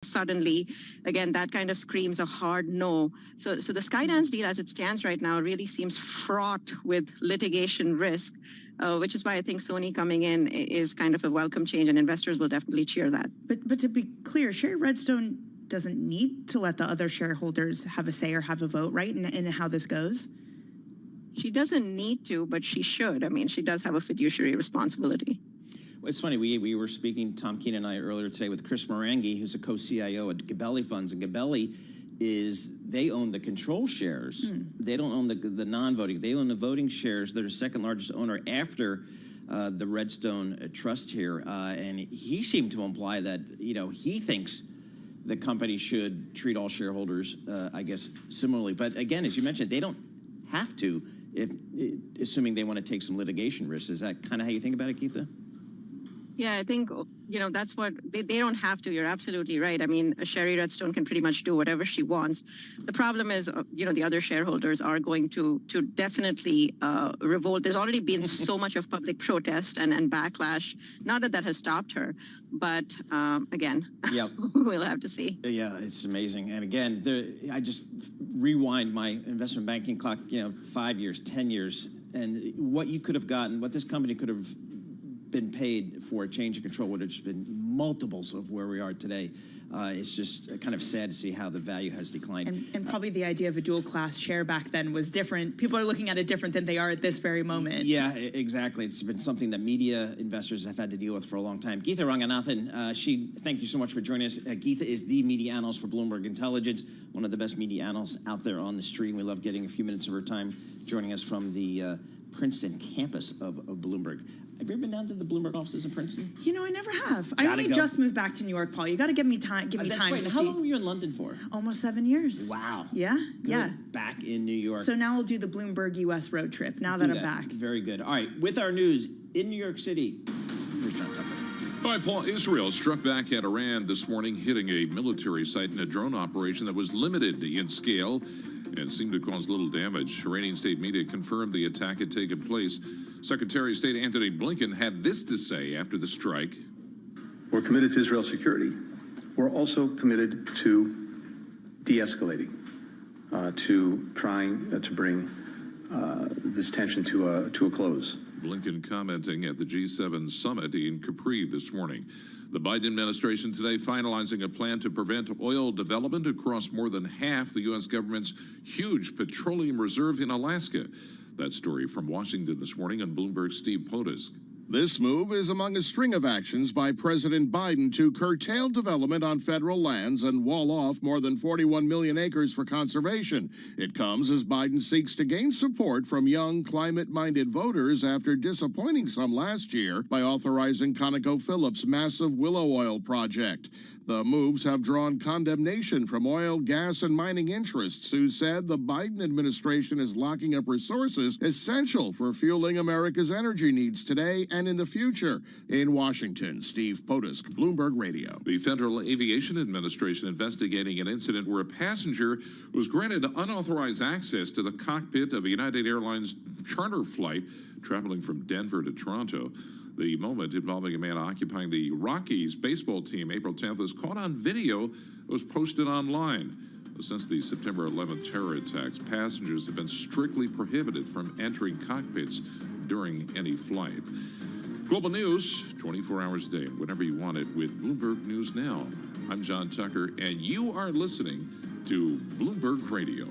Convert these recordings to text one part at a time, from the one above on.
suddenly, again, that kind of screams a hard no. So the Skydance deal as it stands right now really seems fraught with litigation risk, which is why I think Sony coming in is kind of a welcome change, and investors will definitely cheer that. But to be clear, Sherry Redstone doesn't need to let the other shareholders have a say or have a vote, right, in how this goes? She doesn't need to, but she should. I mean, she does have a fiduciary responsibility. Well, it's funny, we were speaking, Tom Keene and I, earlier today with Chris Morangi, who's a co-CIO at Gabelli Funds, and Gabelli they own the control shares. They don't own the non-voting. They own the voting shares. They're the second largest owner after the Redstone Trust here. And he seemed to imply that, he thinks the company should treat all shareholders, I guess, similarly. But again, as you mentioned, they don't have to, assuming they want to take some litigation risks. Is that kind of how you think about it, Geetha? Yeah, I think, that's what, they don't have to. You're absolutely right. I mean, Sherry Redstone can pretty much do whatever she wants. The problem is, the other shareholders are going to definitely revolt. There's already been so much of public protest and backlash. Not that has stopped her, but again, yep. We'll have to see. Yeah, it's amazing. And again, I just rewind my investment banking clock, 5 years, 10 years, and what you could have gotten, what this company could have been paid for a change of control would have just been multiples of where we are today. It's just kind of sad to see how the value has declined. And probably the idea of a dual class share back then was different. People are looking at it different than they are at this very moment. Yeah, exactly. It's been something that media investors have had to deal with for a long time. Geetha Ranganathan, thank you so much for joining us. Geetha is the media analyst for Bloomberg Intelligence, one of the best media analysts out there on the stream. We love getting a few minutes of her time joining us from the Princeton campus of Bloomberg. Have you ever been down to the Bloomberg offices in Princeton? I never have. I only just moved back to New York, Paul. You got to give me time. Give me time to see. How long were you in London for? Almost 7 years. Wow. Yeah. Good. Yeah. Back in New York. So now we'll do the Bloomberg U.S. road trip. Now that I'm back. Very good. All right. With our news in New York City, here's John Tucker. All right, Paul. Israel struck back at Iran this morning, hitting a military site in a drone operation that was limited in scale and seemed to cause little damage. Iranian state media confirmed the attack had taken place. Secretary of State Antony Blinken had this to say after the strike. We're committed to Israel's security. We're also committed to de-escalating, to trying to bring this tension to a close. Blinken commenting at the G7 summit in Capri this morning. The Biden administration today finalizing a plan to prevent oil development across more than half the U.S. government's huge petroleum reserve in Alaska. That story from Washington this morning on Bloomberg's Steve Potusk. This move is among a string of actions by President Biden to curtail development on federal lands and wall off more than 41 million acres for conservation. It comes as Biden seeks to gain support from young, climate-minded voters after disappointing some last year by authorizing ConocoPhillips' massive Willow Oil project. The moves have drawn condemnation from oil, gas, and mining interests who said the Biden administration is locking up resources essential for fueling America's energy needs today and in the future. In Washington, Steve Potusk, Bloomberg Radio. The Federal Aviation Administration investigating an incident where a passenger was granted unauthorized access to the cockpit of a United Airlines charter flight traveling from Denver to Toronto. The moment involving a man occupying the Rockies baseball team April 10th was caught on video. It was posted online. Since the September 11th terror attacks, passengers have been strictly prohibited from entering cockpits during any flight. Global news, 24 hours a day, whenever you want it, with Bloomberg News Now. I'm John Tucker, and you are listening to Bloomberg Radio.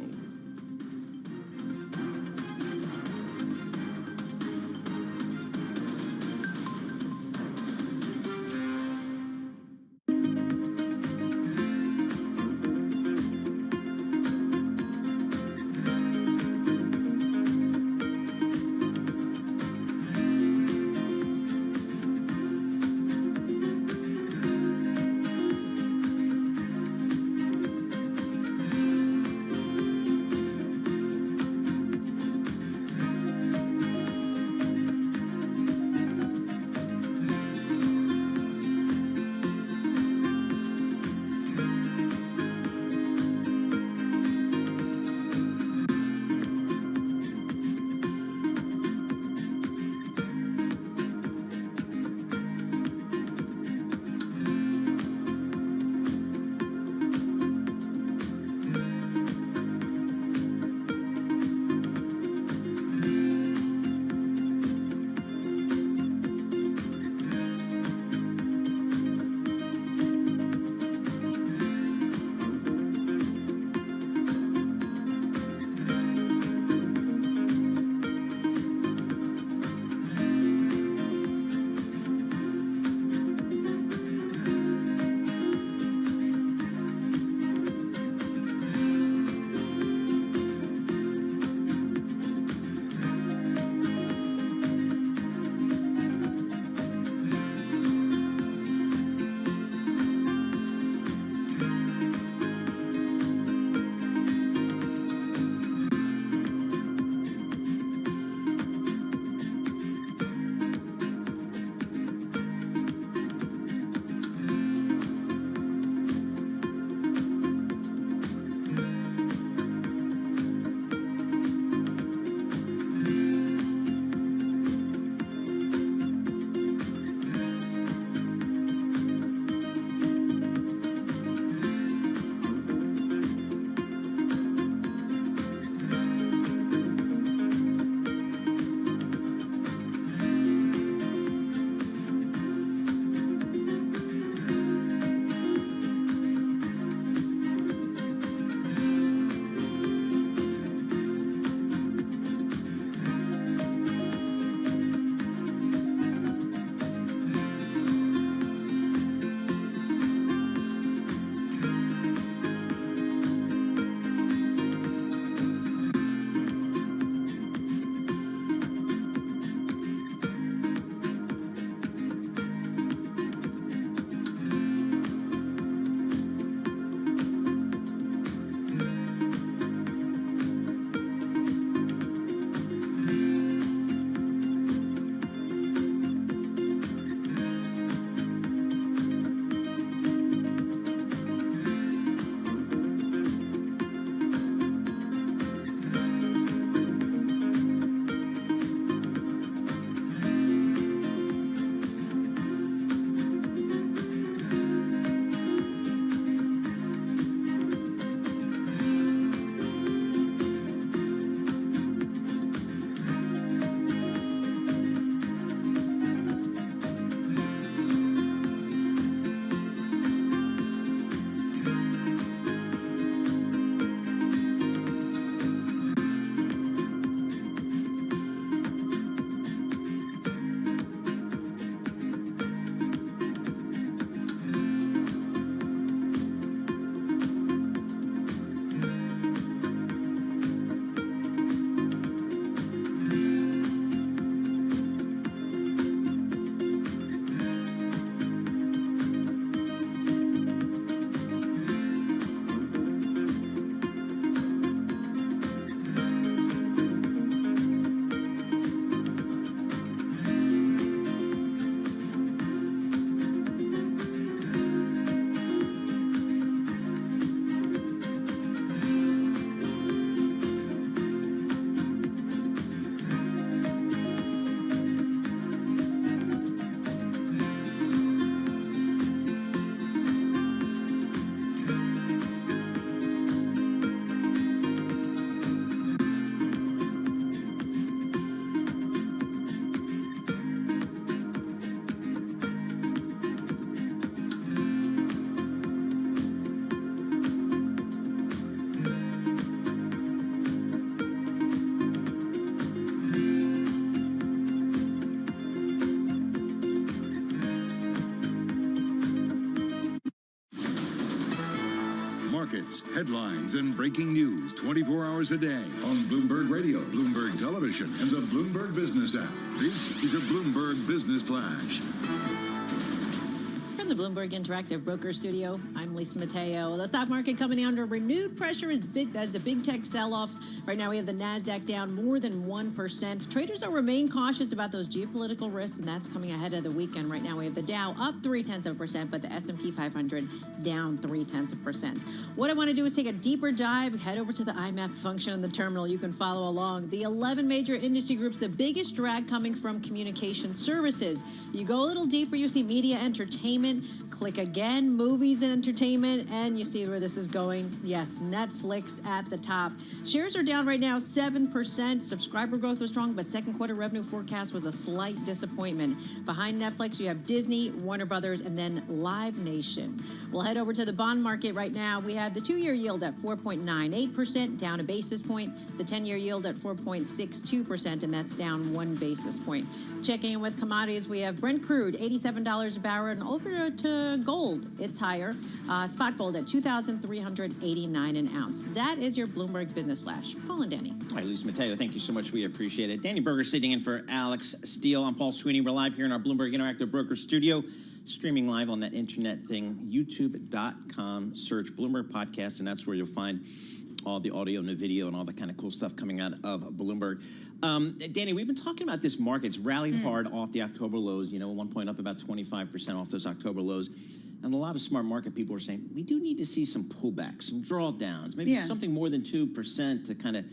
markets, headlines, and breaking news 24 hours a day on Bloomberg Radio, Bloomberg Television, and the Bloomberg Business app. This is a Bloomberg Business Flash. From the Bloomberg Interactive Broker Studio, I'm Lisa Mateo. The stock market coming under renewed pressure as the big tech sell-offs. Right now we have the NASDAQ down more than 1%. Traders are remain cautious about those geopolitical risks, and that's coming ahead of the weekend. Right now we have the Dow up 0.3%, but the S&P 500 down 0.3%. What I want to do is take a deeper dive, head over to the IMAP function in the terminal. You can follow along. The 11 major industry groups, the biggest drag coming from communication services. You go a little deeper, you see media, entertainment. Click again, movies and entertainment, and you see where this is going. Yes, Netflix at the top. Shares are down right now 7%. Subscriber growth was strong, but second quarter revenue forecast was a slight disappointment. Behind Netflix, you have Disney, Warner Brothers, and then Live Nation. We'll head over to the bond market right now. We have the 2-year yield at 4.98%, down a basis point. The 10-year yield at 4.62%, and that's down 1 basis point. Checking in with commodities, we have Brent crude, $87 a barrel, and over to gold, it's higher. Spot gold at $2,389 an ounce. That is your Bloomberg Business Flash. Paul and Danny. All right, Lisa Mateo, thank you so much. We appreciate it. Danny Berger sitting in for Alex Steele. I'm Paul Sweeney. We're live here in our Bloomberg Interactive Broker Studio, streaming live on that internet thing, youtube.com. Search Bloomberg Podcast, and that's where you'll find all the audio and the video and all the kind of cool stuff coming out of Bloomberg. Danny, we've been talking about this market. It's rallied hard off the October lows, at one point up about 25% off those October lows. And a lot of smart market people are saying, we do need to see some pullbacks, some drawdowns, maybe something more than 2% to kind of,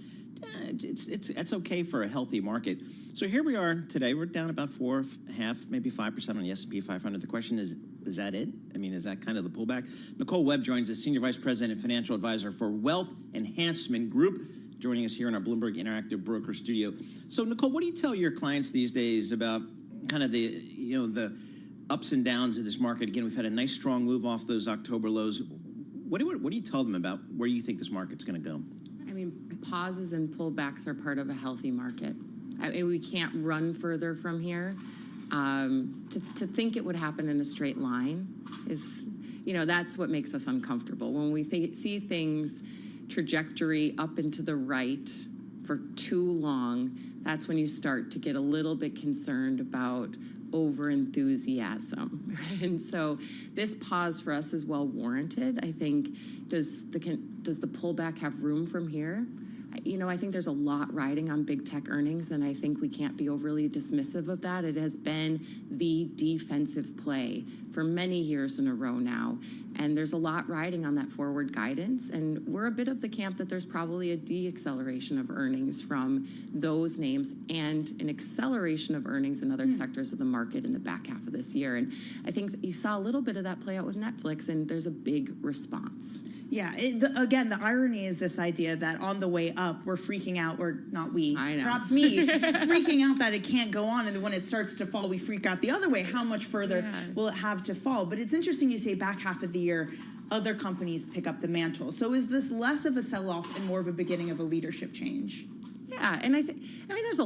it's okay for a healthy market. So here we are today. We're down about 4.5%, maybe 5% on the S&P 500. The question is that it? I mean, is that kind of the pullback? Nicole Webb joins us, Senior Vice President and Financial Advisor for Wealth Enhancement Group, joining us here in our Bloomberg Interactive Broker Studio. So, Nicole, what do you tell your clients these days about kind of the ups and downs of this market? Again, we've had a nice strong move off those October lows. What do you tell them about where you think this market's going to go? I mean, pauses and pullbacks are part of a healthy market. I mean, we can't run further from here. To think it would happen in a straight line is, that's what makes us uncomfortable. When we see things trajectory up and to the right for too long, that's when you start to get a little bit concerned about over-enthusiasm. And so this pause for us is well warranted. I think, does the pullback have room from here? I think there's a lot riding on big tech earnings, and I think we can't be overly dismissive of that. It has been the defensive play for many years in a row now, and there's a lot riding on that forward guidance, and we're a bit of the camp that there's probably a deceleration of earnings from those names and an acceleration of earnings in other sectors of the market in the back half of this year. And I think you saw a little bit of that play out with Netflix, and there's a big response. Yeah, again, the irony is this idea that on the way up, we're freaking out, or not we, I know. Perhaps me, it's freaking out that it can't go on, and then when it starts to fall, we freak out the other way. How much further will it have to fall? But it's interesting you say back half of the year, other companies pick up the mantle. So is this less of a sell-off and more of a beginning of a leadership change? Yeah, and I mean, there's a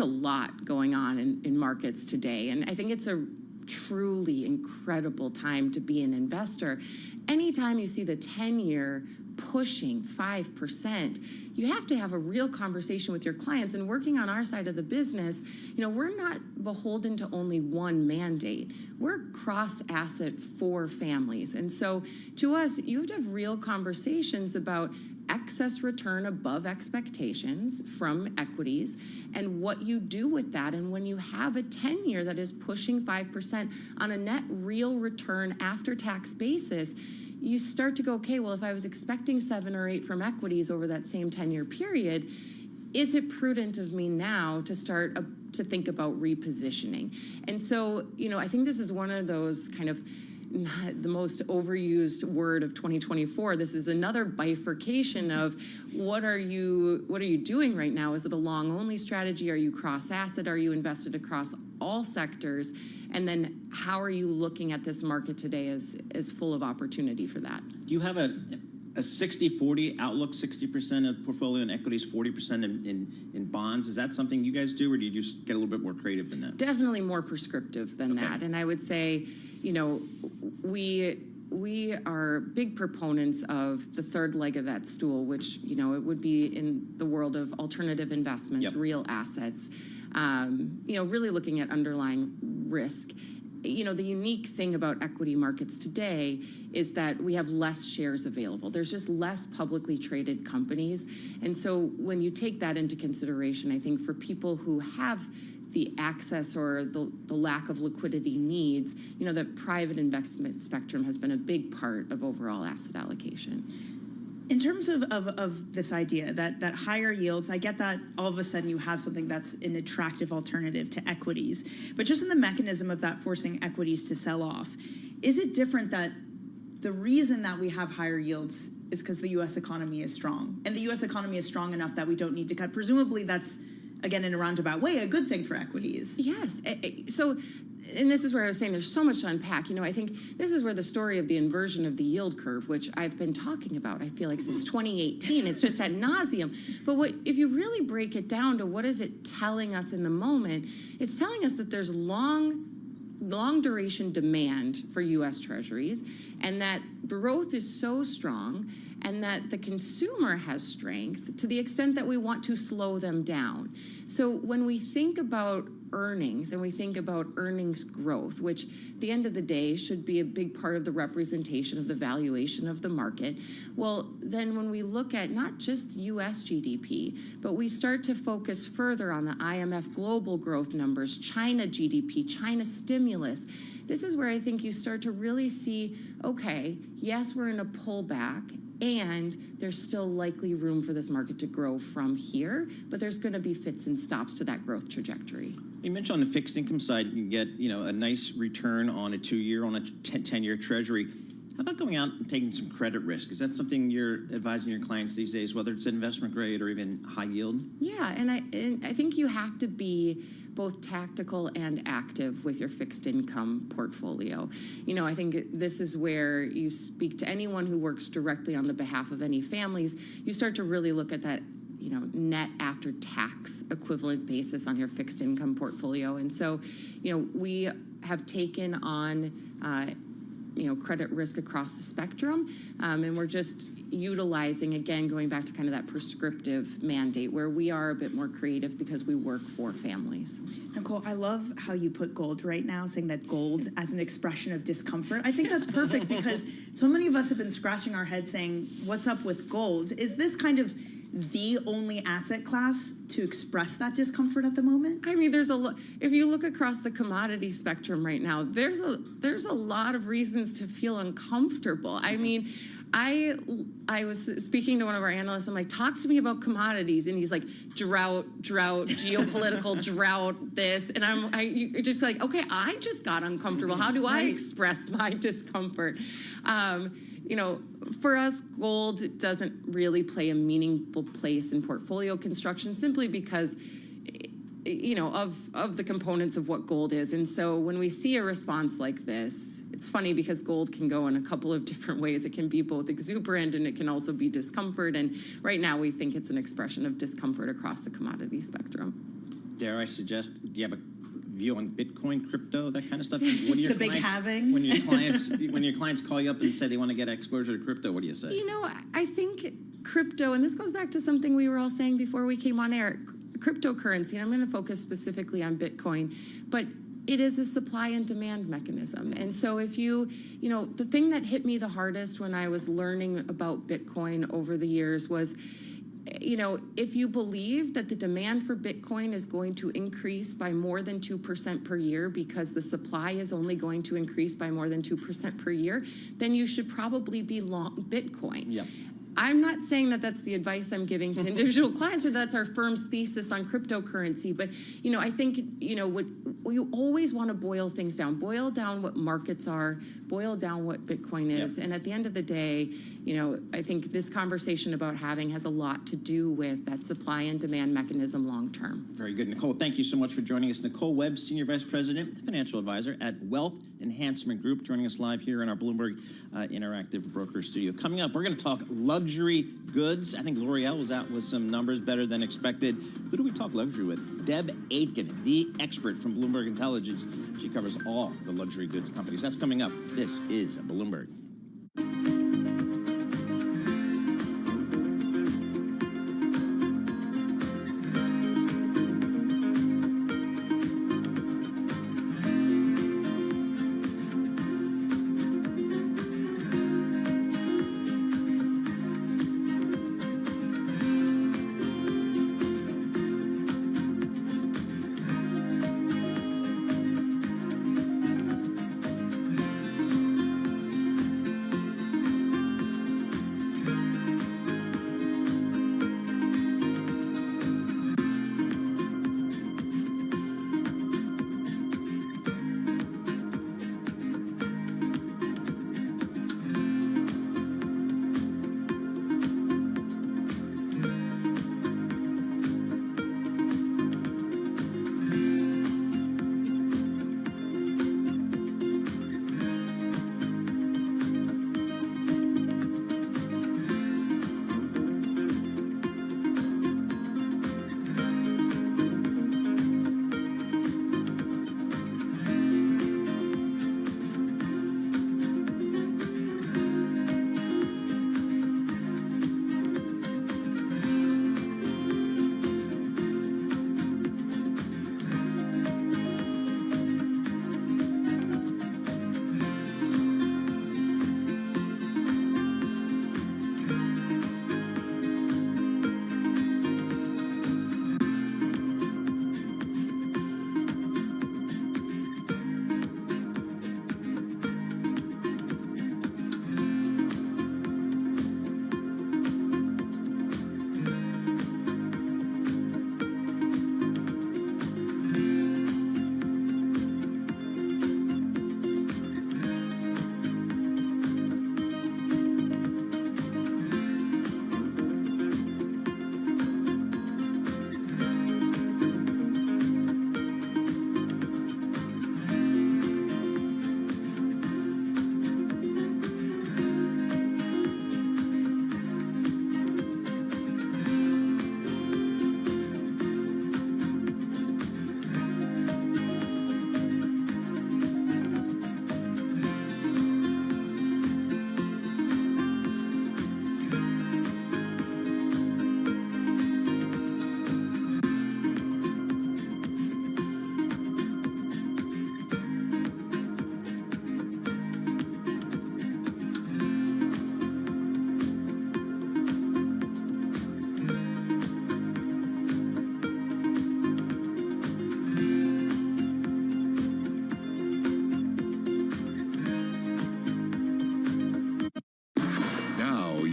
lot going on in markets today, and I think it's a truly incredible time to be an investor. Anytime you see the 10-year pushing 5%, you have to have a real conversation with your clients. And working on our side of the business, we're not beholden to only one mandate. We're cross-asset for families. And so to us, you have to have real conversations about excess return above expectations from equities and what you do with that. And when you have a 10-year that is pushing 5% on a net real return after tax basis, you start to go, okay, well, if I was expecting 7 or 8 from equities over that same 10-year period, is it prudent of me now to start to think about repositioning? And so, I think this is one of those kind of the most overused word of 2024. This is another bifurcation of what are you doing right now? Is it a long only strategy? Are you cross asset? Are you invested across all sectors? And then how are you looking at this market today as full of opportunity for that? Do you have a 60-40 outlook, 60% of portfolio in equities, 40% in bonds? Is that something you guys do, or do you just get a little bit more creative than that? Definitely more prescriptive than that. And I would say, we we are big proponents of the third leg of that stool, which, it would be in the world of alternative investments, real assets, really looking at underlying risk. The unique thing about equity markets today is that we have less shares available. There's just less publicly traded companies. And so when you take that into consideration, I think for people who have the access or the lack of liquidity needs, the private investment spectrum has been a big part of overall asset allocation. In terms of this idea that higher yields, I get that all of a sudden you have something that's an attractive alternative to equities, but just in the mechanism of that forcing equities to sell off, is it different that the reason that we have higher yields is because the U.S. economy is strong, and the U.S. economy is strong enough that we don't need to cut? Presumably that's, again, in a roundabout way, a good thing for equities. Yes. So, and this is where I was saying there's so much to unpack. I think this is where the story of the inversion of the yield curve, which I've been talking about, I feel like since 2018, it's just ad nauseum. But if you really break it down to what is it telling us in the moment, it's telling us that there's long duration demand for U.S. Treasuries, and that growth is so strong, and that the consumer has strength to the extent that we want to slow them down. So when we think about earnings and we think about earnings growth, which at the end of the day should be a big part of the representation of the valuation of the market, well, then when we look at not just U.S. GDP, but we start to focus further on the IMF global growth numbers, China GDP, China stimulus, this is where I think you start to really see, okay, yes, we're in a pullback, and there's still likely room for this market to grow from here, but there's going to be fits and stops to that growth trajectory. You mentioned on the fixed income side, you can get a nice return on a 2-year, on a 10-year Treasury. How about going out and taking some credit risk? Is that something you're advising your clients these days, whether it's investment grade or even high yield? Yeah, and I think you have to be both tactical and active with your fixed income portfolio. I think this is where you speak to anyone who works directly on the behalf of any families. You start to really look at that net after tax equivalent basis on your fixed income portfolio. And so, we have taken on credit risk across the spectrum, and we're just utilizing, again, going back to kind of that prescriptive mandate where we are a bit more creative because we work for families. Nicole, I love how you put gold right now, saying that gold as an expression of discomfort. I think that's perfect because so many of us have been scratching our heads saying, what's up with gold? Is this kind of the only asset class to express that discomfort at the moment? I mean, there's a lot. If you look across the commodity spectrum right now, there's a lot of reasons to feel uncomfortable. I mean, I was speaking to one of our analysts. I'm like, talk to me about commodities, and he's like, drought, geopolitical drought, this, and you're just like, okay, I just got uncomfortable. How do I express my discomfort? For us, gold doesn't really play a meaningful place in portfolio construction simply because, of the components of what gold is. And so when we see a response like this, it's funny because gold can go in a couple of different ways. It can be both exuberant and it can also be discomfort. And right now we think it's an expression of discomfort across the commodity spectrum. Dare I suggest, do you have a view on Bitcoin, crypto, that kind of stuff? What do your the big halving? When your clients call you up and say they want to get exposure to crypto, what do you say? I think crypto, and this goes back to something we were all saying before we came on air, cryptocurrency, and I'm going to focus specifically on Bitcoin, but it is a supply and demand mechanism. And so if the thing that hit me the hardest when I was learning about Bitcoin over the years was, if you believe that the demand for Bitcoin is going to increase by more than 2% per year because the supply is only going to increase by more than 2% per year, then you should probably be long Bitcoin. Yeah. I'm not saying that that's the advice I'm giving to individual clients or that's our firm's thesis on cryptocurrency, but I think what you always want to boil things down. Boil down what markets are, boil down what Bitcoin is, and at the end of the day, I think this conversation about halving has a lot to do with that supply and demand mechanism long term. Very good. Nicole, thank you so much for joining us. Nicole Webb, Senior Vice President, Financial Advisor at Wealth Enhancement Group, joining us live here in our Bloomberg Interactive Broker Studio. Coming up, we're going to talk luxury goods. I think L'Oreal was out with some numbers better than expected. Who do we talk luxury with? Deb Aitken, the expert from Bloomberg Intelligence. She covers all the luxury goods companies. That's coming up. This is Bloomberg.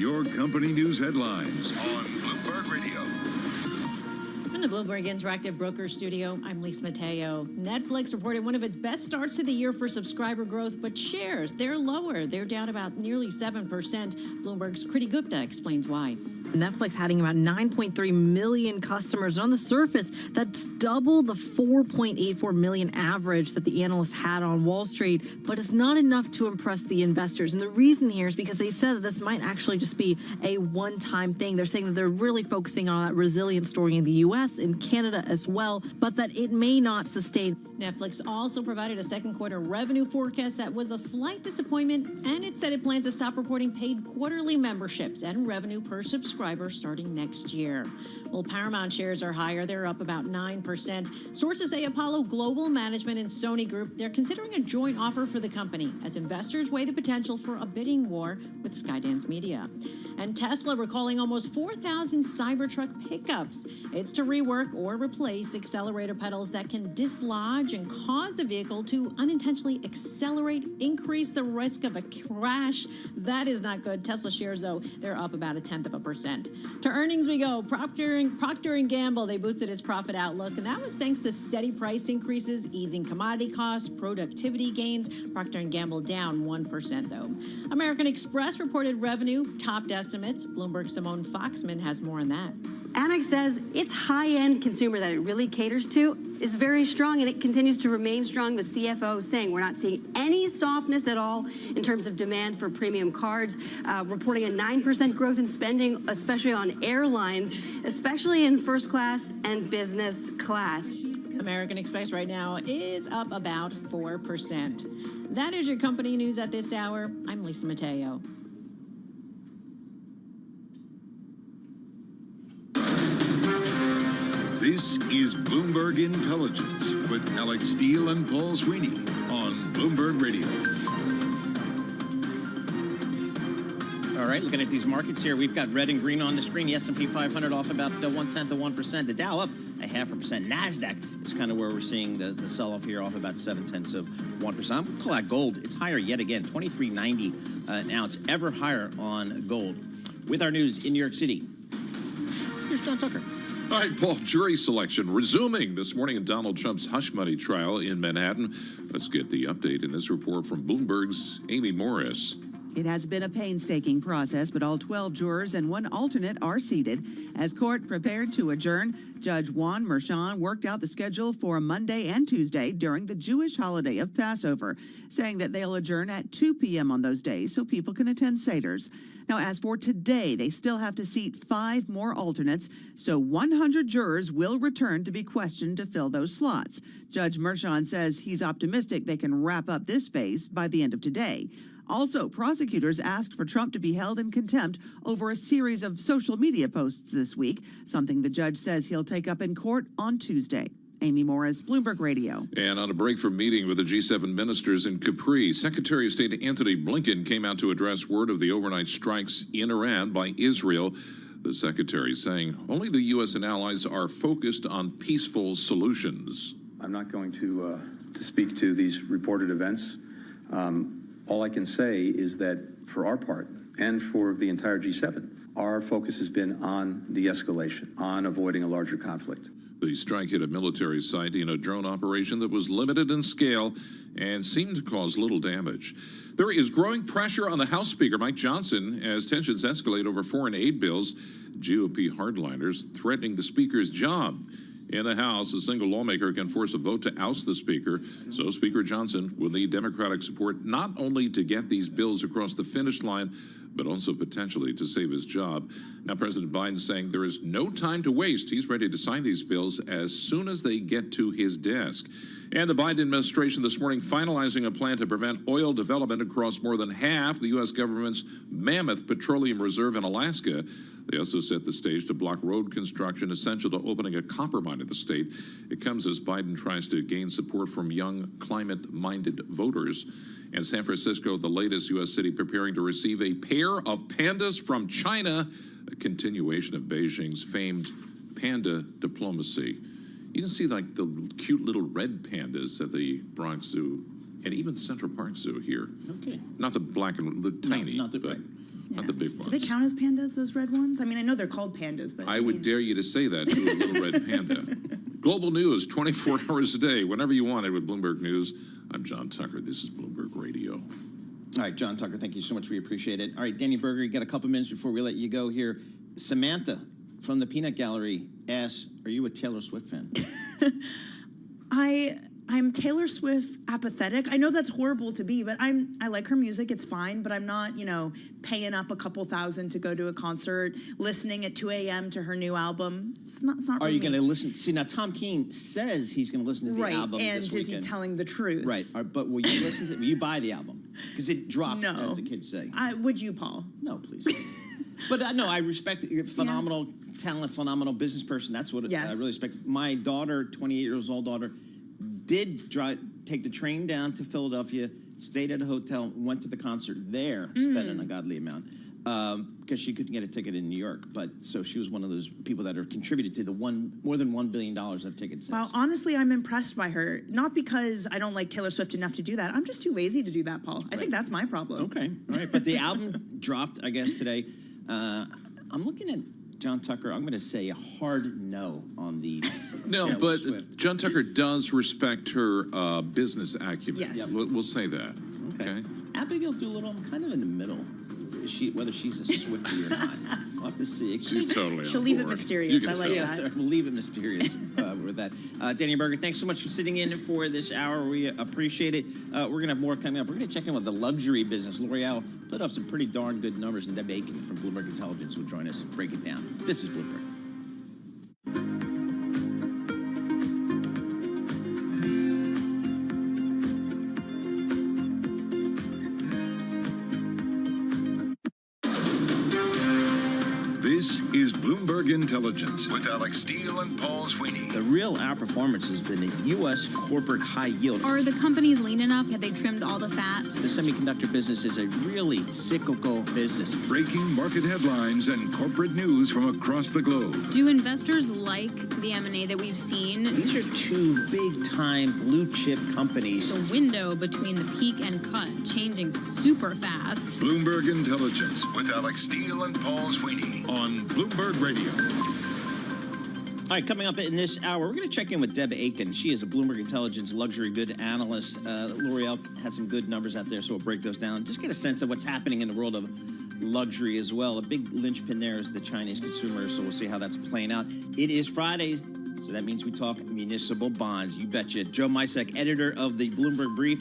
your company news headlines on Bloomberg Radio. From the Bloomberg Interactive Broker Studio, I'm Lisa Mateo. Netflix reported one of its best starts to the year for subscriber growth, but shares, they're lower. They're down about nearly 7%. Bloomberg's Kriti Gupta explains why. Netflix having about 9.3 million customers. And on the surface, that's double the 4.84 million average that the analysts had on Wall Street, but it's not enough to impress the investors. And the reason here is because they said that this might actually just be a one-time thing. They're saying that they're really focusing on that resilient story in the U.S., in Canada as well, but that it may not sustain. Netflix also provided a second quarter revenue forecast that was a slight disappointment, and it said it plans to stop reporting paid quarterly memberships and revenue per subscriber starting next year. Well, Paramount shares are higher. They're up about 9%. Sources say Apollo Global Management and Sony Group, they're considering a joint offer for the company as investors weigh the potential for a bidding war with Skydance Media. And Tesla recalling almost 4,000 Cybertruck pickups. It's to rework or replace accelerator pedals that can dislodge and cause the vehicle to unintentionally accelerate, increase the risk of a crash. That is not good. Tesla shares, though, they're up about 0.1%. To earnings we go. Procter & Gamble, they boosted its profit outlook, and that was thanks to steady price increases, easing commodity costs, productivity gains. Procter & Gamble down 1%, though. American Express reported revenue topped estimates. Bloomberg's Simone Foxman has more on that. Amex says its high-end consumer that it really caters to is very strong, and it continues to remain strong. The CFO saying we're not seeing any softness at all in terms of demand for premium cards, reporting a 9% growth in spending, especially on airlines, especially in first class and business class. American Express right now is up about 4%. That is your company news at this hour. I'm Lisa Mateo. This is Bloomberg Intelligence with Alex Steele and Paul Sweeney on Bloomberg Radio. All right, looking at these markets here, we've got red and green on the screen. The S&P 500 off about 0.1%. The Dow up 0.5%. NASDAQ is kind of where we're seeing the sell-off here, off about 0.7%. I'm going to call out gold. It's higher yet again, $23.90 an ounce, ever higher on gold. With our news in New York City, here's John Tucker. All right, Paul, jury selection resuming this morning in Donald Trump's hush money trial in Manhattan. Let's get the update in this report from Bloomberg's Amy Morris. It has been a painstaking process, but all 12 jurors and one alternate are seated. As court prepared to adjourn, Judge Juan Merchan worked out the schedule for Monday and Tuesday during the Jewish holiday of Passover, saying that they'll adjourn at 2 p.m. on those days so people can attend Seders. Now, as for today, they still have to seat 5 more alternates, so 100 jurors will return to be questioned to fill those slots. Judge Merchan says he's optimistic they can wrap up this phase by the end of today. Also, prosecutors asked for Trump to be held in contempt over a series of social media posts this week, something the judge says he'll take up in court on Tuesday. Amy Morris, Bloomberg Radio. And on a break from meeting with the G7 ministers in Capri, Secretary of State Anthony Blinken came out to address word of the overnight strikes in Iran by Israel. The secretary saying only the U.S. and allies are focused on peaceful solutions. I'm not going to speak to these reported events. All I can say is that for our part and for the entire G7, our focus has been on de-escalation, on avoiding a larger conflict. The strike hit a military site in a drone operation that was limited in scale and seemed to cause little damage. There is growing pressure on the House Speaker, Mike Johnson, as tensions escalate over foreign aid bills. GOP hardliners threatening the Speaker's job. In the House, a single lawmaker can force a vote to oust the Speaker. So Speaker Johnson will need Democratic support not only to get these bills across the finish line, but also potentially to save his job. Now, President Biden's saying there is no time to waste. He's ready to sign these bills as soon as they get to his desk. And the Biden administration this morning finalizing a plan to prevent oil development across more than half the U.S. government's mammoth petroleum reserve in Alaska. They also set the stage to block road construction essential to opening a copper mine in the state. It comes as Biden tries to gain support from young, climate-minded voters. And San Francisco, the latest U.S. city preparing to receive a pair of pandas from China, a continuation of Beijing's famed panda diplomacy. You can see like the cute little red pandas at the Bronx Zoo and even Central Park Zoo here. Okay. Not the black and the tiny. No, not the but right. not the big ones. Do they count as pandas, those red ones? I mean, I know they're called pandas, but I would dare you to say that to a little red panda. Global news, 24 hours a day, whenever you want it with Bloomberg News. I'm John Tucker. This is Bloomberg Radio. All right, John Tucker, thank you so much. We appreciate it. All right, Danny Berger, you got a couple minutes before we let you go here. Samantha from the Peanut Gallery asks, are you a Taylor Swift fan? I'm Taylor Swift apathetic. I know that's horrible to be, but I like her music. It's fine, but I'm not, paying up a couple thousand to go to a concert, listening at 2 a.m. to her new album. It's not Are you going to listen? See, now Tom Keane says he's going to listen to the album and this is weekend. he telling the truth? Right, but will you listen to it? Will you buy the album? Because it dropped, No. as the kids say. Would you, Paul? No, please. But no, I respect it. You're a phenomenal talent, phenomenal business person. That's what I really respect. My daughter, 28 years old daughter, did take the train down to Philadelphia, stayed at a hotel, went to the concert there, spent an ungodly amount because she couldn't get a ticket in New York. But so she was one of those people that are contributed to the more than $1 billion of ticket sales. Well, honestly, I'm impressed by her. Not because I don't like Taylor Swift enough to do that. I'm just too lazy to do that, Paul. I think that's my problem. Okay, all right. But the album dropped, I guess, today. I'm looking at John Tucker. I'm going to say a hard no on the No, Taylor but Swift. John Tucker does respect her business acumen. Yes. We'll say that. Okay. Abigail Doolittle, I'm kind of in the middle. Whether she's a Swiftie or not. We'll have to see. She's totally on She'll leave it board. mysterious. You I can like tell. Yes, that. we'll leave it mysterious with that. Danny Berger, thanks so much for sitting in for this hour. We appreciate it. We're going to have more coming up. We're going to check in with the luxury business. L'Oreal put up some pretty darn good numbers, and Deb Aiken from Bloomberg Intelligence will join us and break it down. This is Bloomberg. This is Bloomberg Intelligence with Alex Steele and Paul Sweeney. The real outperformance has been the U.S. corporate high yield. Are the companies lean enough? Have they trimmed all the fat? The semiconductor business is a really cyclical business. Breaking market headlines and corporate news from across the globe. Do investors like the M&A that we've seen? These are two big-time blue-chip companies. The window between the peak and cut changing super fast. Bloomberg Intelligence with Alex Steele and Paul Sweeney on Bloomberg Radio. All right, coming up in this hour, we're going to check in with Deb Aiken. She is a Bloomberg Intelligence luxury good analyst. L'Oreal had some good numbers out there, so we'll break those down. Just get a sense of what's happening in the world of luxury as well. A big linchpin there is the Chinese consumer, so we'll see how that's playing out. It is Friday, so that means we talk municipal bonds. You betcha. Joe Misek, editor of the Bloomberg Brief.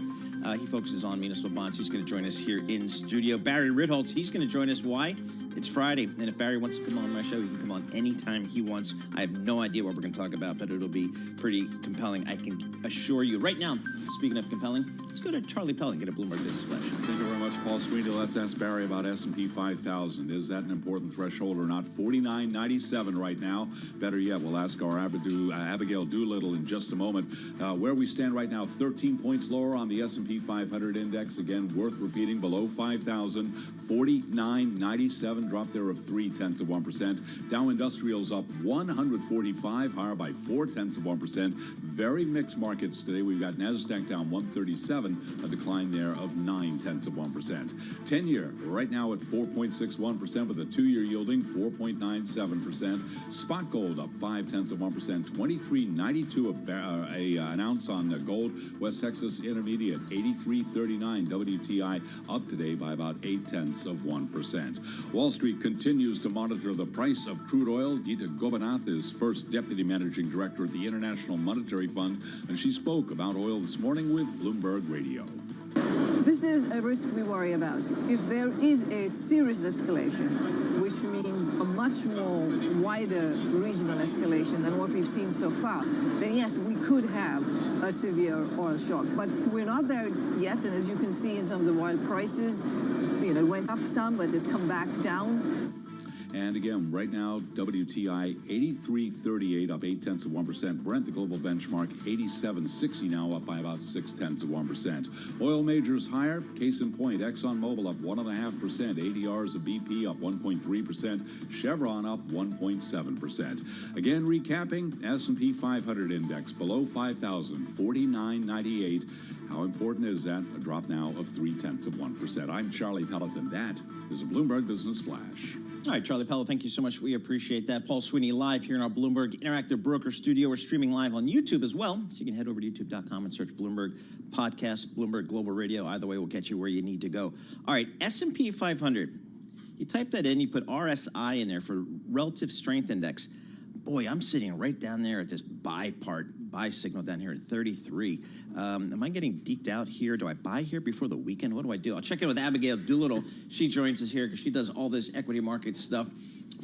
He focuses on municipal bonds. He's going to join us here in studio. Barry Ritholtz, he's going to join us. Why? It's Friday, and if Barry wants to come on my show, he can come on anytime he wants. I have no idea what we're going to talk about, but it'll be pretty compelling, I can assure you. Right now, speaking of compelling, let's go to Charlie Pell and get a Bloomberg Business Flash. Thank you very much, Paul Sweeney. Let's ask Barry about S&P 5000. Is that an important threshold or not? 49.97 right now. Better yet, we'll ask our Abigail Doolittle in just a moment. Where we stand right now, 13 points lower on the S&P 500 index. Again, worth repeating, below 5,000. 49.97, drop there of 0.3%. Dow Industrials up 145, higher by 0.4%. Very mixed markets today. We've got NASDAQ down 137, a decline there of 0.9%. 10-year right now at 4.61% with a 2-year yielding 4.97%. Spot gold up 0.5%. 23.92 an ounce on gold. West Texas Intermediate 83.39. WTI up today by about 0.8%. Wall Street continues to monitor the price of crude oil. Geeta Gopinath is first deputy managing director at the International Monetary Fund, and she spoke about oil this morning with Bloomberg Radio. This is a risk we worry about. If there is a serious escalation, which means a much more wider regional escalation than what we've seen so far, then yes, we could have a severe oil shock. But we're not there yet, and as you can see in terms of oil prices, it went up some, but it's come back down. And again, right now, WTI 83.38, up 0.8%. Brent, the global benchmark, 87.60 now, up by about 0.6%. Oil majors higher. Case in point, ExxonMobil up 1.5%. ADRs of BP up 1.3%. Chevron up 1.7%. Again, recapping, S&P 500 index below 5,000, 49.98. How important is that? A drop now of 0.3%. I'm Charlie Pelleton. That is a Bloomberg Business Flash. All right, Charlie Pelleton, thank you so much. We appreciate that. Paul Sweeney live here in our Bloomberg Interactive Broker Studio. We're streaming live on YouTube as well, so you can head over to youtube.com and search Bloomberg Podcast, Bloomberg Global Radio. Either way will get you where you need to go. All right, S&P 500. You type that in, you put RSI in there for Relative Strength Index. Boy, I'm sitting right down there at this buy signal down here at 33. Am I getting deked out here? Do I buy here before the weekend? What do I do? I'll check in with Abigail Doolittle. She joins us here because she does all this equity market stuff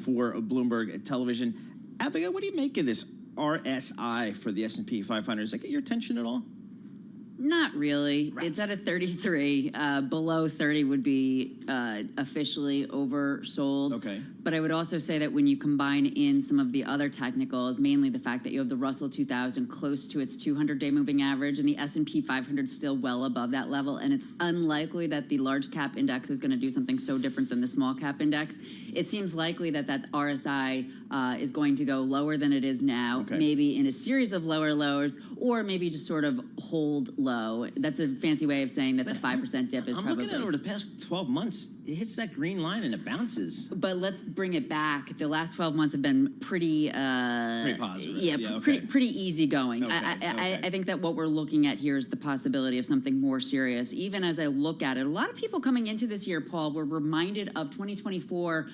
for Bloomberg Television. Abigail, what do you make of this RSI for the S&P 500? Does that get your attention at all? Not really. Right. It's at a 33. Below 30 would be officially oversold. Okay. But I would also say that when you combine in some of the other technicals, mainly the fact that you have the Russell 2000 close to its 200-day moving average and the S&P 500 still well above that level, and it's unlikely that the large cap index is going to do something so different than the small cap index, it seems likely that that RSI is going to go lower than it is now, maybe in a series of lower lows, or maybe just sort of hold low. That's a fancy way of saying that the 5% dip is I'm probably... looking at it over the past 12 months. It hits that green line and it bounces. But let's bring it back. The last 12 months have been pretty positive. Yeah, okay. pretty easygoing. Okay, I think that what we're looking at here is the possibility of something more serious. Even as I look at it, a lot of people coming into this year, Paul, were reminded of 2024,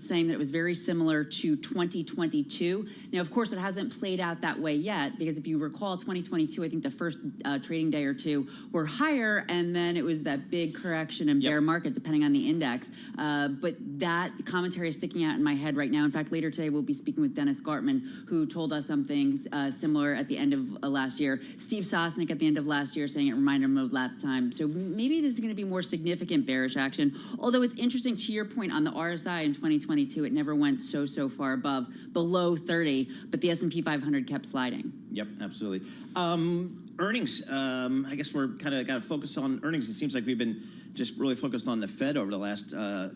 saying that it was very similar to 2022. Now, of course, it hasn't played out that way yet, because if you recall 2022, I think the first trading day or two were higher, and then it was that big correction and bear market, depending on the index. But that commentary is sticking out in my head right now. In fact, later today, we'll be speaking with Dennis Gartman, who told us something similar at the end of last year. Steve Sosnick at the end of last year saying it reminded him of last time. So maybe this is going to be more significant bearish action. Although it's interesting, to your point on the RSI in 2022, it never went so far below 30, but the S&P 500 kept sliding. Yep, absolutely. Earnings, I guess we're kind of got to focus on earnings. It seems like we've been just really focused on the Fed over the last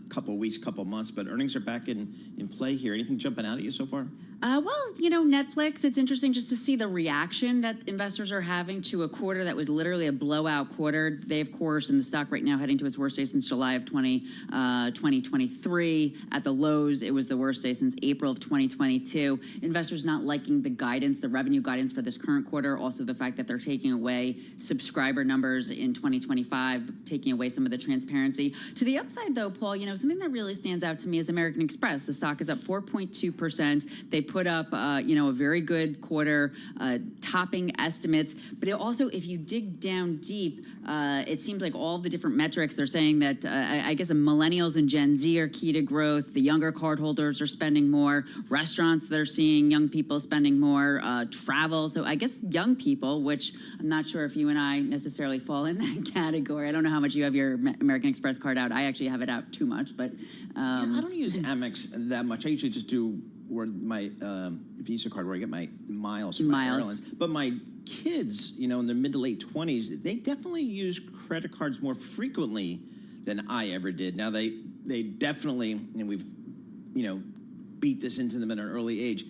couple of weeks, couple of months, but earnings are back in play here. Anything jumping out at you so far? Well, you know, Netflix, it's interesting just to see the reaction that investors are having to a quarter that was literally a blowout quarter. They, of course, in the stock right now heading to its worst day since July of 2023. At the lows, it was the worst day since April of 2022. Investors not liking the guidance, the revenue guidance for this current quarter. Also the fact that they're taking away subscriber numbers in 2025, taking away some of the transparency. To the upside, though, Paul, you know, something that really stands out to me is American Express. The stock is up 4.2%. They put up, you know, a very good quarter, topping estimates. But it also, if you dig down deep, it seems like all the different metrics, they're saying that, I guess, millennials and Gen Z are key to growth. The younger cardholders are spending more. Restaurants, they're seeing young people spending more. Travel, so I guess young people, which I'm not sure if you and I necessarily fall in that category. I don't know how much you have your American Express card out. I actually have it out too much, but... yeah, I don't use Amex that much. I usually just do where my Visa card, where I get my miles from my airlines. But my kids, you know, in their mid to late 20s, they definitely use credit cards more frequently than I ever did. Now, they definitely, and we've, you know, beat this into them at an early age,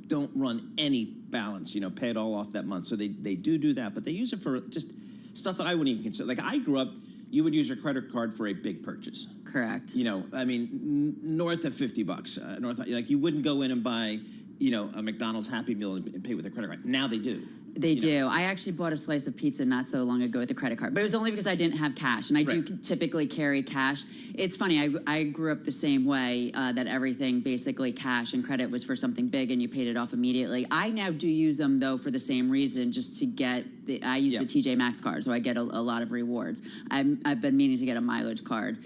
don't run any balance, you know, pay it all off that month. So they do that, but they use it for just stuff that I wouldn't even consider. Like, I grew up, you would use your credit card for a big purchase. Correct. You know, I mean, north of $50. Like, you wouldn't go in and buy, you know, a McDonald's Happy Meal and pay with a credit card. Now they do. They do. I actually bought a slice of pizza not so long ago with a credit card, but it was only because I didn't have cash, and I do typically carry cash. It's funny, I grew up the same way, that everything basically cash and credit was for something big and you paid it off immediately. I now do use them, though, for the same reason, just to get, I use the TJ Maxx card, so I get a lot of rewards. I've been meaning to get a mileage card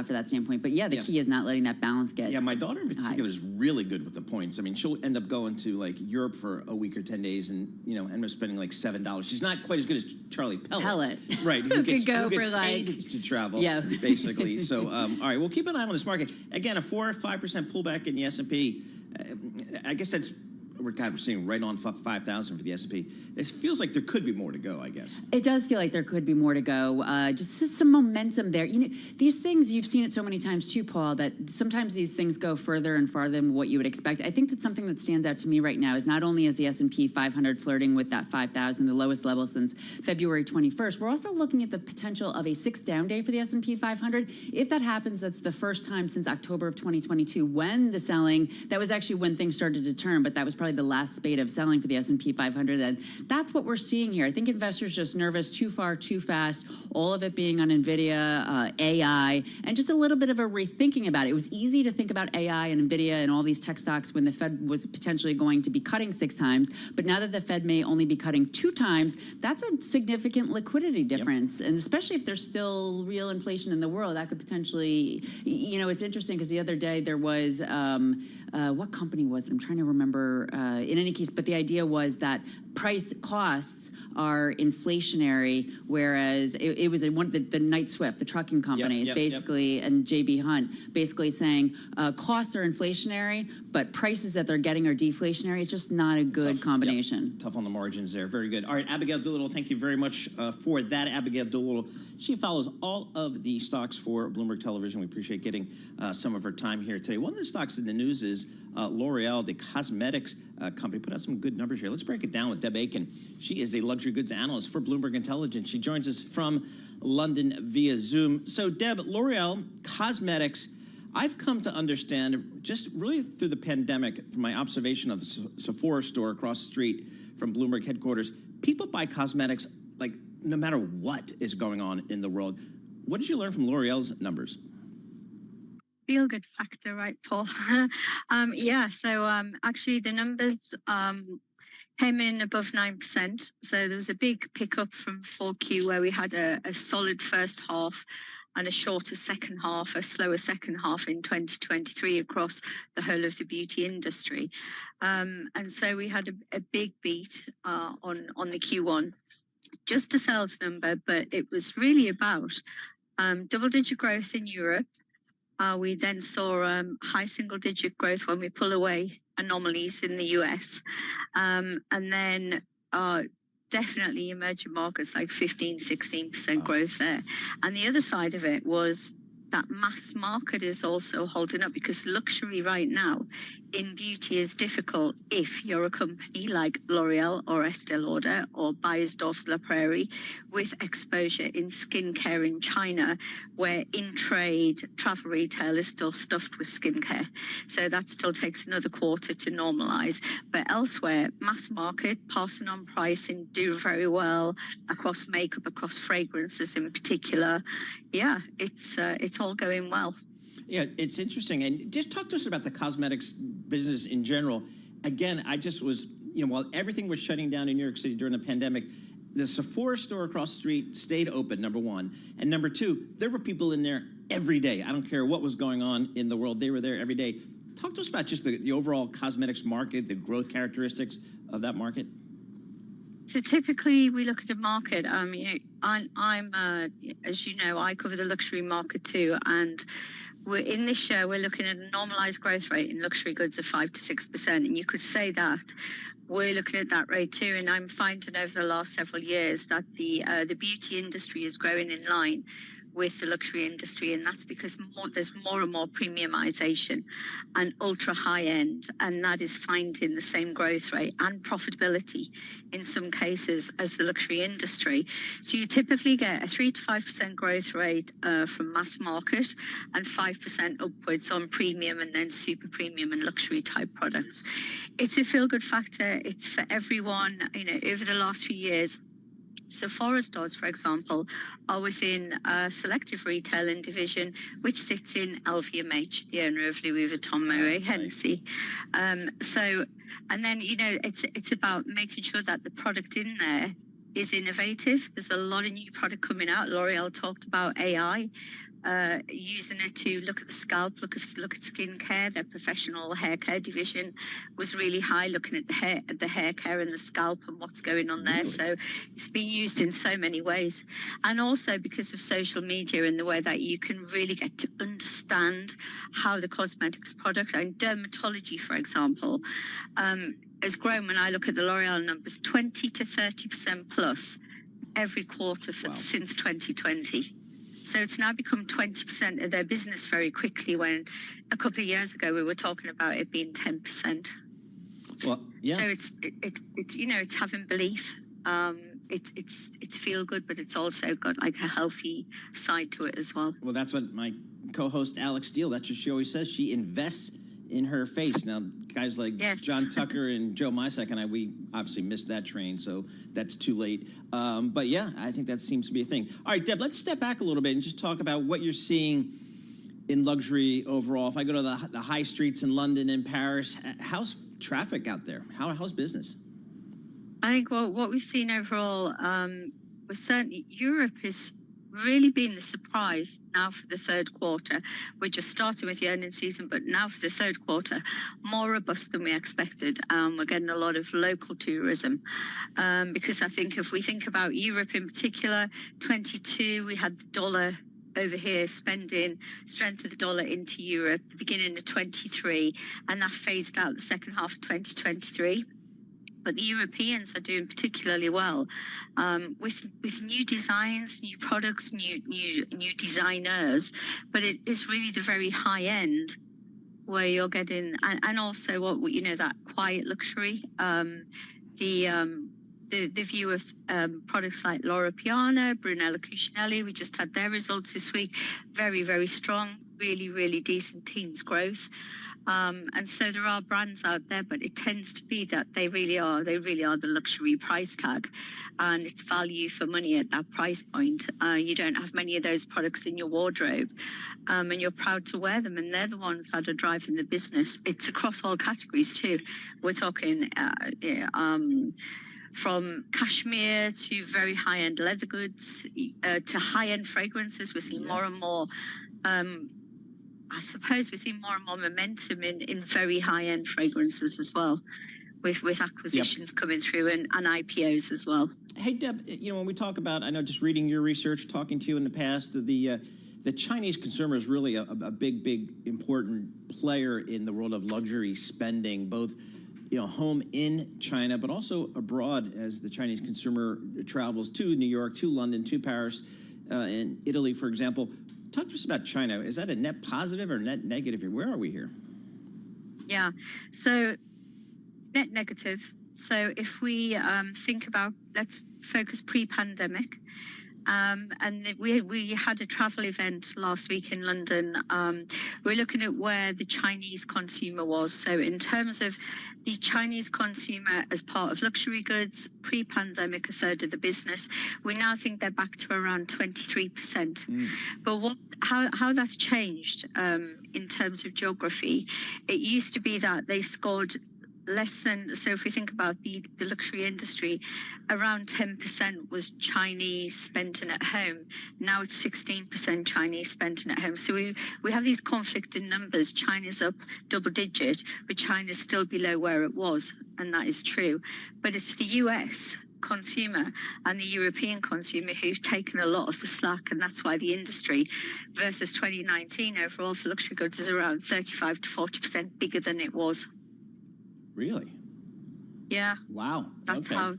for that standpoint, but yeah, the key is not letting that balance get my daughter in particular is really good with the points. I mean, she'll end up going to like Europe for a week or 10 days and, you know, end up spending like $7. She's not quite as good as Charlie Pellet. Right, who gets go paid for like to travel, basically. So, all right, we'll keep an eye on this market. Again, a 4 or 5% pullback in the S&P. I guess that's we're seeing right on 5,000 for the S&P. It feels like there could be more to go, I guess. It does feel like there could be more to go. Just some momentum there. You know, these things, you've seen it so many times too, Paul, that sometimes these things go further and farther than what you would expect. I think that something that stands out to me right now is not only is the S&P 500 flirting with that 5,000, the lowest level since February 21st, we're also looking at the potential of a 6th down day for the S&P 500. If that happens, that's the first time since October of 2022 when the selling, that was actually when things started to turn, but that was probably the last spate of selling for the S&P 500. And that's what we're seeing here. I think investors just nervous too far, too fast, all of it being on NVIDIA, AI, and just a little bit of a rethinking about it. It was easy to think about AI and NVIDIA and all these tech stocks when the Fed was potentially going to be cutting 6 times, but now that the Fed may only be cutting 2 times, that's a significant liquidity difference. Yep. And especially if there's still real inflation in the world, that could potentially, you know, it's interesting because the other day there was, what company was it? I'm trying to remember. In any case, but the idea was that price costs are inflationary, whereas it was one of the Knight Swift, the trucking company, basically, and JB Hunt, basically saying costs are inflationary, but prices that they're getting are deflationary. It's just not a good combination. Yep. Tough on the margins there. Very good. All right, Abigail Doolittle, thank you very much for that. Abigail Doolittle, she follows all of the stocks for Bloomberg Television. We appreciate getting some of her time here today. One of the stocks in the news is L'Oreal, the cosmetics company, put out some good numbers here. Let's break it down with Deb Aiken. She is a luxury goods analyst for Bloomberg Intelligence. She joins us from London via Zoom. So, Deb, L'Oreal Cosmetics, I've come to understand, just really through the pandemic, from my observation of the Sephora store across the street from Bloomberg headquarters, people buy cosmetics like no matter what is going on in the world. What did you learn from L'Oreal's numbers? Feel good factor, right, Paul? Actually the numbers came in above 9%. So there was a big pickup from 4Q where we had a solid first half and a shorter second half, a slower second half in 2023 across the whole of the beauty industry. And so we had a big beat on the Q1, just a sales number, but it was really about double-digit growth in Europe. We then saw high single-digit growth when we pull away anomalies in the US. And then definitely emerging markets like 15, 16% growth there. And the other side of it was that mass market is also holding up because luxury right now in beauty is difficult if you're a company like L'Oreal or Estée Lauder or Beiersdorf's La Prairie with exposure in skincare in China, where in trade, travel retail is still stuffed with skincare. So that still takes another quarter to normalize. But elsewhere, mass market, passing on pricing, do very well across makeup, across fragrances in particular. Yeah, it's all going well. Yeah, it's interesting. And just talk to us about the cosmetics business in general. Again, I just was, while everything was shutting down in New York City during the pandemic, the Sephora store across the street stayed open, number one. And number two, there were people in there every day. I don't care what was going on in the world. They were there every day. Talk to us about just the overall cosmetics market, the growth characteristics of that market. So typically we look at a market. I'm, as you know, I cover the luxury market too. And in this year, we're looking at a normalized growth rate in luxury goods of 5 to 6%. And you could say that we're looking at that rate too. And I'm finding over the last several years that the beauty industry is growing in line with the luxury industry, and that's because there's more and more premiumization and ultra high end, and that is finding the same growth rate and profitability in some cases as the luxury industry. So you typically get a 3 to 5% growth rate from mass market and 5% upwards on premium and then super premium and luxury type products. It's a feel good factor. It's for everyone. Over the last few years, Sephora stores, for example, are within a selective retailing division, which sits in LVMH, the owner of Louis Vuitton, Moet Hennessy. And then, it's about making sure that the product in there is innovative. There's a lot of new product coming out. L'Oreal talked about AI. using it to look at the scalp, look at skincare. Their professional hair care division was really high, looking at the hair care and the scalp and what's going on there. So it's been used in so many ways, and also because of social media and the way that you can really get to understand how the cosmetics product and dermatology, for example, has grown. When I look at the L'Oreal numbers, 20 to 30% plus every quarter since 2020. So it's now become 20% of their business very quickly, when a couple of years ago we were talking about it being 10%. Well, yeah. So it's it's having belief. It's feel good, but it's also got like a healthy side to it as well. Well, that's what my co-host Alex Steele, that's what she always says. She invests in her face. Now, guys like John Tucker and Joe Mysak and I, we obviously missed that train, so that's too late. But yeah, I think that seems to be a thing. All right, Deb, let's step back a little bit and just talk about what you're seeing in luxury overall. If I go to the high streets in London and Paris, how's traffic out there? How's business? I think what we've seen overall, was certainly Europe is really been the surprise now for the third quarter. We're just starting with the earnings season, but now for the third quarter, more robust than we expected. We're getting a lot of local tourism, because I think if we think about Europe in particular, 22, we had the dollar over here spending, strength of the dollar into Europe, the beginning of 23, and that phased out the second half of 2023. But the Europeans are doing particularly well, with new designs, new products, new designers. But it is really the very high end where you're getting, and also that quiet luxury. The view of products like Loro Piana, Brunello Cucinelli, we just had their results this week. Very, very strong, really, really decent teens growth. And so there are brands out there, but it tends to be that they really are the luxury price tag, and it's value for money at that price point. You don't have many of those products in your wardrobe, and you're proud to wear them, and they're the ones that are driving the business. It's across all categories too. We're talking from cashmere to very high-end leather goods, to high-end fragrances. We're seeing more and more, I suppose we're seeing more and more momentum in very high-end fragrances as well, with acquisitions coming through and IPOs as well. Hey, Deb, when we talk about, I know just reading your research, talking to you in the past, the Chinese consumer is really a big, important player in the world of luxury spending, both home in China, but also abroad as the Chinese consumer travels to New York, to London, to Paris, and Italy, for example. Talk to us about China. Is that a net positive or net negative here? Where are we here? Yeah, so net negative. So if we think about, let's focus pre-pandemic. And we had a travel event last week in London. We're looking at where the Chinese consumer was. So in terms of the Chinese consumer as part of luxury goods, pre-pandemic, a third of the business. We now think they're back to around 23%. But how that's changed in terms of geography, it used to be that they scored less than, so if we think about the luxury industry, around 10% was Chinese spending at home. Now it's 16% Chinese spending at home. So we have these conflicting numbers. China's up double digit, but China's still below where it was, and that is true. But it's the US consumer and the European consumer who've taken a lot of the slack, and that's why the industry versus 2019 overall for luxury goods is around 35 to 40% bigger than it was. Really? Yeah. Wow. That's how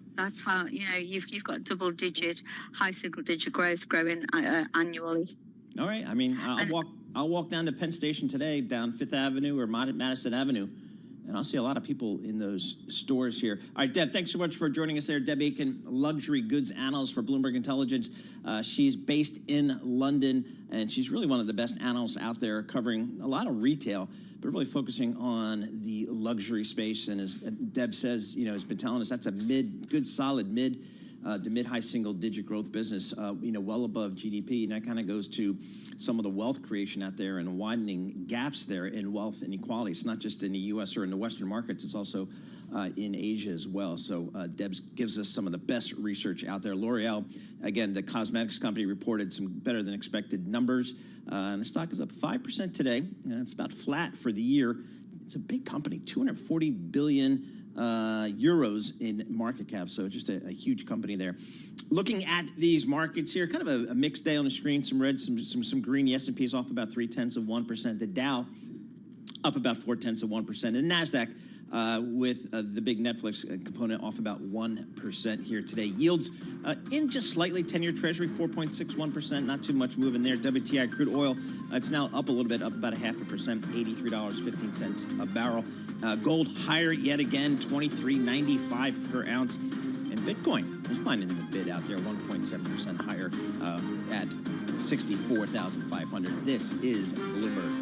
you've got double digit, high single digit growth growing annually. All right. I mean, I'll walk down to Penn Station today, down Fifth Avenue or Madison Avenue, and I'll see a lot of people in those stores here. All right, Deb, thanks so much for joining us there. Deb Aiken, luxury goods analyst for Bloomberg Intelligence. She's based in London, and she's really one of the best analysts out there, covering a lot of retail, but really focusing on the luxury space. And as Deb says, has been telling us, that's a good solid mid to mid-high single-digit growth business, well above GDP. And that kind of goes to some of the wealth creation out there and widening gaps there in wealth inequality. It's not just in the U.S. or in the Western markets. It's also in Asia as well. So Debs gives us some of the best research out there. L'Oreal, again, the cosmetics company, reported some better than expected numbers. And the stock is up 5% today. It's about flat for the year. It's a big company, 240 billion euros in market cap, so just a huge company there. Looking at these markets here, kind of a mixed day on the screen, some red, some green. The S&P is off about 0.3%. The Dow up about 0.4%. And NASDAQ with the big Netflix component off about 1% here today. Yields in just slightly. 10-year Treasury 4.61%, not too much moving there. WTI crude oil, it's now up a little bit, up about 0.5%, $83.15 a barrel. Gold higher yet again, $23.95 per ounce. And Bitcoin is finding a bid out there, 1.7% higher at 64,500. This is Bloomberg.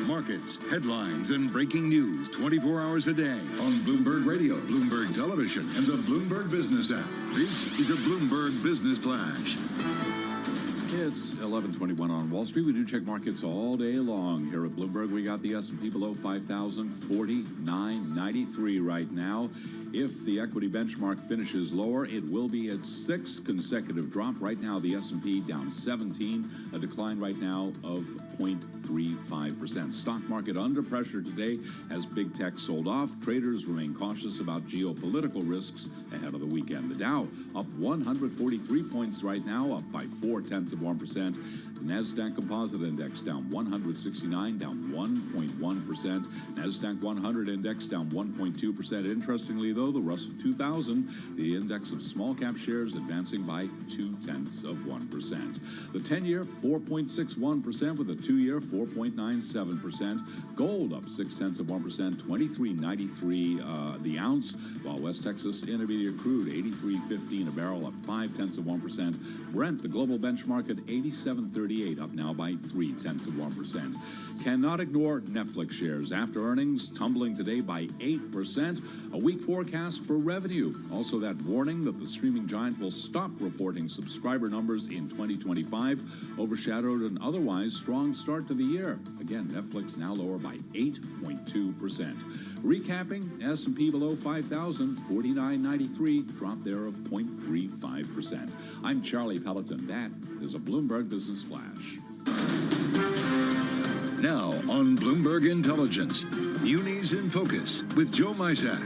Markets, headlines, and breaking news 24 hours a day on Bloomberg Radio, Bloomberg Television, and the Bloomberg Business app. This is a Bloomberg Business Flash. It's 11:21 on Wall Street. We do check markets all day long here here at Bloomberg. We got the S&P below 5,000, 49.93 right now. If the equity benchmark finishes lower, it will be its sixth consecutive drop. Right now, the S&P down 17, a decline right now of 0.35%. Stock market under pressure today as big tech sold off. Traders remain cautious about geopolitical risks ahead of the weekend. The Dow up 143 points right now, up by 0.4%. The NASDAQ Composite Index down 169, down 1.1%. NASDAQ 100 Index down 1.2%. Interestingly, though, the Russell 2000, the index of small cap shares, advancing by 0.2%. The 10-year 4.61%, with the 2-year 4.97%. Gold up 0.6%, 23.93 the ounce, while West Texas Intermediate crude 83.15 a barrel, up 0.5%. Brent, the global benchmark, at 87.38, up now by 0.3%. Cannot ignore Netflix shares after earnings, tumbling today by 8%. A weak forecast for revenue. Also, that warning that the streaming giant will stop reporting subscriber numbers in 2025 overshadowed an otherwise strong start to the year. Again, Netflix now lower by 8.2%. Recapping, S&P below 5,000, 49.93, drop there of 0.35%. I'm Charlie Pelleton. That is a Bloomberg Business Flash. Now on Bloomberg Intelligence, Munis in Focus with Joe Mysak.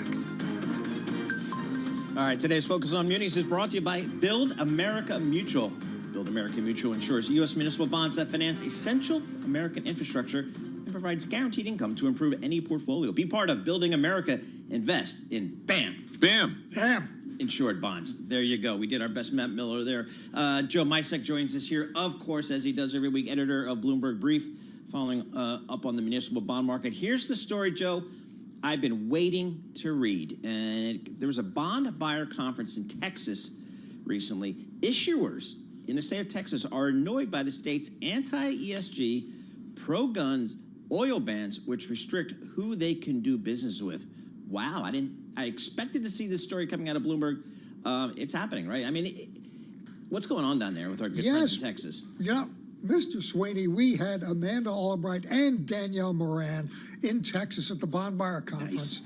All right, today's Focus on Munis is brought to you by Build America Mutual. Build America Mutual insures U.S. municipal bonds that finance essential American infrastructure and provides guaranteed income to improve any portfolio. Be part of Building America. Invest in BAM insured bonds. There you go. We did our best, Matt Miller there. Joe Mysak joins us here, of course, as he does every week, editor of Bloomberg Brief, following up on the municipal bond market. Here's the story, Joe, I've been waiting to read. And there was a bond buyer conference in Texas recently. Issuers in the state of Texas are annoyed by the state's anti-ESG, pro-guns oil bans, which restrict who they can do business with. Wow, I expected to see this story coming out of Bloomberg. It's happening, right? I mean, what's going on down there with our good friends in Texas? Yeah. Mr. Sweeney, we had Amanda Albright and Danielle Moran in Texas at the Bond Buyer Conference.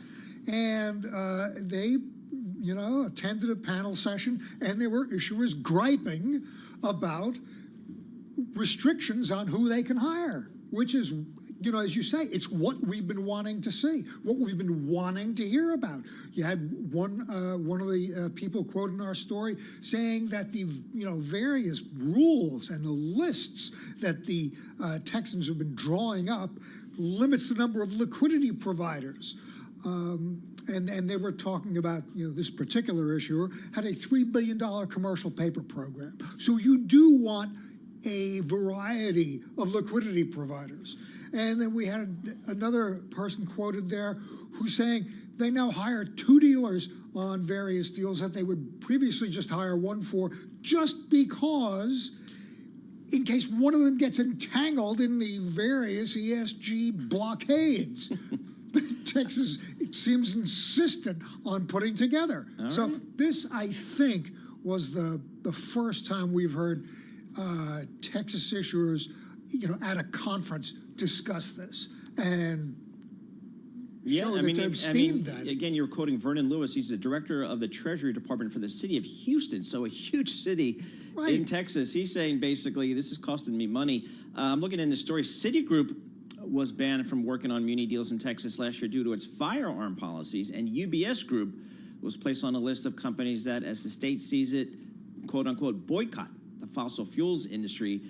Nice. And they, attended a panel session, and there were issuers griping about restrictions on who they can hire, which is, as you say, it's what we've been wanting to see, what we've been wanting to hear about. You had one of the people quoted in our story saying that the various rules and the lists that the Texans have been drawing up limits the number of liquidity providers. And they were talking about, this particular issuer had a $3 billion commercial paper program. So you do want a variety of liquidity providers. And then we had another person quoted there who's saying they now hire 2 dealers on various deals that they would previously just hire one for, just because in case one of them gets entangled in the various ESG blockades. Texas, it seems, insistent on putting together. All so right. This, I think, was the first time we've heard Texas issuers, at a conference discuss this and show that they've steamed that. Again, you're quoting Vernon Lewis. He's the director of the Treasury Department for the city of Houston, so a huge city in Texas. He's saying basically, this is costing me money. I'm looking in the story. Citigroup was banned from working on muni deals in Texas last year due to its firearm policies, and UBS Group was placed on a list of companies that, as the state sees it, quote unquote, boycott the fossil fuels industry.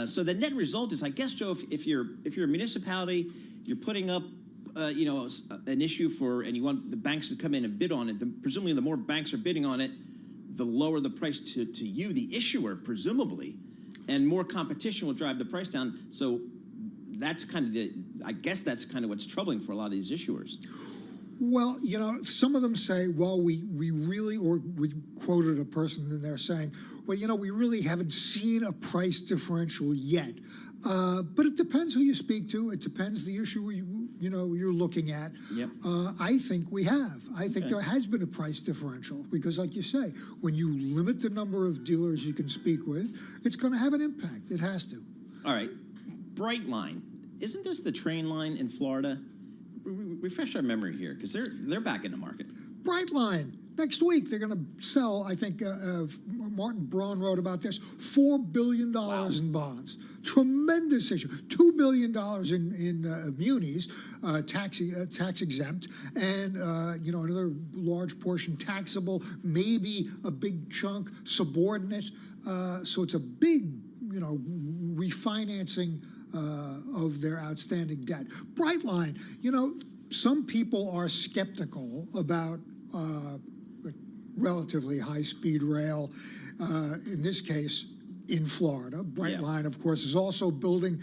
So the net result is, I guess, Joe, if you're a municipality, you're putting up an issue and you want the banks to come in and bid on it, presumably the more banks are bidding on it, the lower the price to you, the issuer, presumably, and more competition will drive the price down. So that's kind of I guess that's kind of what's troubling for a lot of these issuers. Well, some of them say, well, we really, or we quoted a person in there saying, well, we really haven't seen a price differential yet. But it depends who you speak to. It depends the issue you're looking at. Yep. I think we have. I think there has been a price differential because, like you say, when you limit the number of dealers you can speak with, it's going to have an impact. It has to. All right. Brightline isn't this the train line in Florida? Refresh our memory here, because they're back in the market. Brightline. Next week, they're going to sell, I think Martin Braun wrote about this, $4 billion in bonds. Tremendous issue. $2 billion in munis, tax exempt, and another large portion taxable, maybe a big chunk subordinate. So it's a big, refinancing of their outstanding debt. Brightline, some people are skeptical about relatively high-speed rail, in this case, in Florida. Brightline, of course, is also building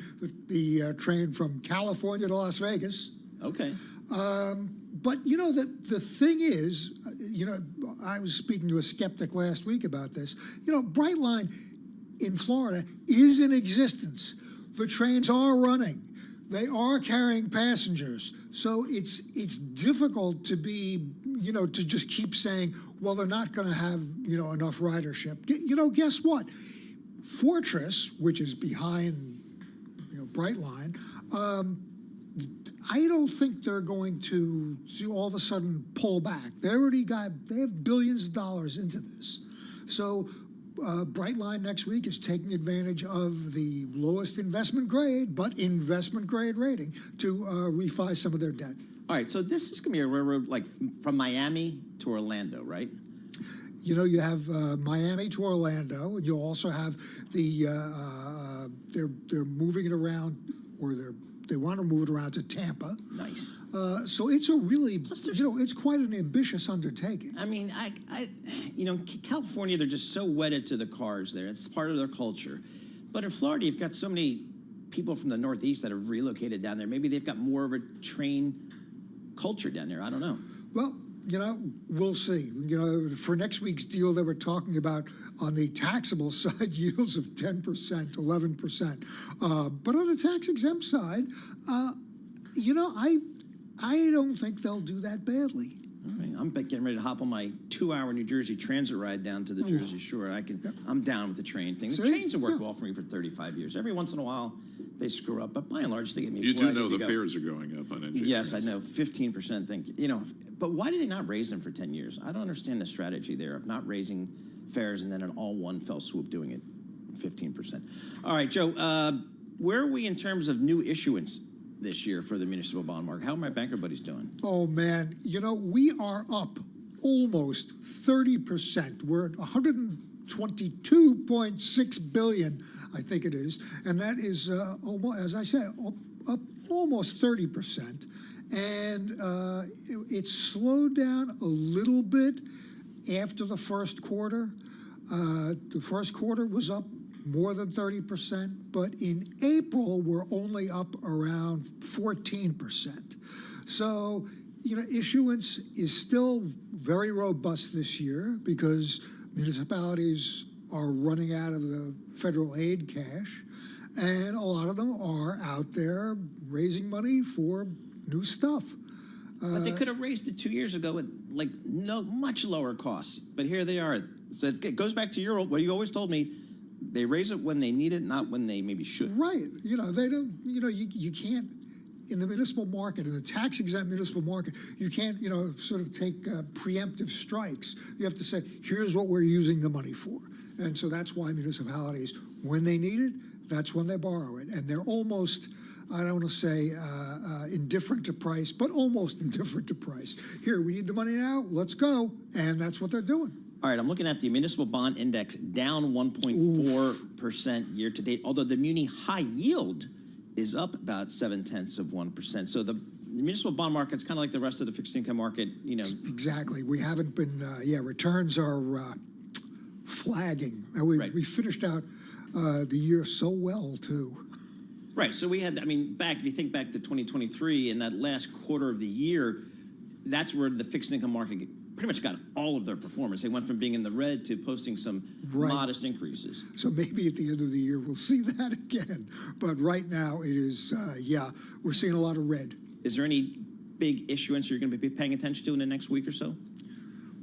the train from California to Las Vegas. Okay. But, the thing is, I was speaking to a skeptic last week about this. Brightline in Florida is in existence. The trains are running. They are carrying passengers. So it's difficult to be, to just keep saying, well, they're not going to have, enough ridership. Guess what? Fortress, which is behind, Brightline, I don't think they're going to all of a sudden pull back. They have billions of dollars into this. So Brightline next week is taking advantage of the lowest investment grade rating to refi some of their debt. All right, so this is going to be a railroad like from Miami to Orlando, right? You have Miami to Orlando, and you'll also have the they're moving it around, or they want to move it around to Tampa. Nice. So it's a really, it's quite an ambitious undertaking. I mean, California, they're just so wedded to the cars there. It's part of their culture. But in Florida, you've got so many people from the Northeast that have relocated down there. Maybe they've got more of a train culture down there. I don't know. Well, we'll see. For next week's deal, they were talking about on the taxable side yields of 10%, 11%. But on the tax exempt side, I don't think they'll do that badly. All right, I'm getting ready to hop on my 2-hour New Jersey transit ride down to the Jersey Shore. I'm down with the train thing. The trains have worked well for me for 35 years. Every once in a while, they screw up, but by and large, they get me. You do know the fares are going up on NJ. Yes, I know, 15%. But why did they not raise them for 10 years? I don't understand the strategy there of not raising fares and then in all one fell swoop doing it 15%. All right, Joe, where are we in terms of new issuance this year for the municipal bond market? How are my banker buddies doing? Oh, man. We are up almost 30%. We're at 122.6 billion, I think it is. And that is, as I said, up almost 30%. And it slowed down a little bit after the first quarter. The first quarter was up more than 30%, but in April, we're only up around 14%. So, issuance is still very robust this year because municipalities are running out of the federal aid cash, and a lot of them are out there raising money for new stuff. But they could have raised it 2 years ago at much lower costs. But here they are. So it goes back to what you always told me. They raise it when they need it, not when they maybe should. Right. They don't, you can't, in the municipal market, in the tax-exempt municipal market, you can't, sort of take preemptive strikes. You have to say, here's what we're using the money for. And so that's why municipalities, when they need it, that's when they borrow it. And they're almost, I don't want to say indifferent to price, but almost indifferent to price. Here, we need the money now, let's go. And that's what they're doing. All right, I'm looking at the municipal bond index down 1.4% year to date, although the muni high yield is up about 0.7%. So the municipal bond market's kind of like the rest of the fixed income market, Exactly. We haven't been, returns are flagging. And we finished out the year so well, too. Right, so we had, if you think back to 2023, in that last quarter of the year, that's where the fixed income market pretty much got all of their performance. They went from being in the red to posting some modest increases. So maybe at the end of the year we'll see that again. But right now it is, we're seeing a lot of red. Is there any big issuance you're going to be paying attention to in the next week or so?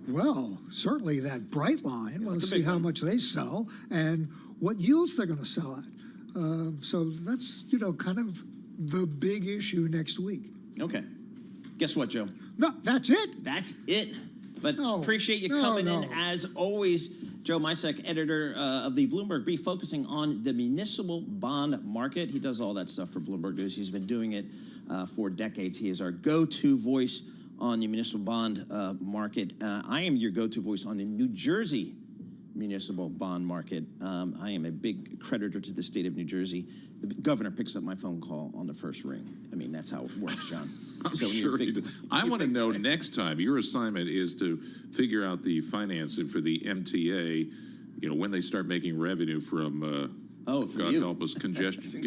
Well, certainly that Brightline. Want to see how much they sell and what yields they're going to sell at. So that's, kind of the big issue next week. Okay. Guess what, Joe? No, that's it. That's it. But appreciate you coming in as always. Joe Misek, editor of the Bloomberg Brief, focusing on the municipal bond market. He does all that stuff for Bloomberg News. He's been doing it for decades. He is our go-to voice on the municipal bond market. I am your go-to voice on the New Jersey municipal bond market. I am a big creditor to the state of New Jersey. The governor picks up my phone call on the first ring. I mean, that's how it works, John. I'm sure you do. I want to know next time, your assignment is to figure out the financing for the MTA, you know, when they start making revenue from, God help us, congestion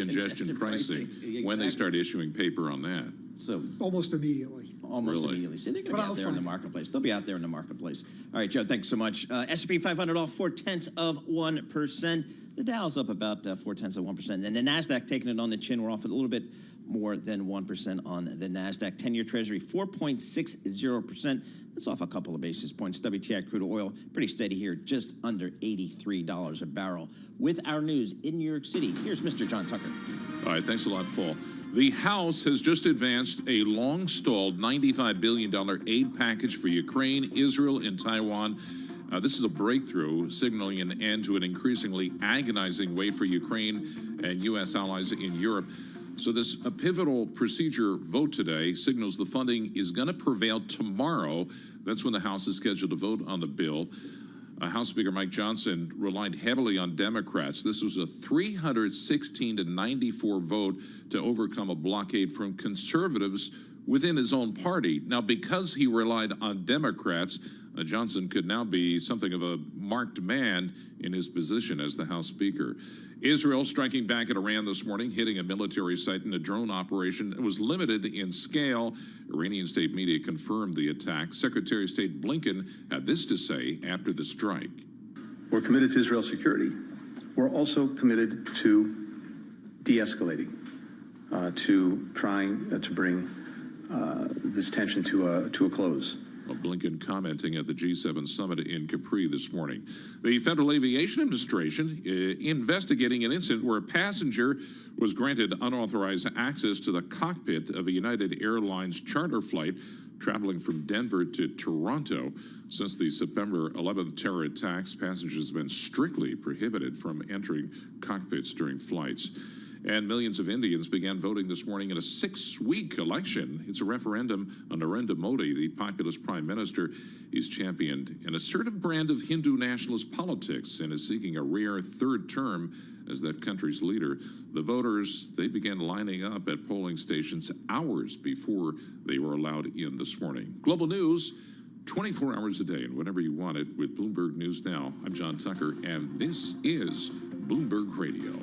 pricing, Exactly. when they start issuing paper on that. So almost immediately. Almost immediately. See, they're going to be out there in the marketplace. They'll be out there in the marketplace. All right, Joe, thanks so much. S&P 500 off 0.4%. The Dow's up about 0.4%. And the NASDAQ taking it on the chin. We're off a little bit more than 1% on the NASDAQ. 10-year Treasury, 4.60%. That's off a couple of basis points. WTI crude oil, pretty steady here, just under $83 a barrel. With our news in New York City, here's Mr. John Tucker. All right, thanks a lot, Paul. The House has just advanced a long-stalled $95 billion aid package for Ukraine, Israel, and Taiwan. This is a breakthrough, signaling an end to an increasingly agonizing wait for Ukraine and U.S. allies in Europe. So this pivotal procedure vote today signals the funding is going to prevail tomorrow. That's when the House is scheduled to vote on the bill. House Speaker Mike Johnson relied heavily on Democrats. This was a 316-94 vote to overcome a blockade from conservatives within his own party. Now, because he relied on Democrats, Johnson could now be something of a marked man in his position as the House Speaker. Israel striking back at Iran this morning, hitting a military site in a drone operation that was limited in scale. Iranian state media confirmed the attack. Secretary of State Blinken had this to say after the strike. We're committed to Israel's security. We're also committed to de-escalating, to trying to bring this tension to a close. Well, Blinken commenting at the G7 summit in Capri this morning. The Federal Aviation Administration investigating an incident where a passenger was granted unauthorized access to the cockpit of a United Airlines charter flight traveling from Denver to Toronto. Since the September 11th terror attacks, passengers have been strictly prohibited from entering cockpits during flights. And millions of Indians began voting this morning in a 6-week election. It's a referendum on Narendra Modi, the populist prime minister. He's championed an assertive brand of Hindu nationalist politics and is seeking a rare third term as that country's leader. The voters, they began lining up at polling stations hours before they were allowed in this morning. Global news, 24 hours a day and whenever you want it with Bloomberg News Now. I'm John Tucker, and this is Bloomberg Radio.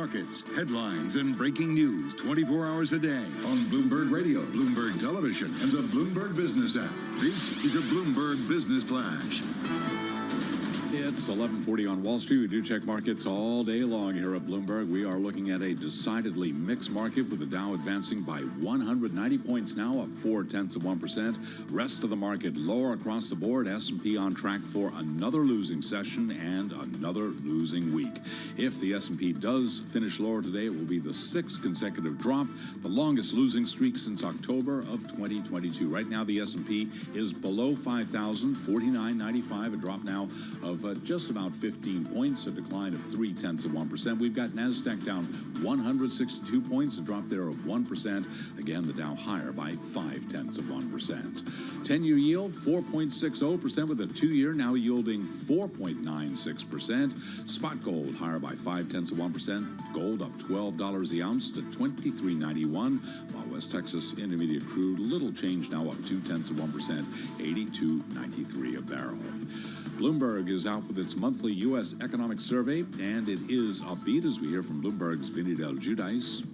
markets, headlines, and breaking news 24 hours a day on Bloomberg Radio, Bloomberg Television, and the Bloomberg Business app. This is a Bloomberg Business Flash. It's 11:40 on Wall Street. We do check markets all day long here at Bloomberg. We are looking at a decidedly mixed market with the Dow advancing by 190 points now, up 0.4%. Rest of the market lower across the board. S&P on track for another losing session and another losing week. If the S&P does finish lower today, it will be the 6th consecutive drop, the longest losing streak since October of 2022. Right now, the S&P is below 5,000, 49.95, a drop now of just about 15 points, a decline of 0.3%. We've got NASDAQ down 162 points, a drop there of 1%. Again, the Dow higher by 0.5%. 10-year yield 4.60% with a 2-year now yielding 4.96%. Spot gold higher by 0.5%. Gold up $12 the ounce to $23.91, while West Texas Intermediate crude little change now up 0.2%, $82.93 a barrel. Bloomberg is out with its monthly U.S. economic survey, and it is upbeat as we hear from Bloomberg's Vinny Del Giudice.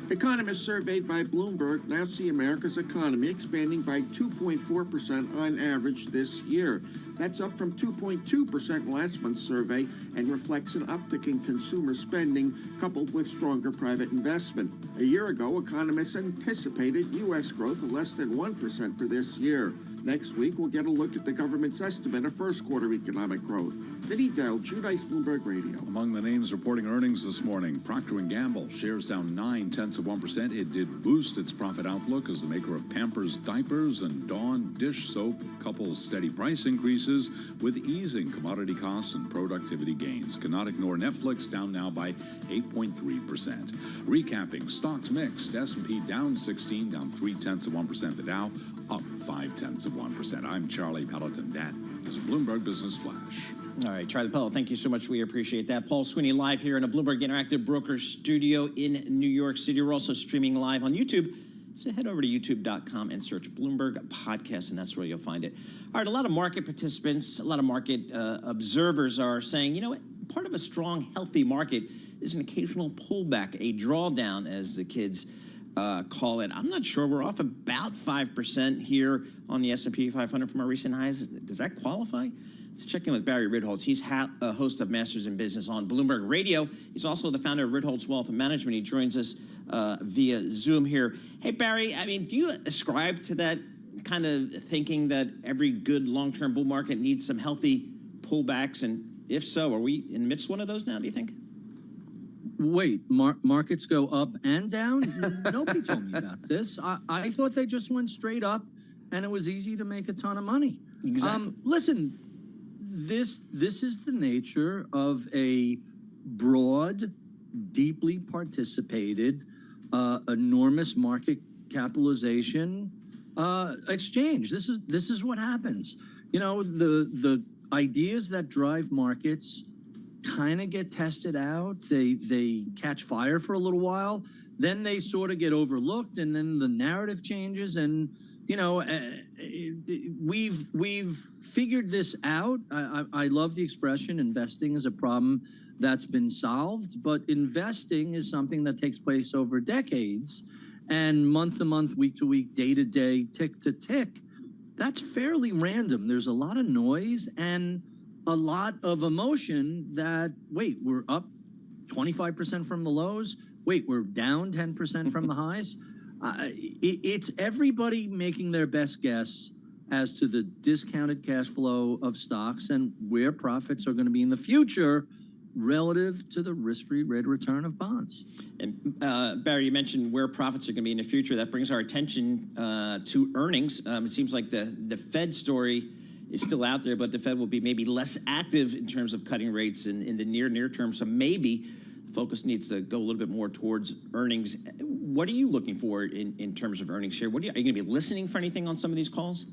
Economists surveyed by Bloomberg now see America's economy expanding by 2.4% on average this year. That's up from 2.2% last month's survey and reflects an uptick in consumer spending coupled with stronger private investment. A year ago, economists anticipated U.S. growth of less than 1% for this year. Next week, we'll get a look at the government's estimate of first quarter economic growth. Vinny Del Giudice, Bloomberg Radio. Among the names reporting earnings this morning, Procter & Gamble shares down 0.9%. It did boost its profit outlook as the maker of Pampers diapers and Dawn dish soap couples steady price increases with easing commodity costs and productivity gains. Cannot ignore Netflix, down now by 8.3%. Recapping, stocks mixed. S&P down 16, down 0.3%. The Dow up 0.5%. I'm Charlie Pelleton. That is a Bloomberg Business Flash. All right, Charlie Pelleton, thank you so much. We appreciate that. Paul Sweeney live here in a Bloomberg Interactive Brokers studio in New York City. We're also streaming live on YouTube. So head over to youtube.com and search Bloomberg Podcast, and that's where you'll find it. All right, a lot of market participants, a lot of market observers are saying, you know what, part of a strong, healthy market is an occasional pullback, a drawdown, as the kids call it. I'm not sure. We're off about 5% here on the S&P 500 from our recent highs. Does that qualify? Let's check in with Barry Ritholtz. He's a host of Masters in Business on Bloomberg Radio. He's also the founder of Ritholtz Wealth Management. He joins us via Zoom here. Hey, Barry, I mean, do you ascribe to that kind of thinking that every good long-term bull market needs some healthy pullbacks? And if so, are we in the midst of one of those now, do you think? Wait, markets go up and down? Nobody told me about this. I thought they just went straight up, and it was easy to make a ton of money. Exactly. Listen, this is the nature of a broad, deeply participated, enormous market capitalization exchange. This is what happens. You know, the ideas that drive markets kind of get tested out. They catch fire for a little while, then they sort of get overlooked, and then the narrative changes. And you know, we've figured this out. I love the expression investing is a problem that's been solved, but investing is something that takes place over decades, and month to month, week to week, day to day, tick to tick. That's fairly random. There's a lot of noise and a lot of emotion that, wait, we're up 25% from the lows. Wait, we're down 10% from the highs. It's everybody making their best guess as to the discounted cash flow of stocks and where profits are going to be in the future relative to the risk-free rate of return of bonds. And Barry, you mentioned where profits are going to be in the future. That brings our attention to earnings. It seems like the Fed story is still out there, but the Fed will be maybe less active in terms of cutting rates in the near term. So maybe focus needs to go a little bit more towards earnings. What are you looking for in terms of earnings share? Are you going to be listening for anything on some of these calls?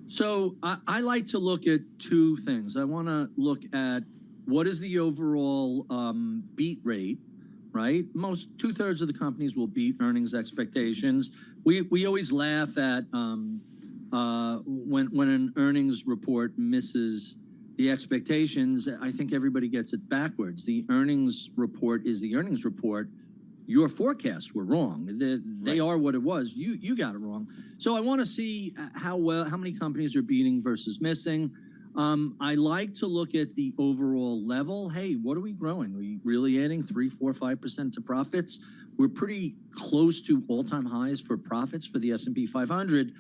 So I like to look at two things. I want to look at what is the overall beat rate, right? Most 2/3 of the companies will beat earnings expectations. We always laugh at when an earnings report misses the expectations, I think everybody gets it backwards. The earnings report is the earnings report. Your forecasts were wrong. They are what it was. You got it wrong. So I want to see how many companies are beating versus missing. I like to look at the overall level. Hey, what are we growing? Are we really adding 3, 4, 5% to profits? We're pretty close to all-time highs for profits for the S&P 500.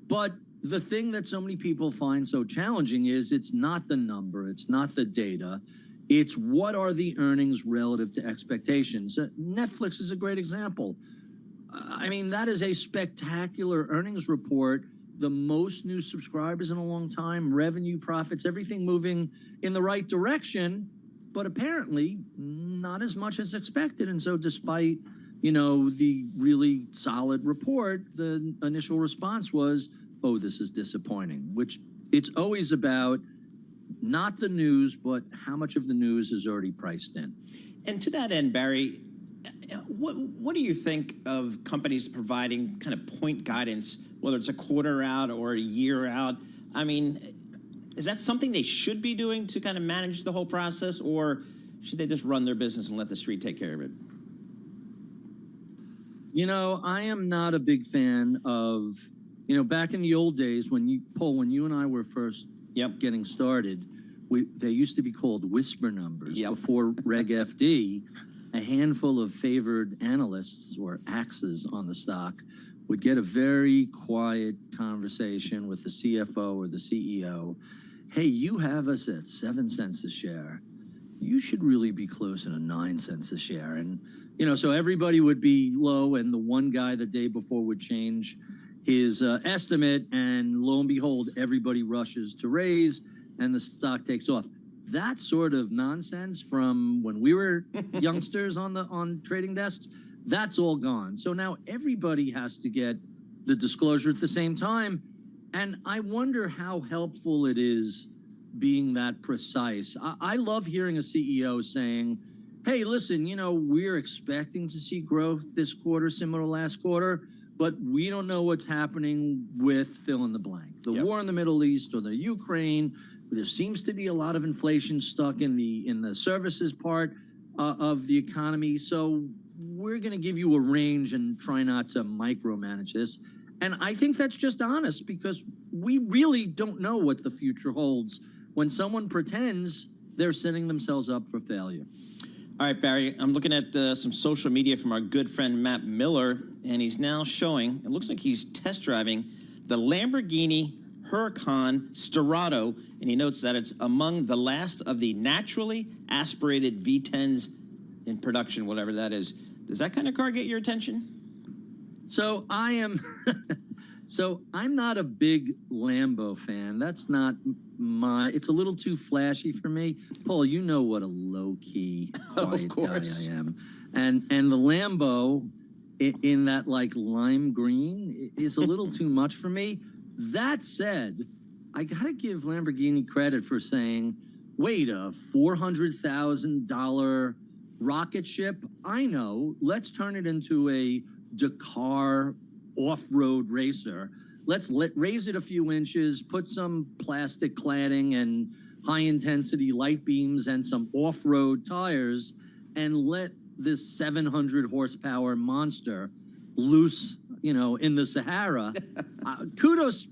But the thing that so many people find so challenging is it's not the number, it's not the data, it's what are the earnings relative to expectations. Netflix is a great example. I mean, that is a spectacular earnings report, the most new subscribers in a long time, revenue, profits, everything moving in the right direction, but apparently not as much as expected. And so despite, the really solid report, the initial response was, oh, this is disappointing, which it's always about not the news, but how much of the news is already priced in. And to that end, Barry, what do you think of companies providing kind of point guidance, whether it's a quarter out or a year out? I mean, is that something they should be doing to kind of manage the whole process, or should they just run their business and let the street take care of it? I am not a big fan of, back in the old days when you and I were first getting started, they used to be called whisper numbers. Before Reg FD, a handful of favored analysts or axes on the stock would get a very quiet conversation with the CFO or the CEO. Hey, you have us at 7 cents a share. You should really be closer to 9 cents a share. And, so everybody would be low, and the one guy the day before would change his estimate, and lo and behold, everybody rushes to raise, and the stock takes off. That sort of nonsense from when we were youngsters on trading desks, that's all gone. So now everybody has to get the disclosure at the same time, and I wonder how helpful it is being that precise. I love hearing a CEO saying, hey, listen, we're expecting to see growth this quarter, similar to last quarter, but we don't know what's happening with fill in the blank. The war in the Middle East or the Ukraine, there seems to be a lot of inflation stuck in the services part of the economy. So we're going to give you a range and try not to micromanage this. And I think that's just honest, because we really don't know what the future holds. When someone pretends, they're setting themselves up for failure. All right, Barry, I'm looking at some social media from our good friend Matt Miller, and he's now showing, it looks like he's test driving the Lamborghini Huracan Sterrato, and he notes that it's among the last of the naturally aspirated V10s in production, whatever that is. Does that kind of car get your attention? So I'm not a big Lambo fan. That's not it's a little too flashy for me. Paul, you know what a low-key, quiet guy I am. And the Lambo in that like lime green is a little too much for me. That said, I gotta give Lamborghini credit for saying, wait, a $400,000 rocket ship? I know, let's turn it into a Dakar off-road racer. Let's raise it a few inches, put some plastic cladding and high-intensity light beams and some off-road tires, and let this 700 horsepower monster loose, in the Sahara. Kudos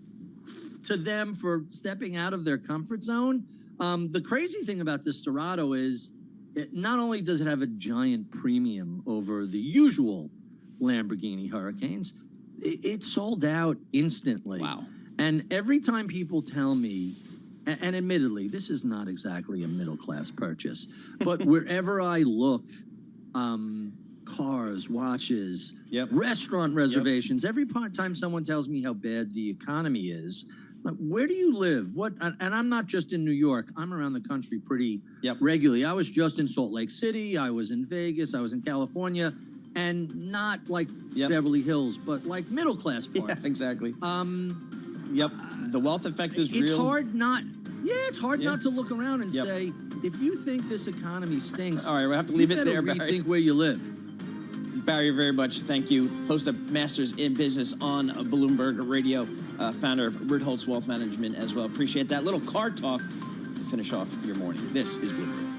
to them for stepping out of their comfort zone. The crazy thing about this Sterrato is, not only does it have a giant premium over the usual Lamborghini Hurricanes, it sold out instantly. Wow. And every time people tell me, and admittedly, this is not exactly a middle-class purchase, but wherever I look, cars, watches, restaurant reservations, every time someone tells me how bad the economy is, where do you live? And I'm not just in New York. I'm around the country pretty regularly. I was just in Salt Lake City. I was in Vegas. I was in California. And not like Beverly Hills, but like middle class parts. Yeah, exactly. The wealth effect is real. It's hard not to look around and say, if you think this economy stinks, all right, we'll have to leave it there, Barry. Rethink where you live. Barry, very much thank you. Host of Masters in Business on Bloomberg Radio, founder of Ritholtz Wealth Management as well. Appreciate that little car talk to finish off your morning. This is Bloomberg.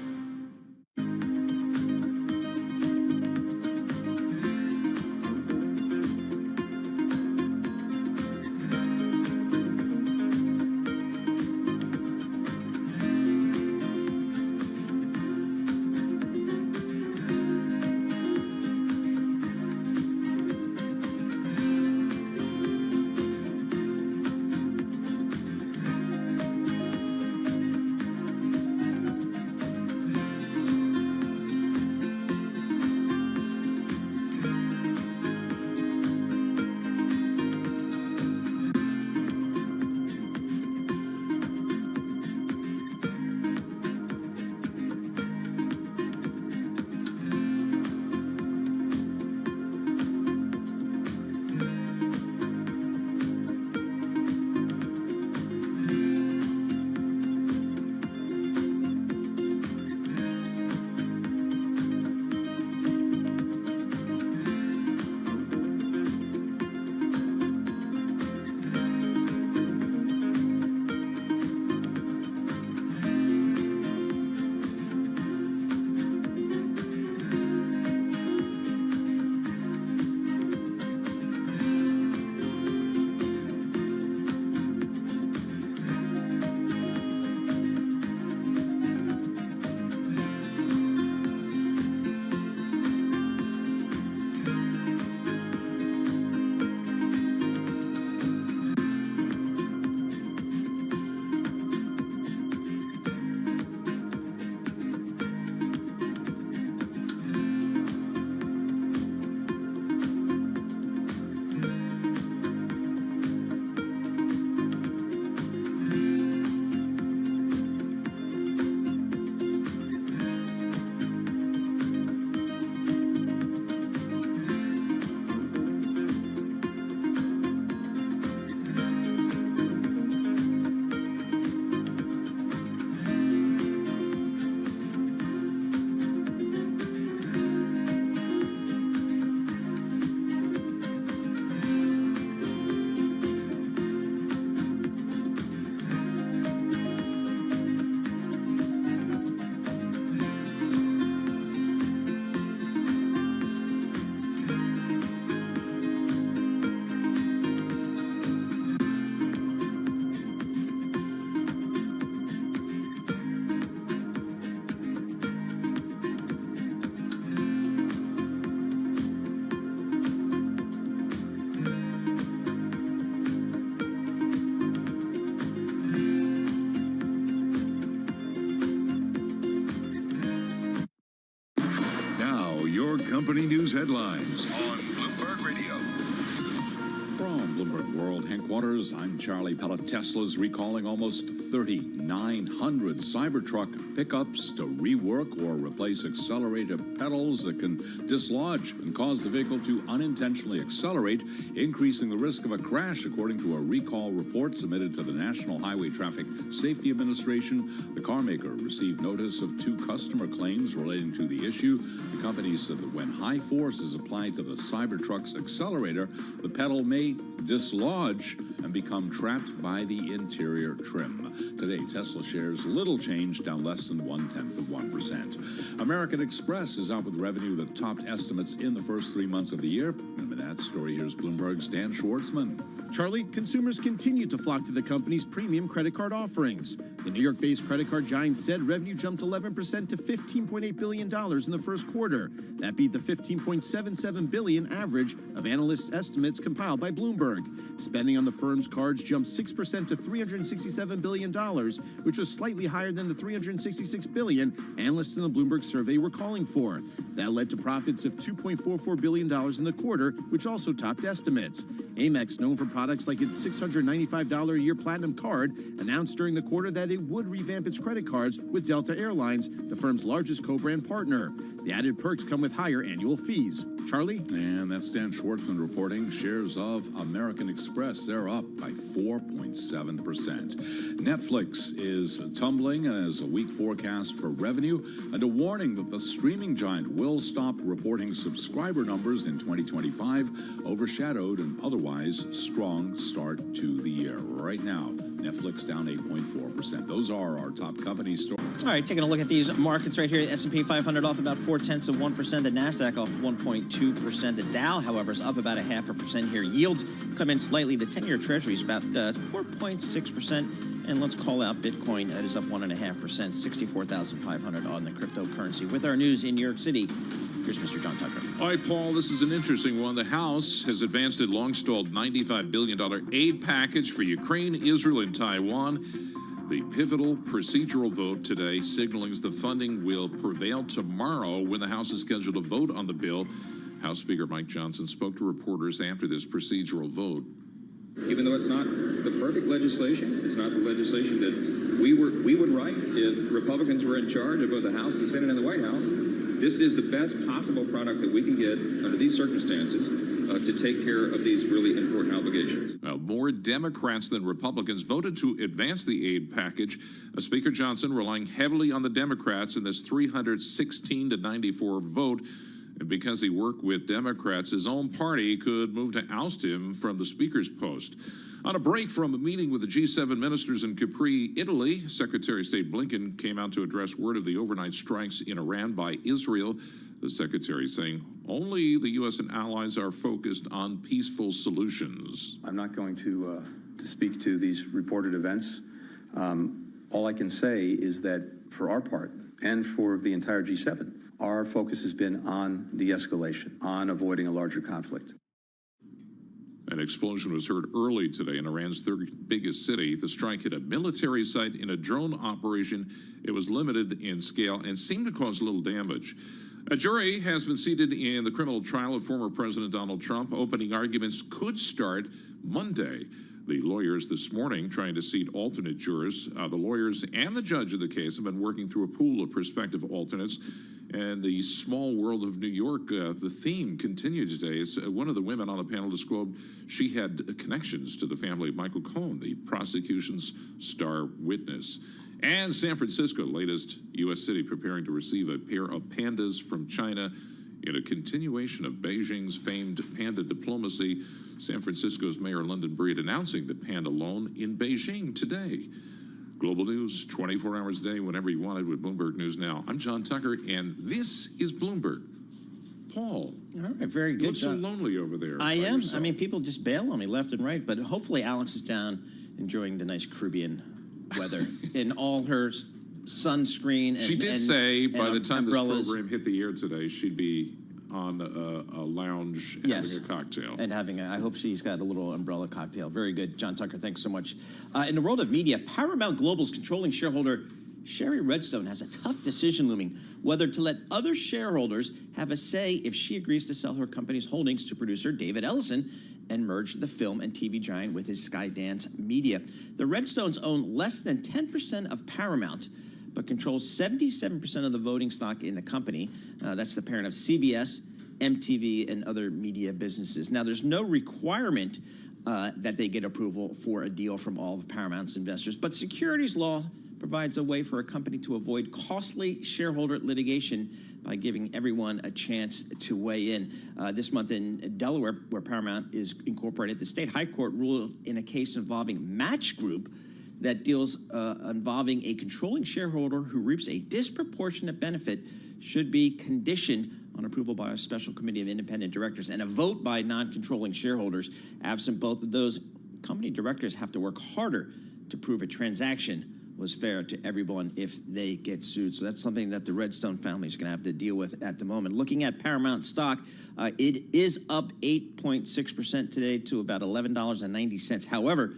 company news headlines on Bloomberg Radio. From Bloomberg World Headquarters, I'm Charlie Pellet. Tesla's recalling almost 3,900 Cybertruck pickups to rework or replace accelerator pedals that can dislodge and cause the vehicle to unintentionally accelerate, increasing the risk of a crash, according to a recall report submitted to the National Highway Traffic Safety Administration. The car maker received notice of 2 customer claims relating to the issue. The company said that when high force is applied to the Cybertruck's accelerator, the pedal may dislodge and become trapped by the interior trim. Today, Tesla shares little change, down less than 0.1%. American Express is out with revenue that topped estimates in the first 3 months of the year. And with that story, here's Bloomberg's Dan Schwartzman. Charlie, consumers continue to flock to the company's premium credit card offerings. The New York-based credit card giant said revenue jumped 11% to $15.8 billion in the first quarter. That beat the $15.77 billion average of analyst estimates compiled by Bloomberg. Spending on the firm's cards jumped 6% to $367 billion, which was slightly higher than the $366 billion analysts in the Bloomberg survey were calling for. That led to profits of $2.44 billion in the quarter, which also topped estimates. Amex, known for products like its $695 a year Platinum card, announced during the quarter that it would revamp its credit cards with Delta Airlines, the firm's largest co-brand partner. The added perks come with higher annual fees. Charlie? And that's Dan Schwartzman reporting. Shares of American Express, they're up by 4.7%. Netflix is tumbling as a weak forecast for revenue and a warning that the streaming giant will stop reporting subscriber numbers in 2025, overshadowed an otherwise strong start to the year. Right now, Netflix down 8.4%. Those are our top company stories. All right, taking a look at these markets right here. S&P 500 off about 0.4%. The NASDAQ off 1.2%. The Dow, however, is up about 0.5% here. Yields come in slightly. The 10-year Treasury is about 4.6%. And let's call out Bitcoin. That is up 1.5%, 64,500 on the cryptocurrency. With our news in New York City, here's Mr. John Tucker. All right, Paul, this is an interesting one. The House has advanced a long-stalled $95 billion aid package for Ukraine, Israel, and Taiwan. The pivotal procedural vote today signaling the funding will prevail tomorrow when the House is scheduled to vote on the bill. House Speaker Mike Johnson spoke to reporters after this procedural vote. Even though it's not the perfect legislation, it's not the legislation that we would write if Republicans were in charge of both the House, the Senate, and the White House. This is the best possible product that we can get under these circumstances to take care of these really important obligations. Well, more Democrats than Republicans voted to advance the aid package. Speaker Johnson relying heavily on the Democrats in this 316-94 vote. And because he worked with Democrats, his own party could move to oust him from the Speaker's post. On a break from a meeting with the G7 ministers in Capri, Italy, Secretary of State Blinken came out to address word of the overnight strikes in Iran by Israel. The Secretary saying only the U.S. and allies are focused on peaceful solutions. I'm not going to speak to these reported events. All I can say is that for our part and for the entire G7, our focus has been on de-escalation, on avoiding a larger conflict. An explosion was heard early today in Iran's third biggest city. The strike hit a military site in a drone operation. It was limited in scale and seemed to cause little damage. A jury has been seated in the criminal trial of former President Donald Trump. Opening arguments could start Monday. The lawyers this morning trying to seat alternate jurors. The lawyers and the judge of the case have been working through a pool of prospective alternates. And the small world of New York, the theme continued today. One of the women on the panel described she had connections to the family of Michael Cohen, the prosecution's star witness. And San Francisco, latest U.S. city preparing to receive a pair of pandas from China. In a continuation of Beijing's famed panda diplomacy, San Francisco's Mayor London Breed announcing the panda loan in Beijing today. Global news, 24 hours a day, whenever you want it with Bloomberg News Now. I'm John Tucker, and this is Bloomberg. Paul. All right, very good. You look so lonely over there. I am. Yourself. I mean, people just bail on me left and right, but hopefully Alex is down enjoying the nice Caribbean weather in all her sunscreen. And, she did say by the time umbrellas. This program hit the air today, she'd be on a lounge having a cocktail. And I hope she's got a little umbrella cocktail. Very good. John Tucker, thanks so much. In the world of media, Paramount Global's controlling shareholder, Sherry Redstone, has a tough decision looming, whether to let other shareholders have a say if she agrees to sell her company's holdings to producer David Ellison and merge the film and TV giant with his Skydance Media. The Redstones own less than 10% of Paramount, but controls 77% of the voting stock in the company. That's the parent of CBS, MTV, and other media businesses. Now, there's no requirement that they get approval for a deal from all of Paramount's investors, but securities law provides a way for a company to avoid costly shareholder litigation by giving everyone a chance to weigh in. This month in Delaware, where Paramount is incorporated, the state high court ruled in a case involving Match Group that deals involving a controlling shareholder who reaps a disproportionate benefit should be conditioned on approval by a special committee of independent directors and a vote by non-controlling shareholders. Absent both of those, company directors have to work harder to prove a transaction was fair to everyone if they get sued. So that's something that the Redstone family is going to have to deal with at the moment. Looking at Paramount stock, it is up 8.6% today to about $11.90. However,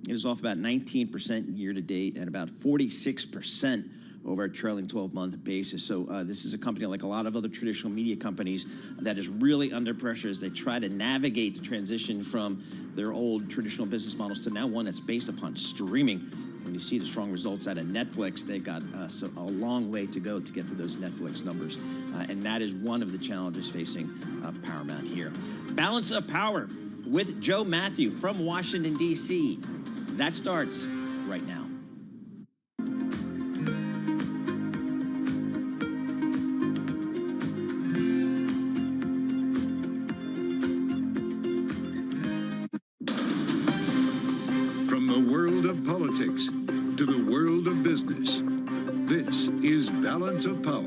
it is off about 19% year to date and about 46% over a trailing 12-month basis. So this is a company like a lot of other traditional media companies that is really under pressure as they try to navigate the transition from their old traditional business models to now one that's based upon streaming. When you see the strong results out of Netflix, they've got a long way to go to get to those Netflix numbers. And that is one of the challenges facing Paramount here. Balance of Power with Joe Matthew from Washington, D.C. That starts right now. From the world of politics to the world of business, this is Balance of Power.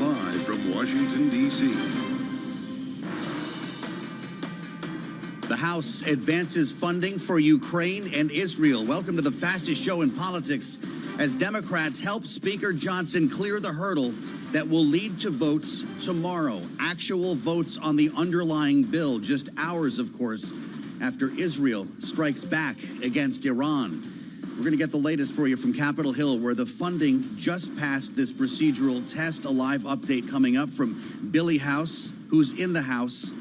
Live from Washington, D.C. The House advances funding for Ukraine and Israel. Welcome to the fastest show in politics as Democrats help Speaker Johnson clear the hurdle that will lead to votes tomorrow. Actual votes on the underlying bill, just hours, of course, after Israel strikes back against Iran. We're going to get the latest for you from Capitol Hill, where the funding just passed this procedural test. A live update coming up from Billy House, who's in the House.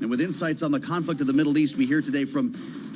And with insights on the conflict of the Middle East, we hear today from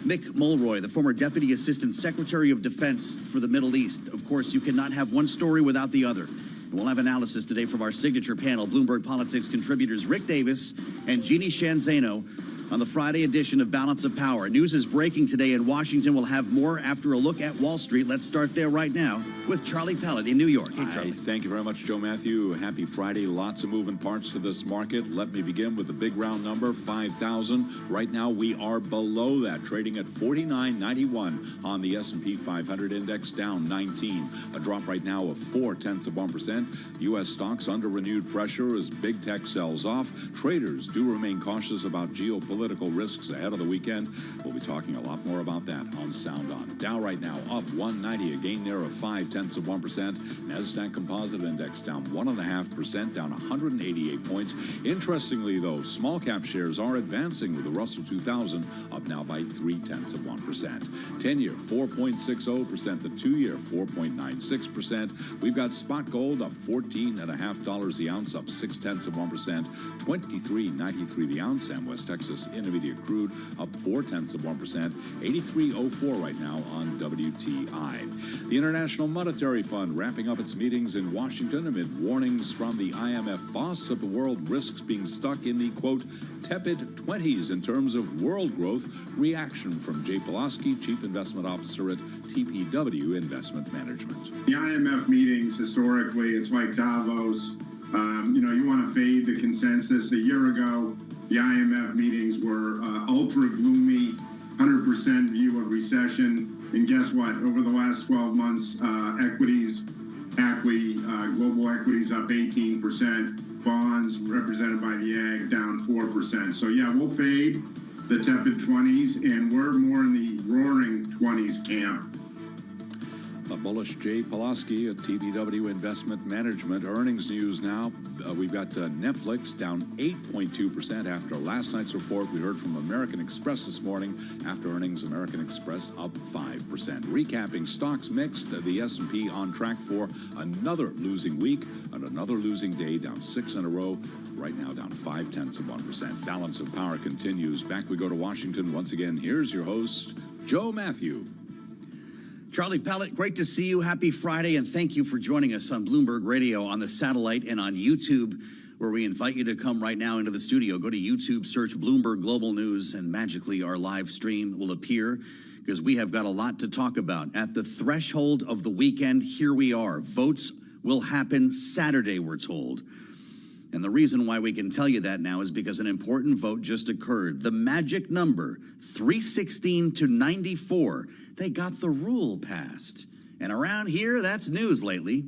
Mick Mulroy, the former Deputy Assistant Secretary of Defense for the Middle East. Of course, you cannot have one story without the other. And we'll have analysis today from our signature panel, Bloomberg Politics contributors Rick Davis and Jeannie Shanzano, on the Friday edition of Balance of Power. News is breaking today in Washington. We'll have more after a look at Wall Street. Let's start there right now with Charlie Pellet in New York. Hey, Charlie. Thank you very much, Joe Matthew. Happy Friday. Lots of moving parts to this market. Let me begin with the big round number, 5,000. Right now, we are below that, trading at 49.91 on the S&P 500 index, down 19. A drop right now of 0.4%. U.S. stocks under renewed pressure as big tech sells off. Traders do remain cautious about geopolitical risks ahead of the weekend. We'll be talking a lot more about that on Sound On. Dow right now up 190, a gain there of 0.5%. NASDAQ Composite Index down 1.5%, down 188 points. Interestingly, though, small cap shares are advancing with the Russell 2000 up now by 0.3%. 10-year 4.60%, the 2-year 4.96%. We've got spot gold up $14.50 the ounce, up 0.6%, 23.93 the ounce, and West Texas Intermediate crude up 0.4%, 83.04 right now on WTI. The International Monetary Fund wrapping up its meetings in Washington amid warnings from the IMF boss that the world risks being stuck in the, quote, tepid 20s in terms of world growth. Reaction from Jay Pulaski, Chief Investment Officer at TPW Investment Management. The IMF meetings, historically, it's like Davos. You want to fade the consensus. A year ago, the IMF meetings were ultra gloomy, 100% view of recession. And guess what? Over the last 12 months, global equities up 18%, bonds represented by the AG down 4%. So yeah, we'll fade the tepid 20s, and we're more in the roaring 20s camp. A bullish Jay Pulaski at TPW Investment Management. Earnings news now. We've got Netflix down 8.2% after last night's report. We heard from American Express this morning. After earnings, American Express up 5%. Recapping stocks mixed. The S&P on track for another losing week and another losing day, down 6 in a row. Right now down 0.5%. Balance of Power continues. Back we go to Washington once again. Here's your host, Joe Matthew. Charlie Pellet, great to see you. Happy Friday, and thank you for joining us on Bloomberg Radio, on the satellite, and on YouTube, where we invite you to come right now into the studio. Go to YouTube, search Bloomberg Global News, and magically our live stream will appear, because we have got a lot to talk about. At the threshold of the weekend, here we are. Votes will happen Saturday, we're told. And the reason why we can tell you that now is because an important vote just occurred. The magic number, 316 to 94. They got the rule passed. And around here, that's news lately.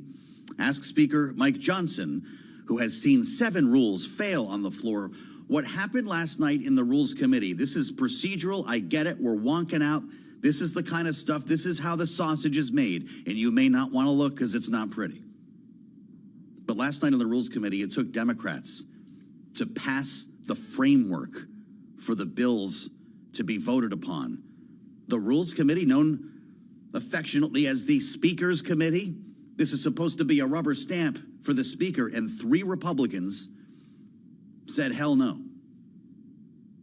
Ask Speaker Mike Johnson, who has seen 7 rules fail on the floor, what happened last night in the Rules Committee. This is procedural. I get it. We're wonking out. This is the kind of stuff. This is how the sausage is made. And you may not want to look because it's not pretty. But last night on the Rules Committee, it took Democrats to pass the framework for the bills to be voted upon. The Rules Committee, known affectionately as the Speaker's Committee, this is supposed to be a rubber stamp for the speaker, and 3 Republicans said hell no.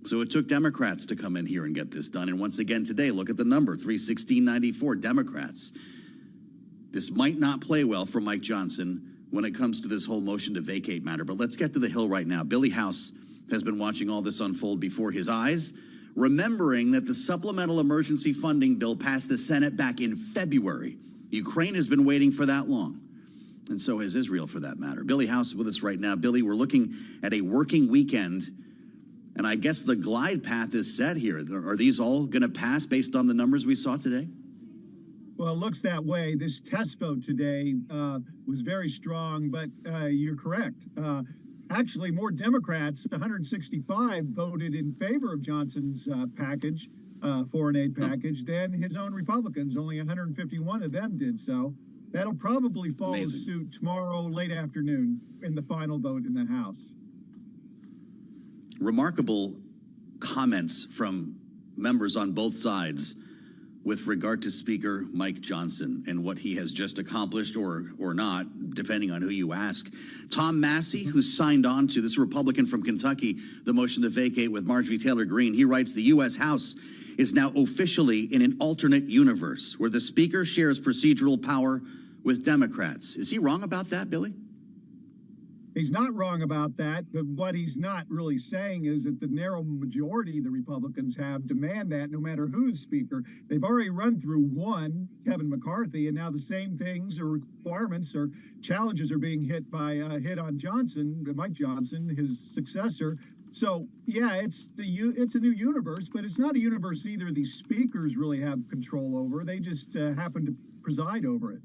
So it took Democrats to come in here and get this done. And once again today, look at the number, 316-94, Democrats. This might not play well for Mike Johnson when it comes to this whole motion to vacate matter. But let's get to the Hill right now. Billy House has been watching all this unfold before his eyes, remembering that the supplemental emergency funding bill passed the Senate back in February. Ukraine has been waiting for that long, and so has Israel for that matter. Billy House is with us right now. Billy, we're looking at a working weekend, and I guess the glide path is set here. Are these all going to pass based on the numbers we saw today? Well, it looks that way. This test vote today was very strong, but you're correct. Actually, more Democrats, 165, voted in favor of Johnson's package, foreign aid package, than his own Republicans. Only 151 of them did so. That'll probably follow suit tomorrow late afternoon in the final vote in the House. Remarkable comments from members on both sides with regard to Speaker Mike Johnson and what he has just accomplished or not, depending on who you ask. Tom Massey, who signed on to this Republican from Kentucky, the motion to vacate with Marjorie Taylor Greene, he writes, the U.S. House is now officially in an alternate universe where the Speaker shares procedural power with Democrats. Is he wrong about that, Billy? He's not wrong about that, but what he's not really saying is that the narrow majority the Republicans have demand that no matter who's Speaker. They've already run through one, Kevin McCarthy, and now the same things or requirements or challenges are being hit on Johnson, Mike Johnson, his successor. So, yeah, it's a new universe, but it's not a universe either these speakers really have control over. They just happen to preside over it.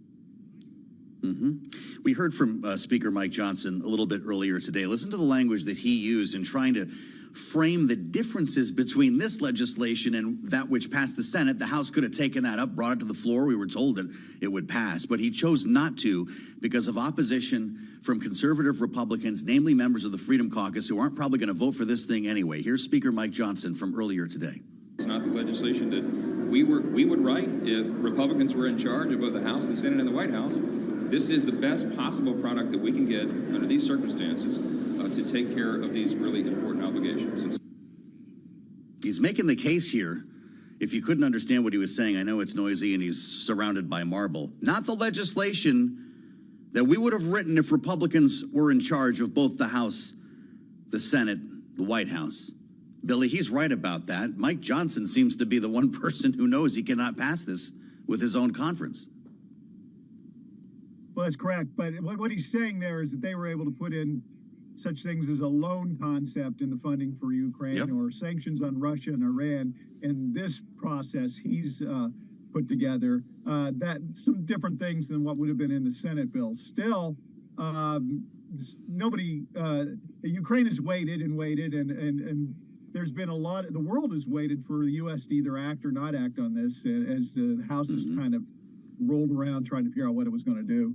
We heard from Speaker Mike Johnson a little bit earlier today. Listen to the language that he used in trying to frame the differences between this legislation and that which passed the Senate. The House could have taken that up, brought it to the floor. We were told that it would pass, but he chose not to because of opposition from conservative Republicans, namely members of the Freedom Caucus, who aren't probably going to vote for this thing anyway. Here's Speaker Mike Johnson from earlier today. It's not the legislation that we would write if Republicans were in charge of both the House, the Senate, and the White House. This is the best possible product that we can get under these circumstances to take care of these really important obligations. He's making the case here. If you couldn't understand what he was saying, I know it's noisy and he's surrounded by marble. Not the legislation that we would have written if Republicans were in charge of both the House, the Senate, the White House. Billy, he's right about that. Mike Johnson seems to be the one person who knows he cannot pass this with his own conference. Well, that's correct. But what he's saying there is that they were able to put in such things as a loan concept in the funding for Ukraine or sanctions on Russia and Iran. And this process he's put together, some different things than what would have been in the Senate bill. Still, Ukraine has waited and there's been a lot, the world has waited for the U.S. to either act or not act on this as the House has kind of rolled around trying to figure out what it was going to do.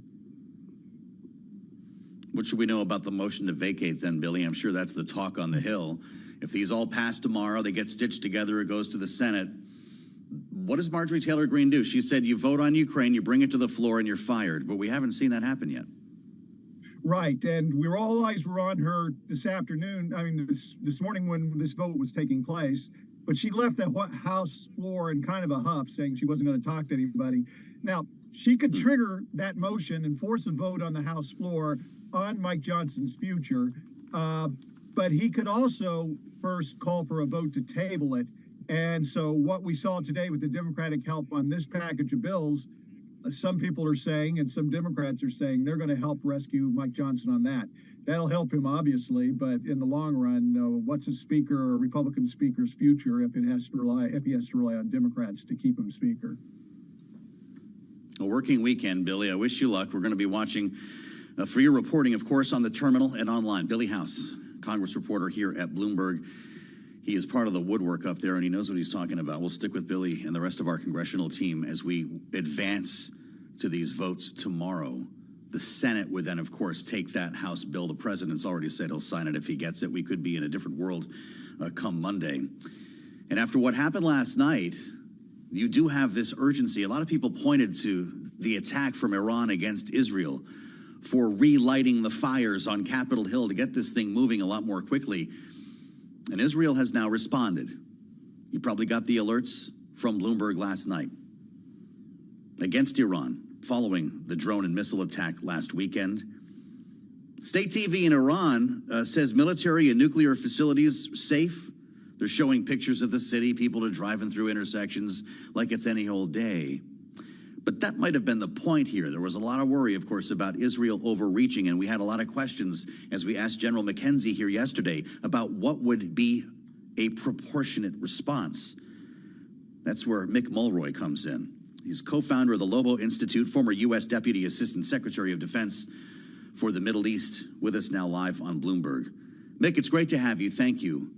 What should we know about the motion to vacate then, Billy? I'm sure that's the talk on the Hill. If these all pass tomorrow, they get stitched together, it goes to the Senate. What does Marjorie Taylor Greene do? She said you vote on Ukraine, you bring it to the floor, and you're fired. But we haven't seen that happen yet. Right, and all eyes were on her this afternoon. I mean, this morning when this vote was taking place. But she left the House floor in kind of a huff, saying she wasn't going to talk to anybody. Now, she could trigger that motion and force a vote on the House floor on Mike Johnson's future. But he could also first call for a vote to table it. And so what we saw today with the Democratic help on this package of bills, some people are saying, and some Democrats are saying, they're going to help rescue Mike Johnson on that. That'll help him, obviously, but in the long run, what's a speaker or a Republican speaker's future if he has to rely on Democrats to keep him speaker? A working weekend, Billy. I wish you luck. We're going to be watching for your reporting, of course, on the terminal and online. Billy House, Congress reporter here at Bloomberg. He is part of the woodwork up there, and he knows what he's talking about. We'll stick with Billy and the rest of our congressional team as we advance to these votes tomorrow. The Senate would then, of course, take that House bill. The president's already said he'll sign it if he gets it. We could be in a different world come Monday. And after what happened last night, you do have this urgency. A lot of people pointed to the attack from Iran against Israel for relighting the fires on Capitol Hill to get this thing moving a lot more quickly. And Israel has now responded. You probably got the alerts from Bloomberg last night against Iran following the drone and missile attack last weekend. State TV in Iran says military and nuclear facilities safe. They're showing pictures of the city. People are driving through intersections like it's any old day. But that might have been the point here. There was a lot of worry, of course, about Israel overreaching, and we had a lot of questions as we asked General McKenzie here yesterday about what would be a proportionate response. That's where Mick Mulroy comes in. He's co-founder of the Lobo Institute, former U.S. Deputy Assistant Secretary of Defense for the Middle East, with us now live on Bloomberg. Mick, it's great to have you. Thank you.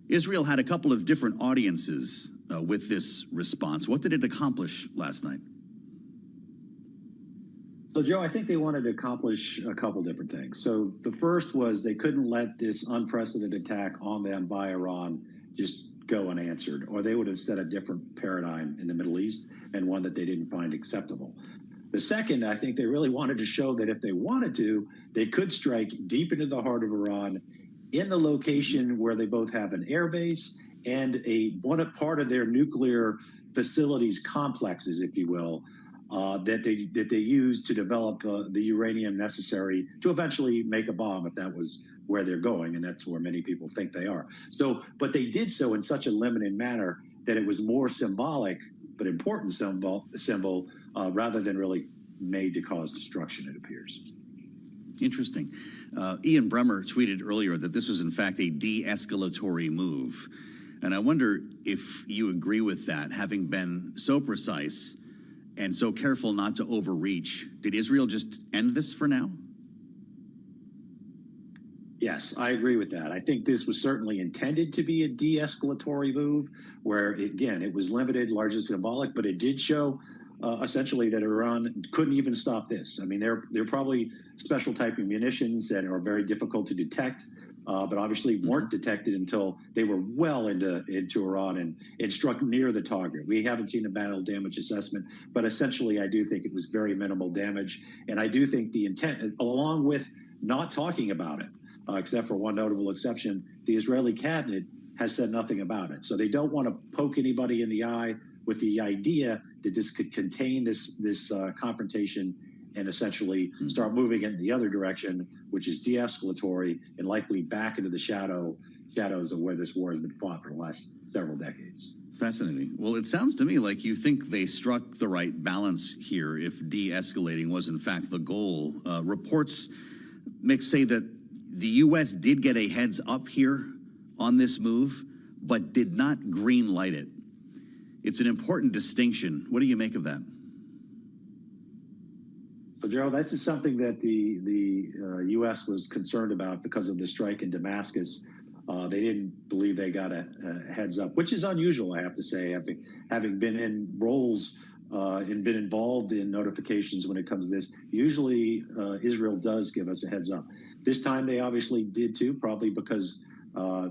Israel had a couple of different audiences with this response. What did it accomplish last night? So, Joe, I think they wanted to accomplish a couple different things. So the first was they couldn't let this unprecedented attack on them by Iran just go unanswered, or they would have set a different paradigm in the Middle East and one that they didn't find acceptable. The second, I think they really wanted to show that if they wanted to, they could strike deep into the heart of Iran in the location where they both have an air base and one part of their nuclear facilities complexes, if you will, that they use to develop the uranium necessary to eventually make a bomb, if that was where they're going, and that's where many people think they are. So, but they did so in such a limited manner that it was more symbolic but important symbol rather than really made to cause destruction, it appears. Interesting. Ian Bremmer tweeted earlier that this was, in fact, a de-escalatory move. And I wonder if you agree with that, having been so precise and so careful not to overreach. Did Israel just end this for now? Yes, I agree with that. I think this was certainly intended to be a de-escalatory move where, again, it was limited, largely symbolic, but it did show essentially that Iran couldn't even stop this. I mean, they're probably special type of munitions that are very difficult to detect, but obviously weren't detected until they were well into Iran and struck near the target. We haven't seen a battle damage assessment, but essentially I do think it was very minimal damage. And I do think the intent, along with not talking about it, except for one notable exception, the Israeli cabinet has said nothing about it. So they don't want to poke anybody in the eye with the idea that this could contain this confrontation and essentially start moving in the other direction, which is de-escalatory and likely back into the shadows of where this war has been fought for the last several decades. Fascinating. Well, it sounds to me like you think they struck the right balance here if de-escalating was in fact the goal. Reports, Mick, say that the U.S. did get a heads up here on this move, but did not green light it. It's an important distinction. What do you make of that? So, Gerald, that's just something that the U.S. was concerned about because of the strike in Damascus. They didn't believe they got a heads up, which is unusual, I have to say, having been in roles and been involved in notifications when it comes to this. Usually, Israel does give us a heads up. This time, they obviously did too, probably because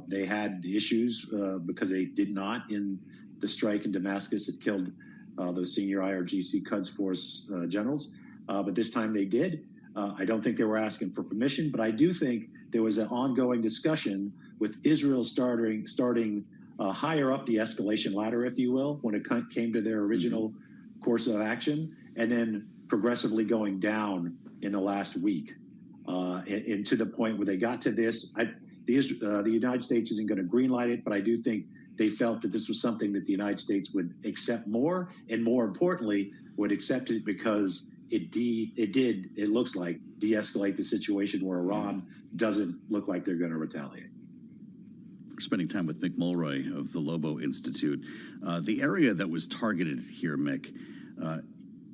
they had issues because they did not in the strike in Damascus. It killed those senior IRGC Quds Force generals. But this time they did. I don't think they were asking for permission, but I do think there was an ongoing discussion with Israel starting higher up the escalation ladder, if you will, when it came to their original course of action, and then progressively going down in the last week, and to the point where they got to this. The United States isn't going to greenlight it, but I do think they felt that this was something that the United States would accept more, and more importantly, would accept it because it looks like, de-escalate the situation where Iran doesn't look like they're going to retaliate. We're spending time with Mick Mulroy of the Lobo Institute. The area that was targeted here, Mick,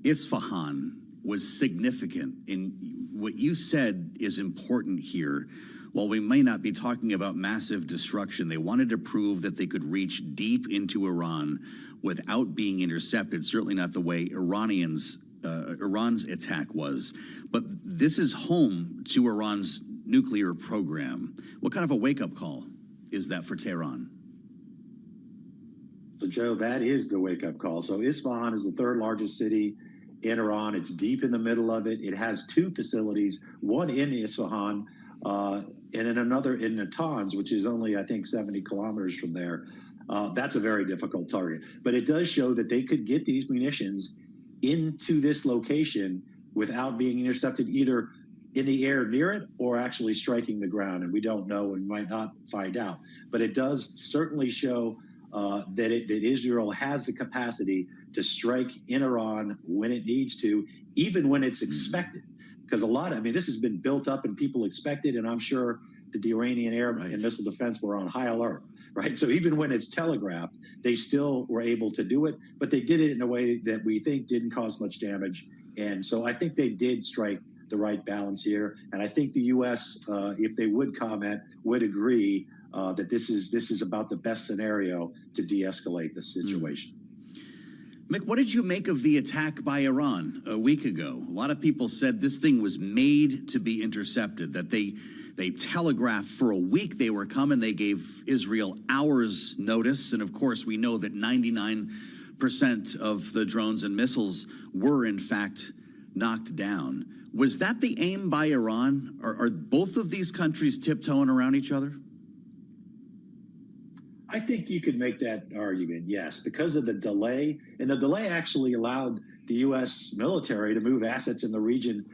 Isfahan, was significant. In what you said is important here. While we may not be talking about massive destruction, they wanted to prove that they could reach deep into Iran without being intercepted, certainly not the way Iran's attack was. But this is home to Iran's nuclear program. What kind of a wake-up call is that for Tehran? So, Joe, that is the wake-up call. So Isfahan is the third largest city in Iran. It's deep in the middle of it. It has two facilities, one in Isfahan, and then another in Natanz, which is only, I think, 70 kilometers from there. That's a very difficult target. But it does show that they could get these munitions into this location without being intercepted either in the air near it or actually striking the ground. And we don't know and might not find out. But it does certainly show that Israel has the capacity to strike in Iran when it needs to, even when it's expected. Because this has been built up and people expected, and I'm sure that the Iranian air and missile defense were on high alert, right? So even when it's telegraphed, they still were able to do it, but they did it in a way that we think didn't cause much damage. And so I think they did strike the right balance here. And I think the U.S., if they would comment, would agree that this is about the best scenario to de-escalate the situation. Mick, what did you make of the attack by Iran a week ago? A lot of people said this thing was made to be intercepted, that they telegraphed for a week they were coming. They gave Israel hours notice. And of course, we know that 99% of the drones and missiles were in fact knocked down. Was that the aim by Iran? Are both of these countries tiptoeing around each other? I think you could make that argument, yes, because of the delay. And the delay actually allowed the U.S. military to move assets in the region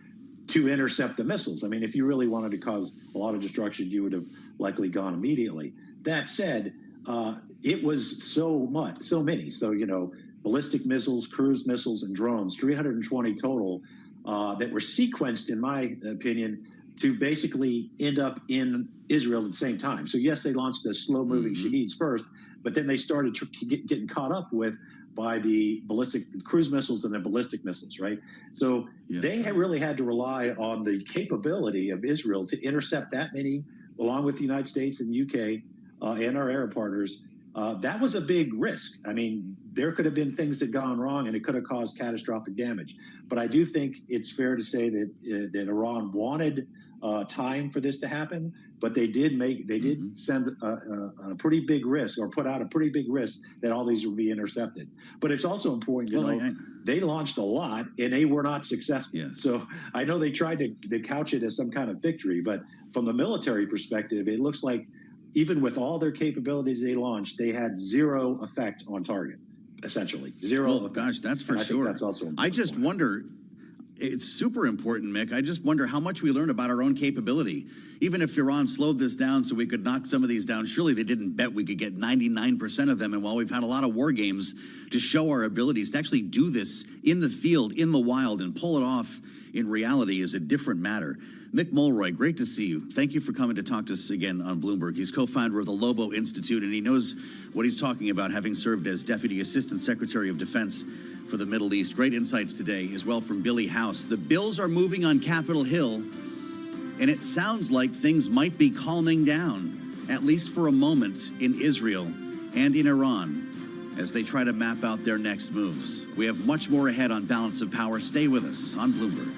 to intercept the missiles. I mean, if you really wanted to cause a lot of destruction, you would have likely gone immediately. That said, it was so many. So, ballistic missiles, cruise missiles, and drones, 320 total, that were sequenced, in my opinion, to basically end up in Israel at the same time. So yes, they launched the slow-moving Shaheeds first, but then they started getting caught up with by the ballistic cruise missiles and the ballistic missiles, right? So they really had to rely on the capability of Israel to intercept that many, along with the United States and UK and our Arab partners. That was a big risk. I mean, there could have been things that gone wrong and it could have caused catastrophic damage. But I do think it's fair to say that Iran wanted time for this to happen, but they did send a pretty big risk, or put out a pretty big risk, that all these would be intercepted. But it's also important to know they launched a lot and they were not successful. So I know they tried to couch it as some kind of victory, but from the military perspective, it looks like even with all their capabilities they launched, they had zero effect on target, essentially. Zero effect. Gosh, that's for sure. That's also important. I just wonder, it's super important, Mick. I just wonder how much we learn about our own capability. Even if Iran slowed this down so we could knock some of these down, surely they didn't bet we could get 99% of them. And while we've had a lot of war games to show our abilities, to actually do this in the field, in the wild, and pull it off in reality is a different matter. Mick Mulroy, great to see you. Thank you for coming to talk to us again on Bloomberg. He's co-founder of the Lobo Institute, and he knows what he's talking about, having served as Deputy Assistant Secretary of Defense for the Middle East. Great insights today as well from Billy House. The bills are moving on Capitol Hill, and it sounds like things might be calming down, at least for a moment, in Israel and in Iran as they try to map out their next moves. We have much more ahead on Balance of Power. Stay with us on Bloomberg.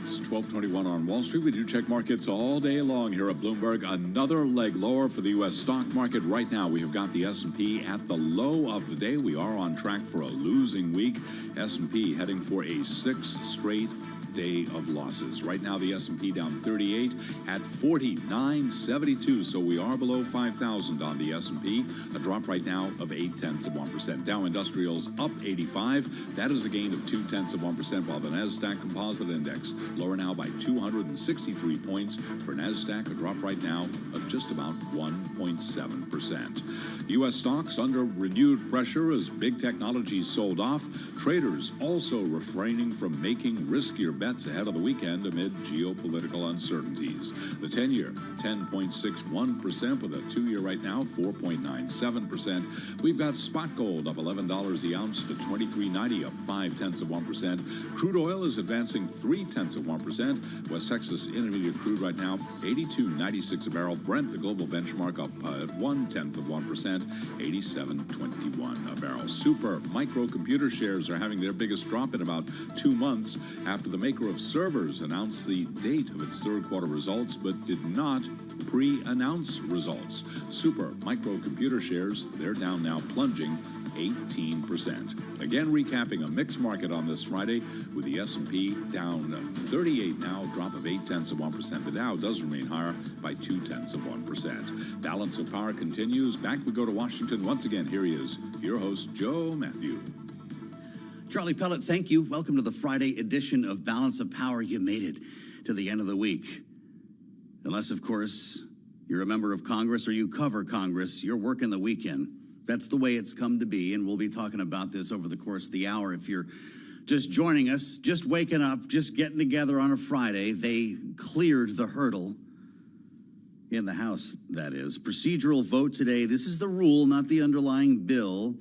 It's 12:21 on Wall Street. We do check markets all day long here at Bloomberg. Another leg lower for the U.S. stock market. Right now, we have got the S&P at the low of the day. We are on track for a losing week. S&P heading for a sixth straight day of losses. Right now, the S&P down 38 at 49.72. So we are below 5,000 on the S&P. A drop right now of 0.8%. Dow Industrials up 85. That is a gain of 0.2%, while the Nasdaq Composite Index lower now by 263 points. For Nasdaq, a drop right now of just about 1.7%. U.S. stocks under renewed pressure as big technology sold off. Traders also refraining from making riskier bets ahead of the weekend amid geopolitical uncertainties. The 10-year, 10.61%, with a 2-year right now, 4.97%. We've got spot gold up $11 the ounce to $23.90, up 0.5%. Crude oil is advancing 0.3%. West Texas Intermediate crude right now, 82.96 a barrel. Brent, the global benchmark, up at 0.1%, 87.21 a barrel. Super microcomputer shares are having their biggest drop in about 2 months after the maker of servers announced the date of its third quarter results, but did not pre-announce results. Super microcomputer shares, they're down now, plunging 18%. Again, recapping a mixed market on this Friday with the S&P down 38 now, a drop of 0.8%. The Dow does remain higher by 0.2%. Balance of power continues. Back we go to Washington once again. Here he is, your host, Joe Matthew. Charlie Pellet, thank you. Welcome to the Friday edition of Balance of Power. You made it to the end of the week. Unless, of course, you're a member of Congress or you cover Congress, you're working the weekend. That's the way it's come to be, and we'll be talking about this over the course of the hour. If you're just joining us, just waking up, just getting together on a Friday, they cleared the hurdle in the House, that is. Procedural vote today. This is the rule, not the underlying bill.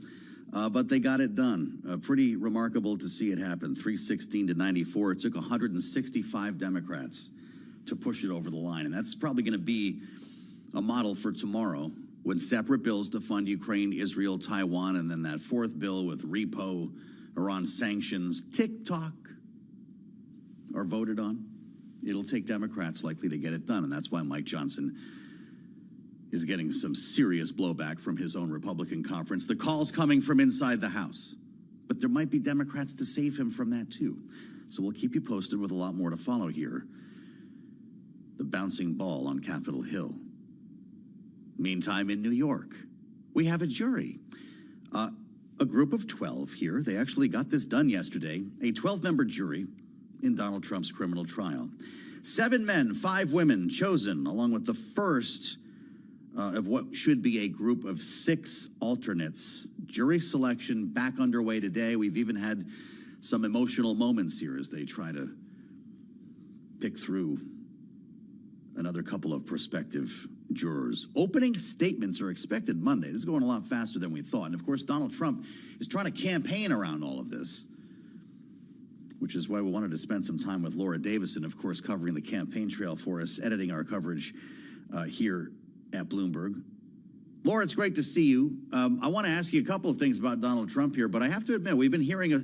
But they got it done. Pretty remarkable to see it happen. 316 to 94. It took 165 Democrats to push it over the line. And that's probably going to be a model for tomorrow when separate bills to fund Ukraine, Israel, Taiwan, and then that fourth bill with repo, Iran sanctions, TikTok are voted on. It'll take Democrats likely to get it done. And that's why Mike Johnson is getting some serious blowback from his own Republican conference. The call's coming from inside the House. But there might be Democrats to save him from that, too. So we'll keep you posted with a lot more to follow here. The bouncing ball on Capitol Hill. Meantime, in New York, we have a jury. A group of 12 here. They actually got this done yesterday. A 12-member jury in Donald Trump's criminal trial. 7 men, 5 women chosen, along with the first of what should be a group of 6 alternates. Jury selection back underway today. We've even had some emotional moments here as they try to pick through another couple of prospective jurors. Opening statements are expected Monday. This is going a lot faster than we thought. And of course, Donald Trump is trying to campaign around all of this, which is why we wanted to spend some time with Laura Davison, of course, covering the campaign trail for us, editing our coverage here at Bloomberg. Laura, it's great to see you. I want to ask you a couple of things about Donald Trump here, but I have to admit, we've been hearing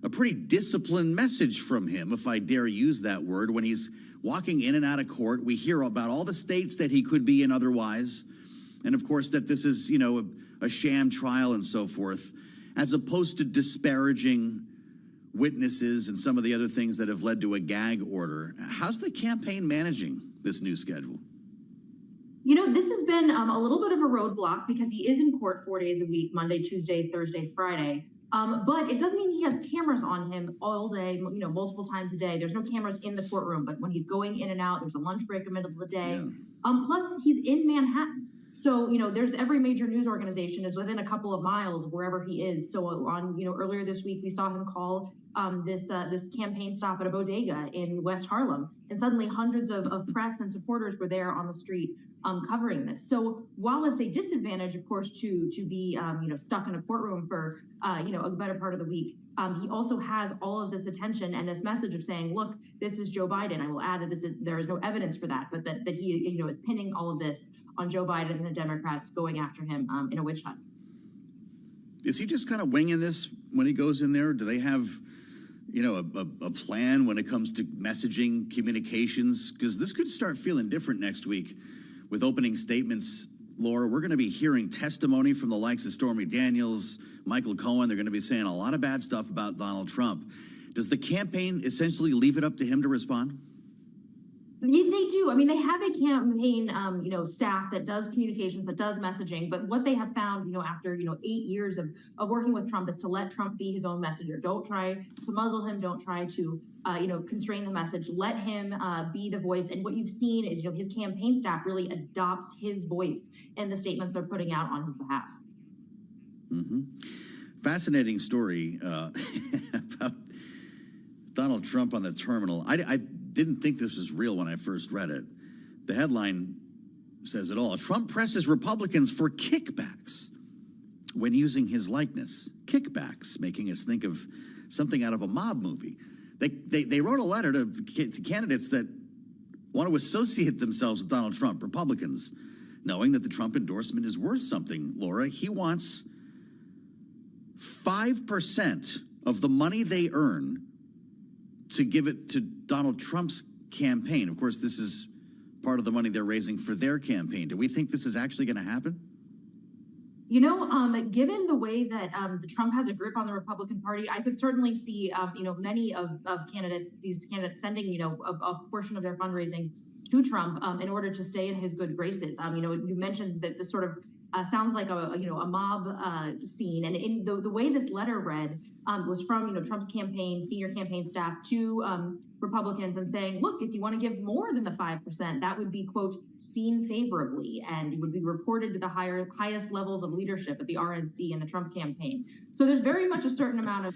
a pretty disciplined message from him, if I dare use that word, when he's walking in and out of court. We hear about all the states that he could be in otherwise, and of course that this is, a sham trial and so forth, as opposed to disparaging witnesses and some of the other things that have led to a gag order. How's the campaign managing this new schedule? This has been a little bit of a roadblock because he is in court 4 days a week, Monday, Tuesday, Thursday, Friday. But it doesn't mean he has cameras on him all day, multiple times a day. There's no cameras in the courtroom, but when he's going in and out, there's a lunch break in the middle of the day. Yeah. Plus, he's in Manhattan. So, there's every major news organization is within a couple of miles wherever he is. So on, earlier this week, we saw him call this campaign stop at a bodega in West Harlem. And suddenly hundreds of press and supporters were there on the street covering this. So while it's a disadvantage, of course, to be stuck in a courtroom for a better part of the week, he also has all of this attention and this message of saying, look, this is Joe Biden. I will add that there is no evidence for that, but that he is pinning all of this on Joe Biden and the Democrats going after him in a witch hunt. Is he just kind of winging this when he goes in there? Do they have a plan when it comes to messaging, communications? Because this could start feeling different next week with opening statements. Laura, we're going to be hearing testimony from the likes of Stormy Daniels, Michael Cohen. They're going to be saying a lot of bad stuff about Donald Trump. Does the campaign essentially leave it up to him to respond? Yeah, they do. I mean, they have a campaign, staff that does communications, that does messaging. But what they have found, after 8 years of working with Trump, is to let Trump be his own messenger. Don't try to muzzle him. Don't try to, constrain the message. Let him be the voice. And what you've seen is, his campaign staff really adopts his voice in the statements they're putting out on his behalf. Mm-hmm. Fascinating story about Donald Trump on the terminal. I didn't think this was real when I first read it. The headline says it all. Trump presses Republicans for kickbacks when using his likeness. Kickbacks, making us think of something out of a mob movie. They wrote a letter to candidates that want to associate themselves with Donald Trump, Republicans, knowing that the Trump endorsement is worth something, Laura. He wants 5% of the money they earn to give it to Donald Trump's campaign. Of course, this is part of the money they're raising for their campaign. Do we think this is actually going to happen? Given the way that Trump has a grip on the Republican Party, I could certainly see, many of these candidates sending, a portion of their fundraising to Trump in order to stay in his good graces. You mentioned that this sort of sounds like a mob scene, and in the way this letter read was from Trump's senior campaign staff to Republicans, and saying, look, if you want to give more than the 5%, that would be, quote, seen favorably, and it would be reported to the highest levels of leadership at the RNC and the Trump campaign. So there's very much a certain amount of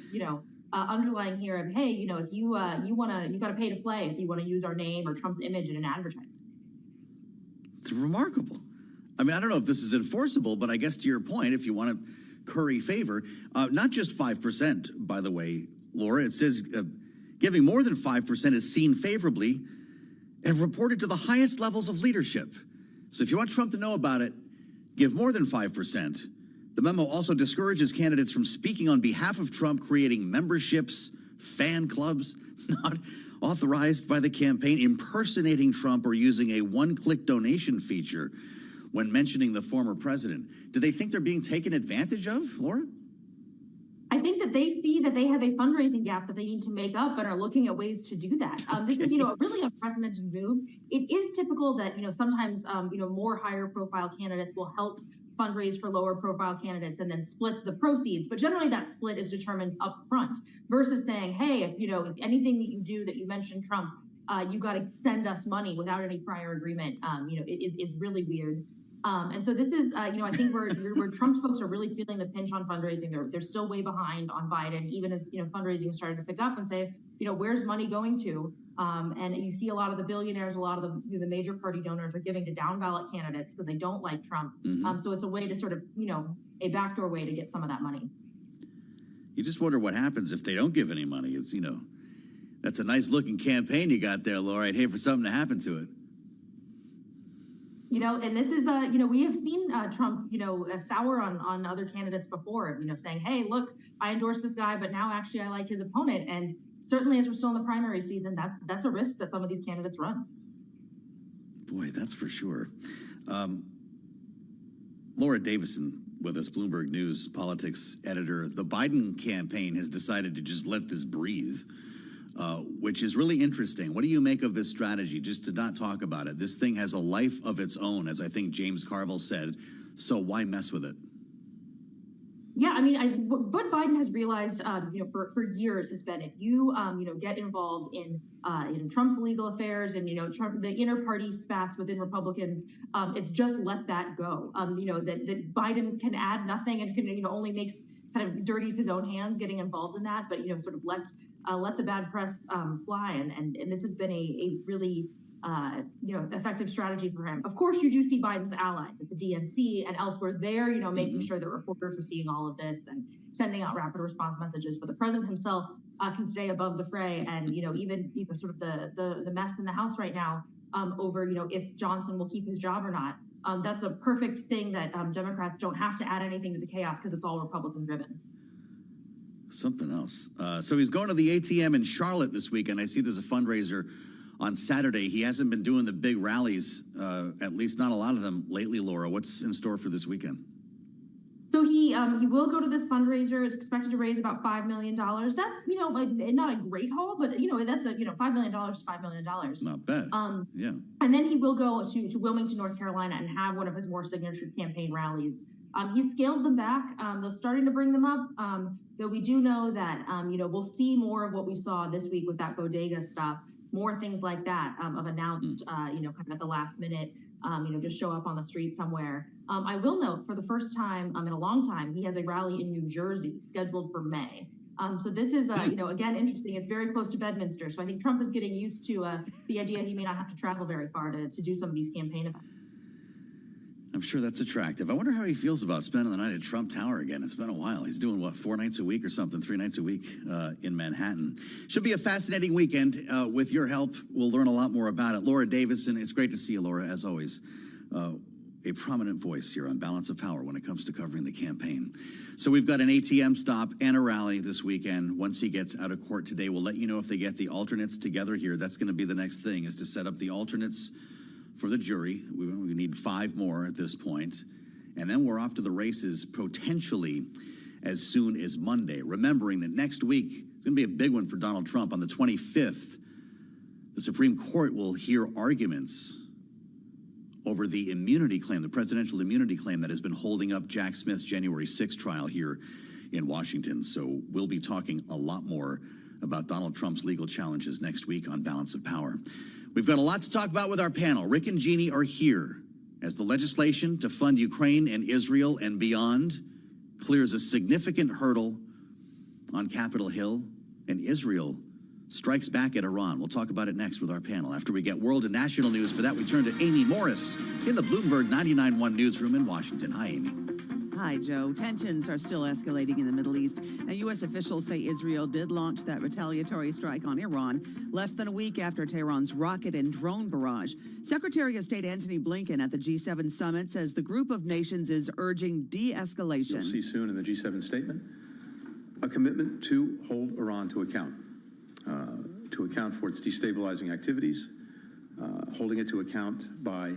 underlying here of, hey, if you got to pay to play if you want to use our name or Trump's image in an advertisement. It's remarkable. I mean, I don't know if this is enforceable, but I guess to your point, if you want to curry favor, not just 5%, by the way, Laura, it says giving more than 5% is seen favorably and reported to the highest levels of leadership. So if you want Trump to know about it, give more than 5%. The memo also discourages candidates from speaking on behalf of Trump, creating memberships, fan clubs, not authorized by the campaign, impersonating Trump, or using a one-click donation feature when mentioning the former president. Do they think they're being taken advantage of, Laura? I think that they see that they have a fundraising gap that they need to make up and are looking at ways to do that. This is, a really unprecedented move. It is typical that, sometimes, more higher profile candidates will help fundraise for lower profile candidates and then split the proceeds. But generally that split is determined up front versus saying, hey, if anything that you do that you mentioned Trump, you got to send us money without any prior agreement, is really weird. And so this is, I think where Trump's folks are really feeling the pinch on fundraising. They're still way behind on Biden, even as, fundraising is starting to pick up, and say, where's money going to? And you see a lot of the billionaires, a lot of the major party donors are giving to down ballot candidates because they don't like Trump. Mm-hmm. So it's a way to sort of, a backdoor way to get some of that money. You just wonder what happens if they don't give any money. It's, that's a nice looking campaign you got there, Laura. I'd hate for something to happen to it. And this is, we have seen Trump, sour on other candidates before, saying, hey, look, I endorse this guy, but now actually I like his opponent. And certainly as we're still in the primary season, that's a risk that some of these candidates run. Boy, that's for sure. Laura Davison with us, Bloomberg News politics editor. The Biden campaign has decided to just let this breathe, which is really interesting. What do you make of this strategy, just to not talk about it? This thing has a life of its own, as I think James Carville said, so why mess with it? Yeah, I mean, what Biden has realized, for years has been, if you, get involved in Trump's legal affairs and, Trump, the inner party spats within Republicans, it's just let that go. That Biden can add nothing and can, only makes kind of dirties his own hands getting involved in that, but, sort of let the bad press fly. And this has been a really, effective strategy for him. Of course, you do see Biden's allies at the DNC and elsewhere there, making sure that reporters are seeing all of this and sending out rapid response messages. But the president himself can stay above the fray. And, even sort of the mess in the House right now over, if Johnson will keep his job or not. That's a perfect thing that Democrats don't have to add anything to the chaos because it's all Republican driven. Something else. So he's going to the ATM in Charlotte this weekend. I see there's a fundraiser on Saturday. He hasn't been doing the big rallies, at least not a lot of them lately, Laura. What's in store for this weekend? So he will go to this fundraiser. It's expected to raise about $5 million. That's, not a great haul, but, that's $5 million is $5 million. Not bad. Yeah. And then he will go to Wilmington, North Carolina, and have one of his more signature campaign rallies. He's scaled them back. They're starting to bring them up. Though we do know that, we'll see more of what we saw this week with that bodega stuff, more things like that of announced, kind of at the last minute, just show up on the street somewhere. I will note for the first time in a long time, he has a rally in New Jersey scheduled for May. So this is, again, interesting. It's very close to Bedminster. So I think Trump is getting used to the idea he may not have to travel very far to do some of these campaign events. I'm sure that's attractive. I wonder how he feels about spending the night at Trump Tower again. It's been a while. He's doing, 4 nights a week or something, 3 nights a week in Manhattan. Should be a fascinating weekend. With your help, we'll learn a lot more about it. Laura Davison, it's great to see you, Laura, as always. A prominent voice here on Balance of Power when it comes to covering the campaign. So we've got an ATM stop and a rally this weekend. Once he gets out of court today, we'll let you know if they get the alternates together here. That's going to be the next thing, is to set up the alternates for the jury. We need 5 more at this point. And then we're off to the races potentially as soon as Monday. Remembering that next week is going to be a big one for Donald Trump. On the 25th, the Supreme Court will hear arguments over the immunity claim, the presidential immunity claim that has been holding up Jack Smith's January 6th trial here in Washington. So we'll be talking a lot more about Donald Trump's legal challenges next week on Balance of Power. We've got a lot to talk about with our panel. Rick and Jeannie are here as the legislation to fund Ukraine and Israel and beyond clears a significant hurdle on Capitol Hill, and Israel strikes back at Iran. We'll talk about it next with our panel. After we get world and national news, for that we turn to Amy Morris in the Bloomberg 99.1 newsroom in Washington. Hi, Amy. Hi, Joe. Tensions are still escalating in the Middle East. Now, U.S. officials say Israel did launch that retaliatory strike on Iran less than a week after Tehran's rocket and drone barrage. Secretary of State Antony Blinken at the G7 summit says the group of nations is urging de-escalation. You'll see soon in the G7 statement a commitment to hold Iran to account for its destabilizing activities, holding it to account by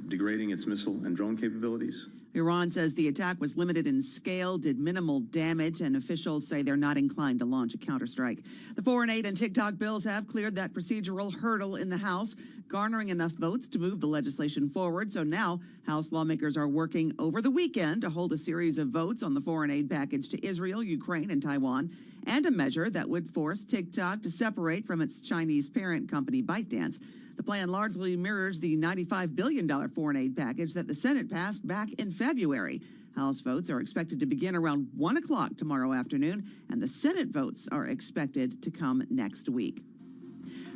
degrading its missile and drone capabilities. Iran says the attack was limited in scale, did minimal damage, and officials say they're not inclined to launch a counterstrike. The foreign aid and TikTok bills have cleared that procedural hurdle in the House, garnering enough votes to move the legislation forward. So now House lawmakers are working over the weekend to hold a series of votes on the foreign aid package to Israel, Ukraine, and Taiwan, and a measure that would force TikTok to separate from its Chinese parent company, ByteDance. The plan largely mirrors the $95 billion foreign aid package that the Senate passed back in February. House votes are expected to begin around 1 o'clock tomorrow afternoon, and the Senate votes are expected to come next week.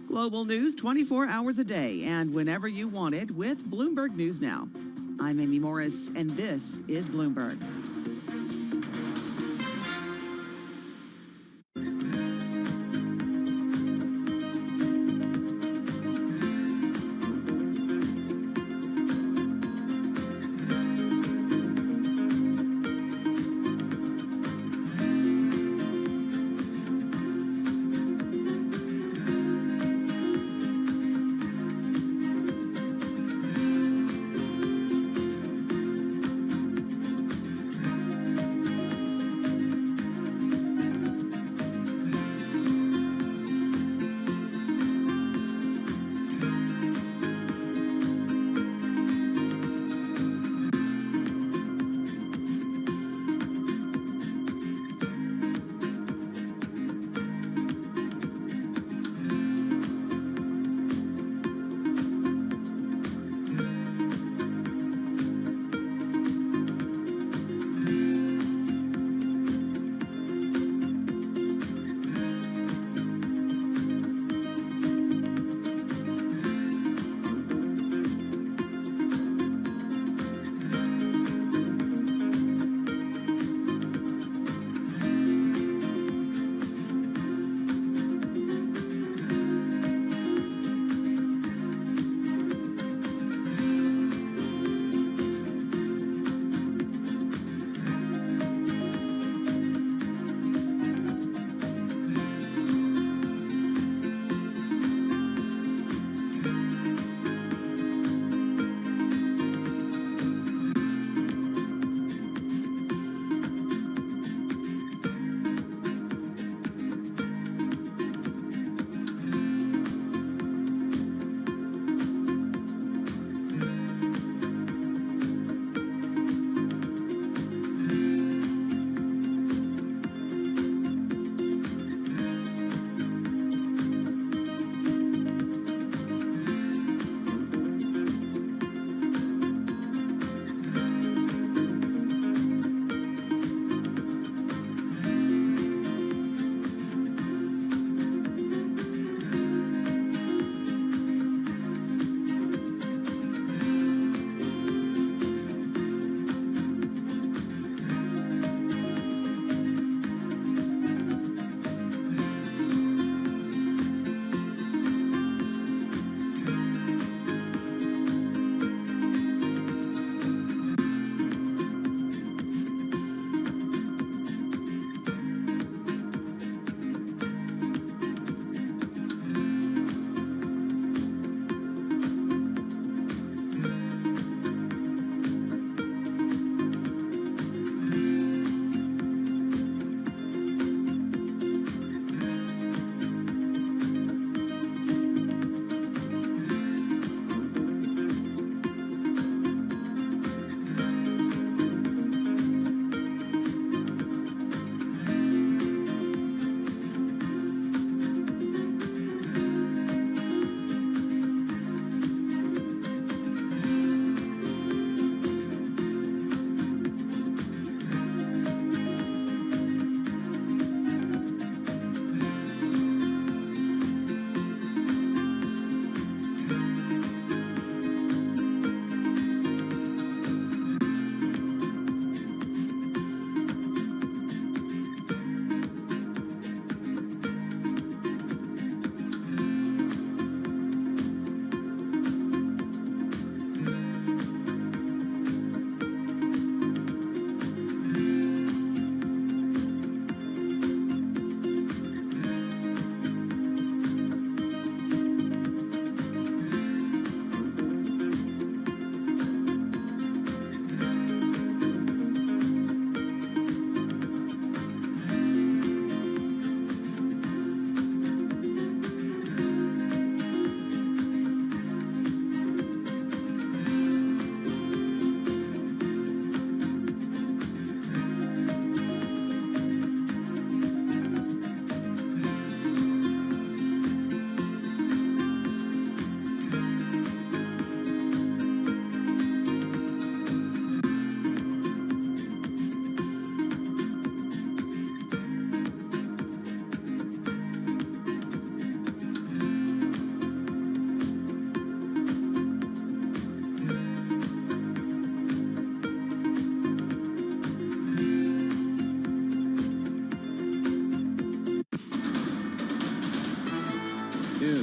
Global news 24 hours a day and whenever you want it with Bloomberg News Now. I'm Amy Morris, and this is Bloomberg.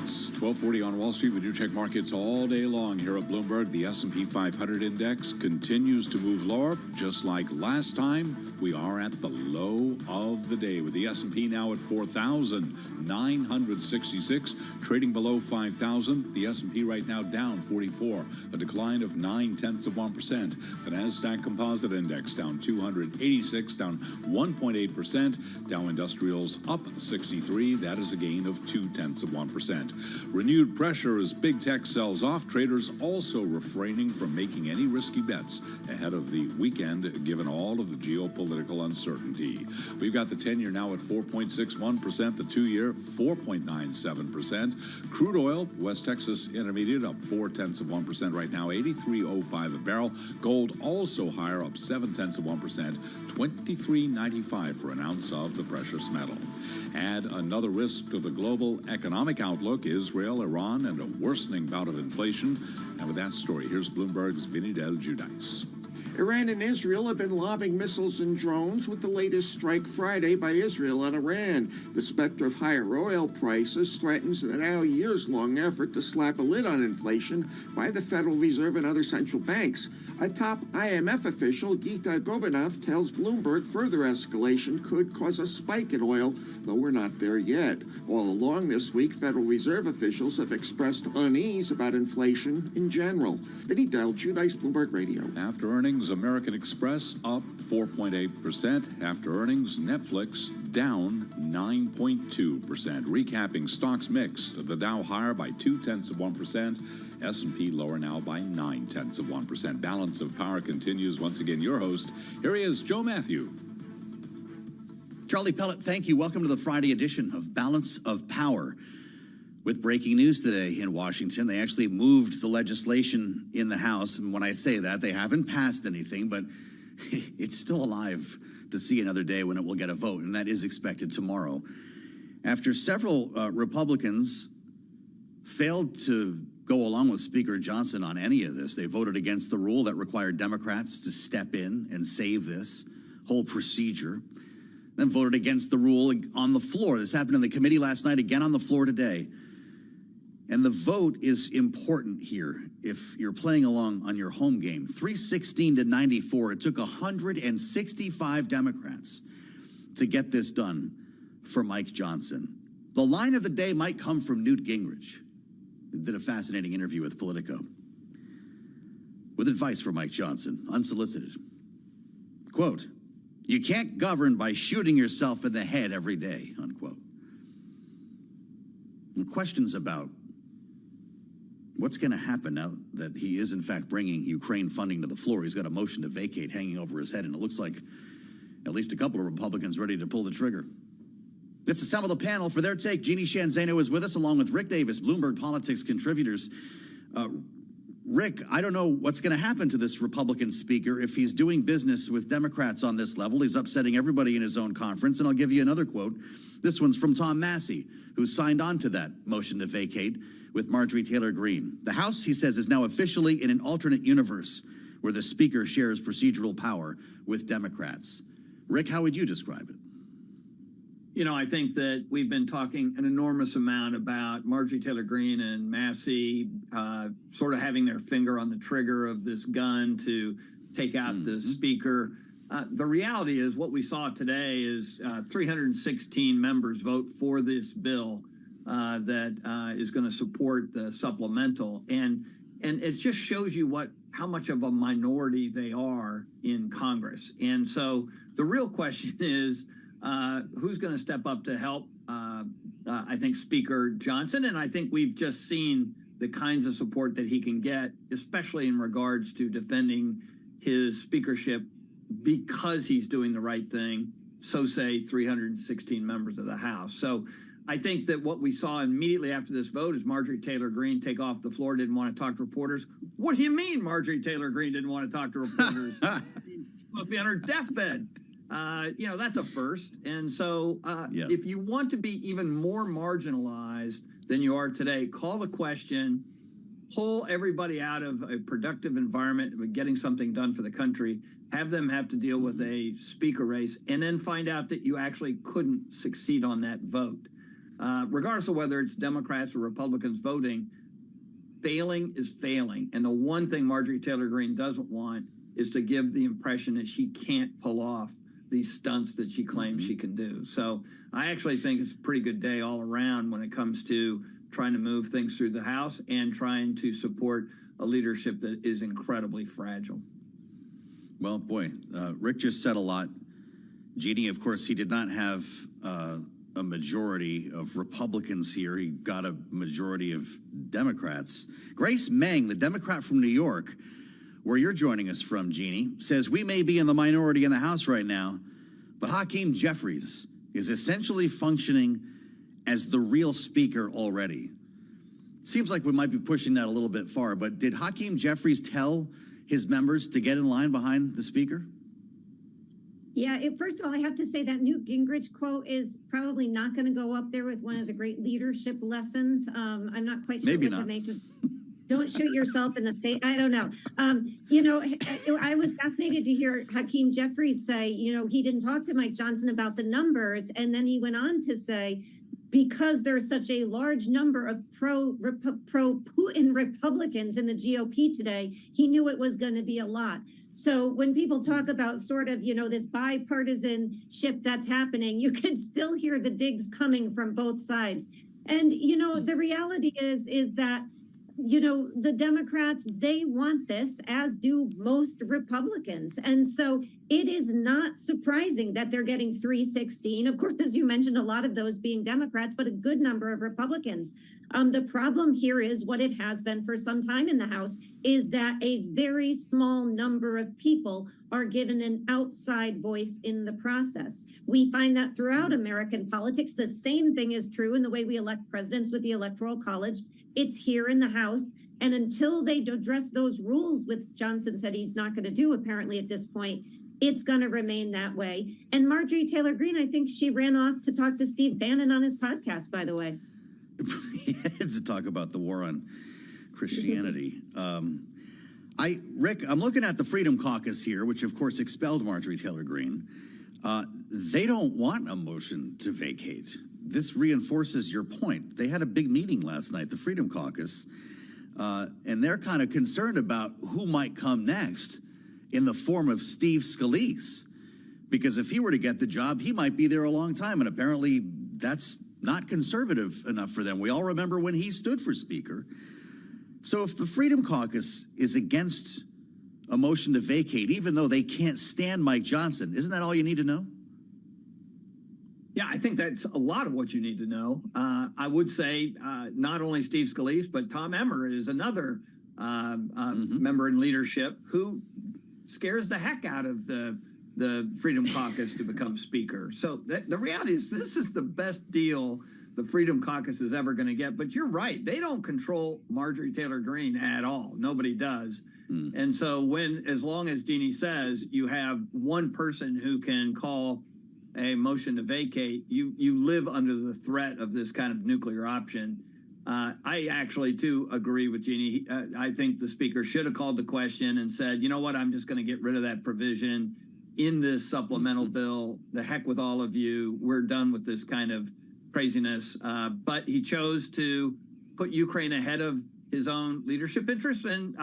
It's 12:40 on Wall Street. We do check markets all day long here at Bloomberg. The S&P 500 index continues to move lower. Just like last time, we are at the low of the day, with the S&P now at 4,966, trading below 5,000. The S&P right now down 44, a decline of 0.9%. The Nasdaq Composite Index down 286, down 1.8%. Dow Industrials up 63. That is a gain of 0.2%. Renewed pressure as big tech sells off. Traders also refraining from making any risky bets ahead of the weekend, given all of the geopolitical uncertainty. We've got the 10-year now at 4.61%, the 2-year 4.97%. Crude oil, West Texas Intermediate up 0.4% right now, 83.05 a barrel. Gold also higher, up 0.7%, 23.95 for an ounce of the precious metal. Add another risk to the global economic outlook: Israel, Iran, and a worsening bout of inflation. And with that story, here's Bloomberg's Vinny Del Giudice. Iran and Israel have been lobbing missiles and drones, with the latest strike Friday by Israel on Iran. The specter of higher oil prices threatens a now years-long effort to slap a lid on inflation by the Federal Reserve and other central banks. A top IMF official, Gita Gobinath, tells Bloomberg further escalation could cause a spike in oil, though we're not there yet. All along this week, Federal Reserve officials have expressed unease about inflation in general. Vinny Del Giudice, Bloomberg Radio. After earnings, American Express up 4.8%. After earnings, Netflix down 9.2%. Recapping stocks mixed. The Dow higher by 0.2%. S&P lower now by 0.9%. Balance of power continues. Once again, your host, here he is, Joe Matthew. Charlie Pellet, thank you. Welcome to the Friday edition of Balance of Power. With breaking news today in Washington, they actually moved the legislation in the House. And when I say that, they haven't passed anything, but it's still alive to see another day when it will get a vote, and that is expected tomorrow. After several Republicans failed to go along with Speaker Johnson on any of this, they voted against the rule that required Democrats to step in and save this whole procedure, then voted against the rule on the floor. This happened in the committee last night, again on the floor today. And the vote is important here. If you're playing along on your home game, 316 to 94, it took 165 Democrats to get this done for Mike Johnson. The line of the day might come from Newt Gingrich, who did a fascinating interview with Politico, with advice for Mike Johnson, unsolicited. Quote, "You can't govern by shooting yourself in the head every day," unquote. And questions about what's going to happen now that he is, in fact, bringing Ukraine funding to the floor. He's got a motion to vacate hanging over his head, and it looks like at least a couple of Republicans ready to pull the trigger. Let's assemble the panel for their take. Jeannie Shanzano is with us, along with Rick Davis, Bloomberg Politics contributors. Rick, I don't know what's going to happen to this Republican speaker if he's doing business with Democrats on this level. He's upsetting everybody in his own conference. And I'll give you another quote. This one's from Tom Massey, who signed on to that motion to vacate with Marjorie Taylor Greene. The House, he says, is now officially in an alternate universe where the speaker shares procedural power with Democrats. Rick, how would you describe it? You know, I think that we've been talking an enormous amount about Marjorie Taylor Greene and Massey sort of having their finger on the trigger of this gun to take out the speaker. The reality is what we saw today is 316 members vote for this bill that is going to support the supplemental. And it just shows you how much of a minority they are in Congress. And so the real question is, who's going to step up to help, I think, Speaker Johnson? And I think we've just seen the kinds of support that he can get, especially in regards to defending his speakership, because he's doing the right thing, so say 316 members of the House. So I think that what we saw immediately after this vote is Marjorie Taylor Greene take off the floor, didn't want to talk to reporters. What do you mean Marjorie Taylor Greene didn't want to talk to reporters? She must be on her deathbed. You know, that's a first. And so if you want to be even more marginalized than you are today, call the question, pull everybody out of a productive environment with getting something done for the country, have them have to deal with a speaker race, and then find out that you actually couldn't succeed on that vote. regardless of whether it's Democrats or Republicans voting, failing is failing. And the one thing Marjorie Taylor Greene doesn't want is to give the impression that she can't pull off these stunts that she claims she can do. So I actually think it's a pretty good day all around when it comes to trying to move things through the House and trying to support a leadership that is incredibly fragile. Well, boy, Rick just said a lot. Jeannie, of course, he did not have a majority of Republicans here. He got a majority of Democrats. Grace Meng, the Democrat from New York, where you're joining us from, Jeannie, says we may be in the minority in the House right now, but Hakeem Jeffries is essentially functioning as the real speaker already. Seems like we might be pushing that a little bit far, but did Hakeem Jeffries tell his members to get in line behind the speaker? Yeah, first of all, I have to say that Newt Gingrich quote is probably not going to go up there with one of the great leadership lessons. I'm not quite sure what to make of. Don't shoot yourself in the face. I don't know. I was fascinated to hear Hakeem Jeffries say, he didn't talk to Mike Johnson about the numbers. And then he went on to say, because there's such a large number of pro-Putin Republicans in the GOP today, he knew it was going to be a lot. So when people talk about sort of, this bipartisanship that's happening, you can still hear the digs coming from both sides. And, the reality is that the Democrats, they want this, as do most Republicans. And so it is not surprising that they're getting 316. Of course, as you mentioned, a lot of those being Democrats, but a good number of Republicans. The problem here is what it has been for some time in the House, is that a very small number of people are given an outside voice in the process. We find that throughout American politics. The same thing is true in the way we elect presidents with the Electoral College. It's here in the House. And until they address those rules, which Johnson said he's not going to do apparently at this point, it's going to remain that way. And Marjorie Taylor Greene, I think she ran off to talk to Steve Bannon on his podcast, by the way. To talk about the war on Christianity. Rick, I'm looking at the Freedom Caucus here, which of course expelled Marjorie Taylor Greene. They don't want a motion to vacate. This reinforces your point. They had a big meeting last night, the Freedom Caucus, and they're kind of concerned about who might come next in the form of Steve Scalise, because if he were to get the job, he might be there a long time, and apparently that's not conservative enough for them. We all remember when he stood for Speaker. So if the Freedom Caucus is against a motion to vacate, even though they can't stand Mike Johnson, isn't that all you need to know? Yeah, I think that's a lot of what you need to know. I would say not only Steve Scalise, but Tom Emmer is another member in leadership who scares the heck out of the Freedom Caucus to become Speaker. So the reality is this is the best deal the Freedom Caucus is ever going to get. But you're right. They don't control Marjorie Taylor Greene at all. Nobody does. And so as long as Jeannie says you have one person who can call a motion to vacate, you live under the threat of this kind of nuclear option. I actually, too, agree with Jeannie. I think the Speaker should have called the question and said, you know what, I'm just going to get rid of that provision in this supplemental bill. The heck with all of you. We're done with this kind of craziness. But he chose to put Ukraine ahead of his own leadership interests, and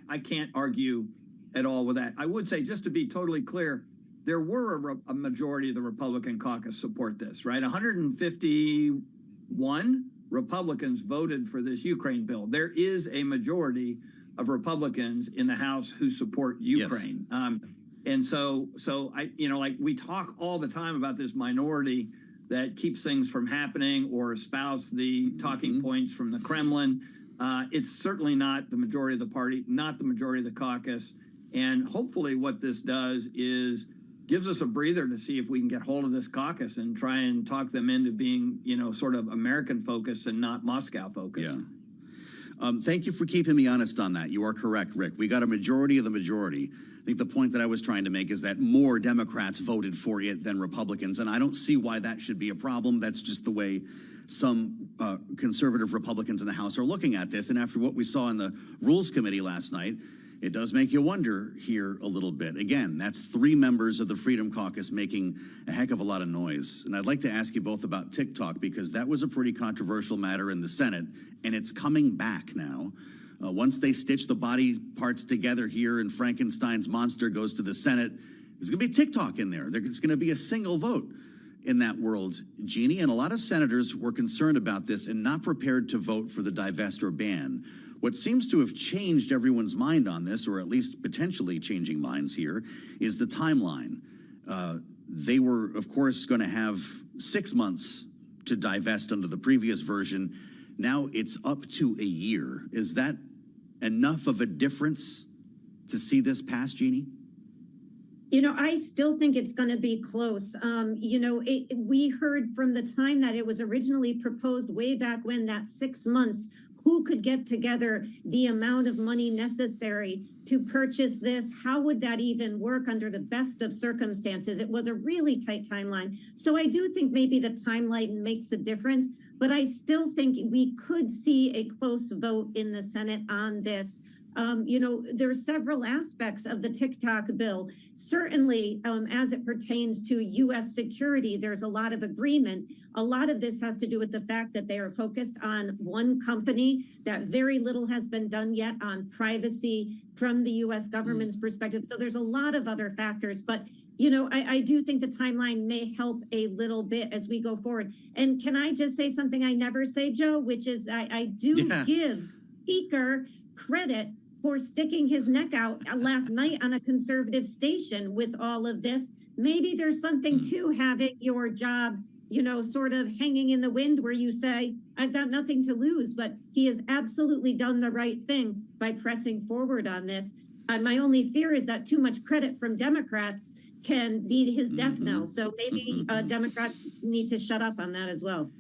I can't argue at all with that. I would say, just to be totally clear, there were a majority of the Republican caucus support this, right? 151 Republicans voted for this Ukraine bill. There is a majority of Republicans in the House who support Ukraine. Yes. And so I, like we talk all the time about this minority that keeps things from happening or espouse the talking points from the Kremlin. It's certainly not the majority of the party, not the majority of the caucus. And hopefully what this does is gives us a breather to see if we can get hold of this caucus and try and talk them into being, sort of American focused and not Moscow focused. Yeah. Thank you for keeping me honest on that. You are correct, Rick. We got a majority of the majority. I think the point that I was trying to make is that more Democrats voted for it than Republicans, and I don't see why that should be a problem. That's just the way some conservative Republicans in the House are looking at this. And after what we saw in the Rules Committee last night, it does make you wonder here a little bit. Again, that's 3 members of the Freedom Caucus making a heck of a lot of noise. And I'd like to ask you both about TikTok, because that was a pretty controversial matter in the Senate, and it's coming back now. Once they stitch the body parts together here and Frankenstein's monster goes to the Senate, there's going to be TikTok in there. There's going to be a single vote in that world, Jeannie. And a lot of senators were concerned about this and not prepared to vote for the divest or ban. What seems to have changed everyone's mind on this, or at least potentially changing minds here, is the timeline. They were, of course, going to have 6 months to divest under the previous version. Now it's up to a year. Is that enough of a difference to see this pass, Jeannie? You know, I still think it's going to be close. You know, we heard from the time that it was originally proposed way back when, that 6 months, who could get together the amount of money necessary to purchase this? How would that even work under the best of circumstances? It was a really tight timeline. So I do think maybe the timeline makes a difference, but I still think we could see a close vote in the Senate on this. You know, there are several aspects of the TikTok bill. Certainly, as it pertains to U.S. security, there's a lot of agreement. A lot of this has to do with the fact that they are focused on one company, that very little has been done yet on privacy from the U.S. government's perspective. So there's a lot of other factors. But, you know, I do think the timeline may help a little bit as we go forward. And can I just say something I never say, Joe, which is I do give Speaker credit for sticking his neck out last night on a conservative station with all of this. Maybe there's something to having your job, you know, sort of hanging in the wind, where you say, I've got nothing to lose. But he has absolutely done the right thing by pressing forward on this. My only fear is that too much credit from Democrats can be his death knell. So maybe Democrats need to shut up on that as well.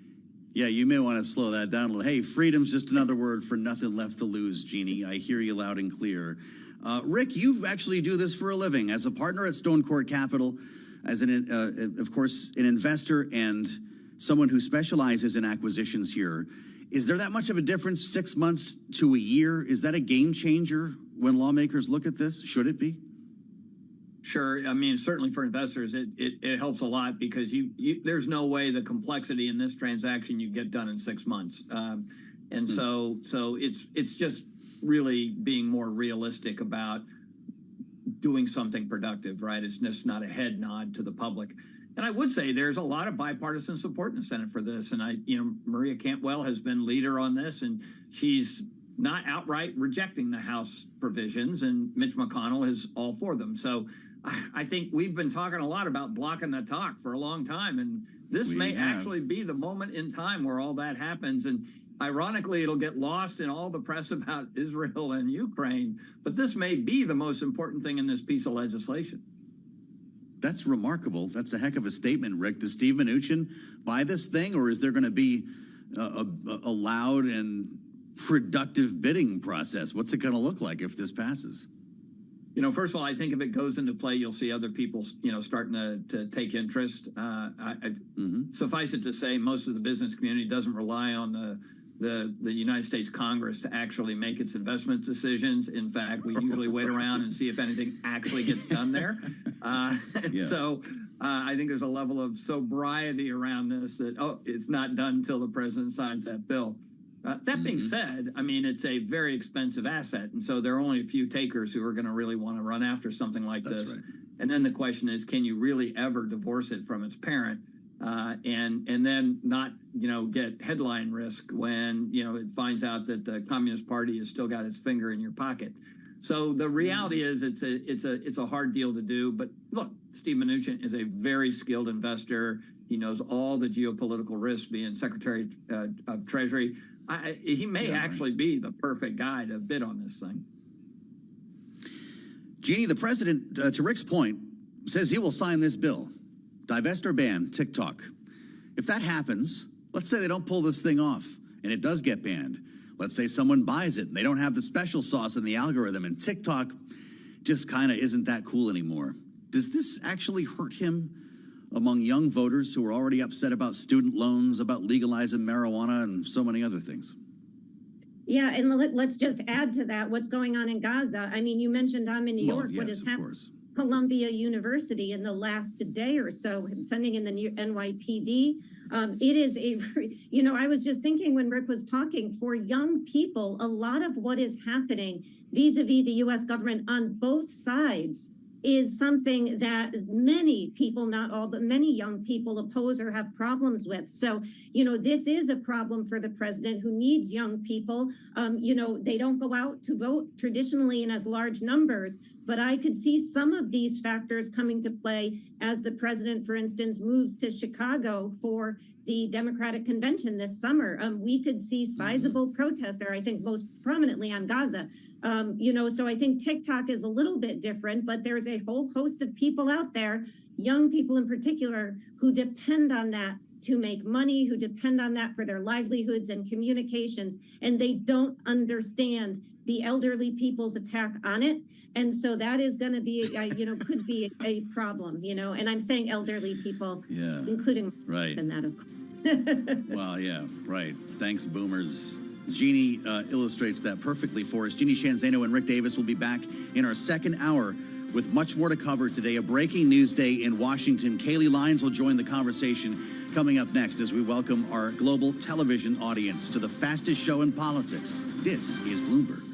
Yeah, you may want to slow that down a little. Hey, freedom's just another word for nothing left to lose, Jeannie. I hear you loud and clear. Rick, you actually do this for a living as a partner at Stone Court Capital, as of course, an investor and someone who specializes in acquisitions here. Is there that much of a difference, 6 months to a year? Is that a game changer when lawmakers look at this? Should it be? Sure. I mean, certainly for investors, it helps a lot, because there's no way the complexity in this transaction you get done in 6 months. And so it's just really being more realistic about doing something productive, right? It's just not a head nod to the public. And I would say there's a lot of bipartisan support in the Senate for this. And Maria Cantwell has been leader on this, and she's not outright rejecting the House provisions, and Mitch McConnell is all for them. So I think we've been talking a lot about blocking the talk for a long time, and this may actually be the moment in time where all that happens. And ironically, it'll get lost in all the press about Israel and Ukraine, but this may be the most important thing in this piece of legislation. That's remarkable. That's a heck of a statement, Rick. Does Steve Mnuchin buy this thing, or is there going to be a loud and productive bidding process? What's it going to look like if this passes? You know, first of all, I think if it goes into play, you'll see other people, starting to take interest. Suffice it to say, most of the business community doesn't rely on the United States Congress to actually make its investment decisions. In fact, we usually wait around and see if anything actually gets done there. So I think there's a level of sobriety around this that, it's not done until the president signs that bill. That being said, I mean, it's a very expensive asset. And so there are only a few takers who are going to really want to run after something like this. Right. And then the question is, can you really ever divorce it from its parent? And then not, get headline risk when, it finds out that the Communist Party has still got its finger in your pocket. So the reality is it's a hard deal to do. But look, Steve Mnuchin is a very skilled investor. He knows all the geopolitical risks, being Secretary of Treasury. He may actually be the perfect guy to bid on this thing. Jeannie, the president, to Rick's point, says he will sign this bill. Divest or ban TikTok. If that happens, let's say they don't pull this thing off and it does get banned. Let's say someone buys it and they don't have the special sauce in the algorithm, and TikTok just kind of isn't that cool anymore. Does this actually hurt him among young voters who are already upset about student loans, about legalizing marijuana, and so many other things? Yeah, and let's just add to that what's going on in Gaza. I mean, you mentioned I'm in New York. What has happened? Columbia University in the last day or so, sending in the NYPD. It is I was just thinking when Rick was talking, for young people, a lot of what is happening vis-a-vis the U.S. government on both sides is something that many people, not all, but many young people oppose or have problems with. So, this is a problem for the president who needs young people. They don't go out to vote traditionally in as large numbers, but I could see some of these factors coming to play as the president, for instance, moves to Chicago for the Democratic convention this summer. We could see sizable protests there, I think most prominently on Gaza. So I think TikTok is a little bit different, but there's a whole host of people out there, young people in particular, who depend on that to make money, who depend on that for their livelihoods and communications, and they don't understand the elderly people's attack on it. And so that is going to be, could be a problem, and I'm saying elderly people, including myself in that, of course. Well, yeah, right. Thanks, boomers. Jeannie illustrates that perfectly for us. Jeannie Shanzano and Rick Davis will be back in our second hour with much more to cover today. A breaking news day in Washington. Kaylee Lyons will join the conversation coming up next as we welcome our global television audience to the fastest show in politics. This is Bloomberg.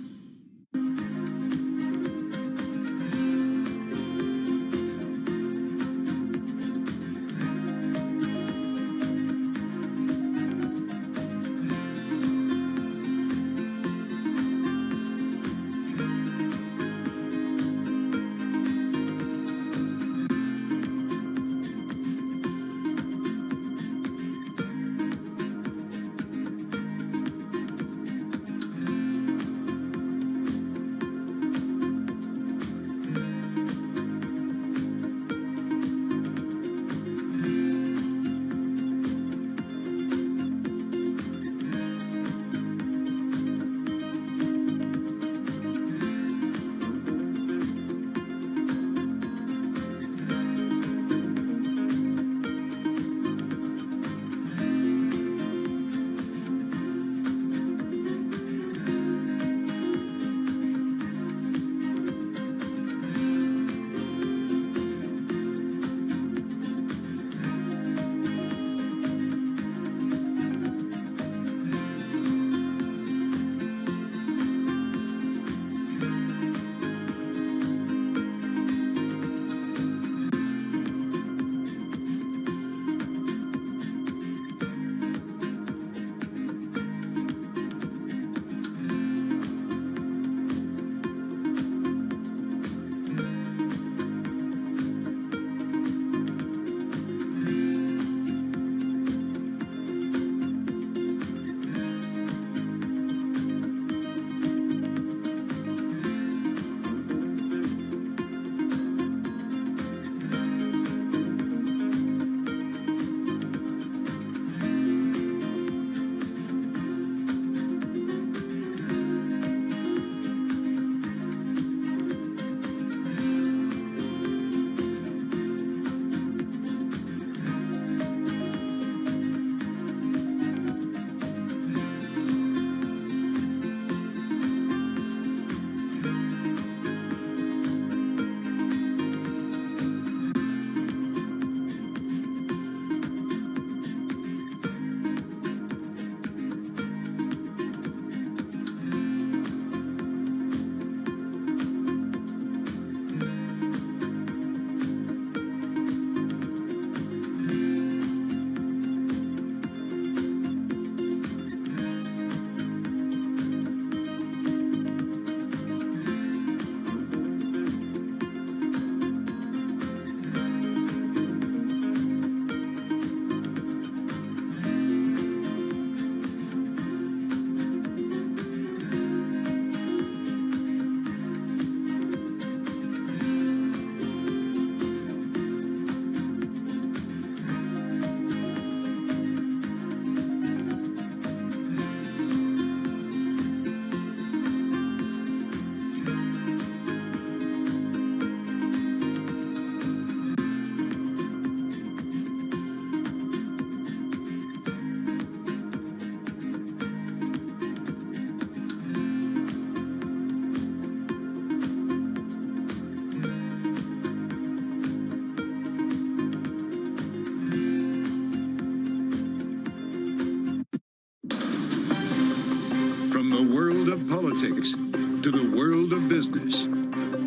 world of politics to the world of business.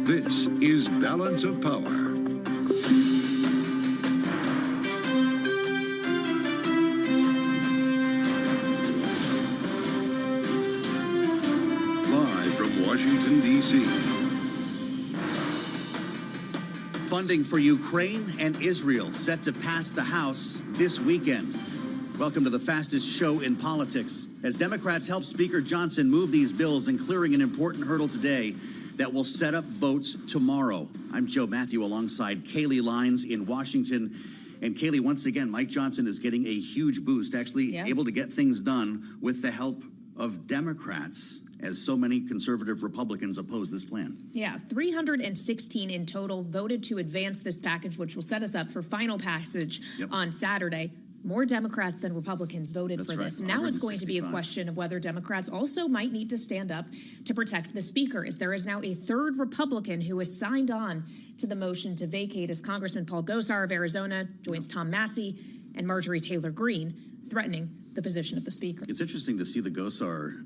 This is Balance of Power. Live from Washington, D.C. Funding for Ukraine and Israel set to pass the House this weekend. Welcome to the fastest show in politics. As Democrats help Speaker Johnson move these bills and clearing an important hurdle today that will set up votes tomorrow. I'm Joe Matthew alongside Kaylee Lines in Washington. And Kaylee, once again, Mike Johnson is getting a huge boost, actually able to get things done with the help of Democrats, as so many conservative Republicans oppose this plan. Yeah, 316 in total voted to advance this package, which will set us up for final passage on Saturday. More Democrats than Republicans voted for this. Now it's going to be a question of whether Democrats also might need to stand up to protect the speaker, as there is now a third Republican who has signed on to the motion to vacate, as Congressman Paul Gosar of Arizona joins Tom Massey and Marjorie Taylor Greene, threatening the position of the speaker. It's interesting to see the Gosar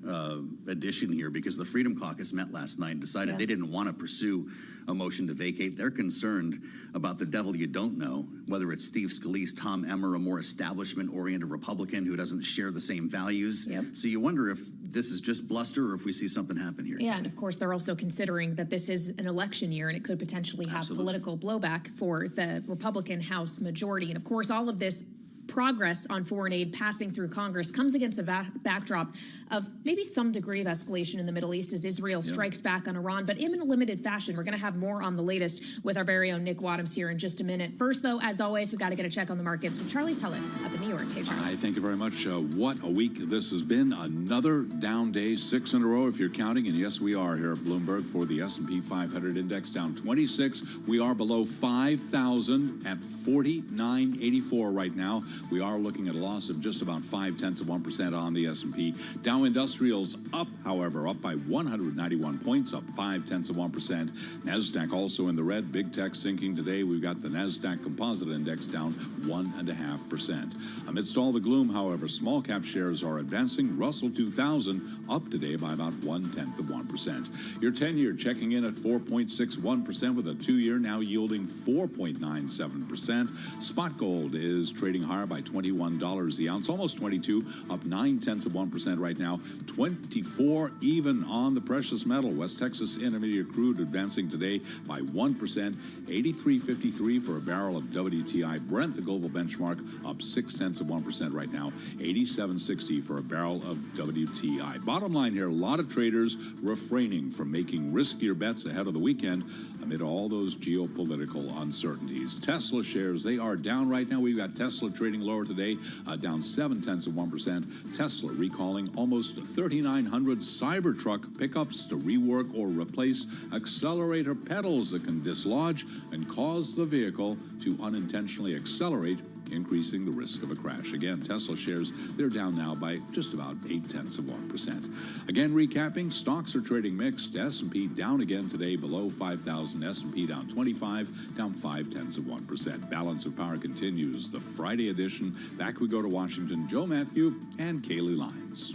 addition here, because the Freedom Caucus met last night and decided they didn't want to pursue a motion to vacate. They're concerned about the devil you don't know, whether it's Steve Scalise, Tom Emmer, a more establishment-oriented Republican who doesn't share the same values. So you wonder if this is just bluster or if we see something happen here. Yeah, and of course, they're also considering that this is an election year and it could potentially have political blowback for the Republican House majority. And of course, all of this progress on foreign aid passing through Congress comes against a backdrop of maybe some degree of escalation in the Middle East as Israel strikes back on Iran, but in a limited fashion. We're going to have more on the latest with our very own Nick Wadhams here in just a minute. First, though, as always, we got to get a check on the markets with Charlie Pellet up in New York. Hey, Charlie. Hi, thank you very much. What a week this has been. Another down day, 6 in a row if you're counting. And yes, we are here at Bloomberg for the S&P 500 index down 26. We are below 5,000 at 49.84 right now. We are looking at a loss of just about 0.5% on the S&P. Dow Industrials up, however, up by 191 points, up 0.5%. NASDAQ also in the red. Big tech sinking today. We've got the NASDAQ Composite Index down 1.5%. Amidst all the gloom, however, small cap shares are advancing. Russell 2000 up today by about 0.1%. Your 10-year checking in at 4.61% with a 2-year now yielding 4.97%. Spot gold is trading higher by $21 the ounce, almost 22, up 0.9% right now. 24 even on the precious metal. West Texas Intermediate crude advancing today by 1%, 83.53 for a barrel of WTI. Brent, the global benchmark, up 0.6% right now, 87.60 for a barrel of WTI. Bottom line here, a lot of traders refraining from making riskier bets ahead of the weekend amid all those geopolitical uncertainties. Tesla shares, they are down right now. We've got Tesla trading lower today, down 0.7%. Tesla recalling almost 3,900 Cybertruck pickups to rework or replace accelerator pedals that can dislodge and cause the vehicle to unintentionally accelerate, increasing the risk of a crash. Again, Tesla shares, they're down now by just about 0.8%. Again, recapping, stocks are trading mixed. S&P down again today below 5,000. S&P down 25, down 0.5%. Balance of Power continues. The Friday edition. Back we go to Washington. Joe Matthew and Kaylee Lines.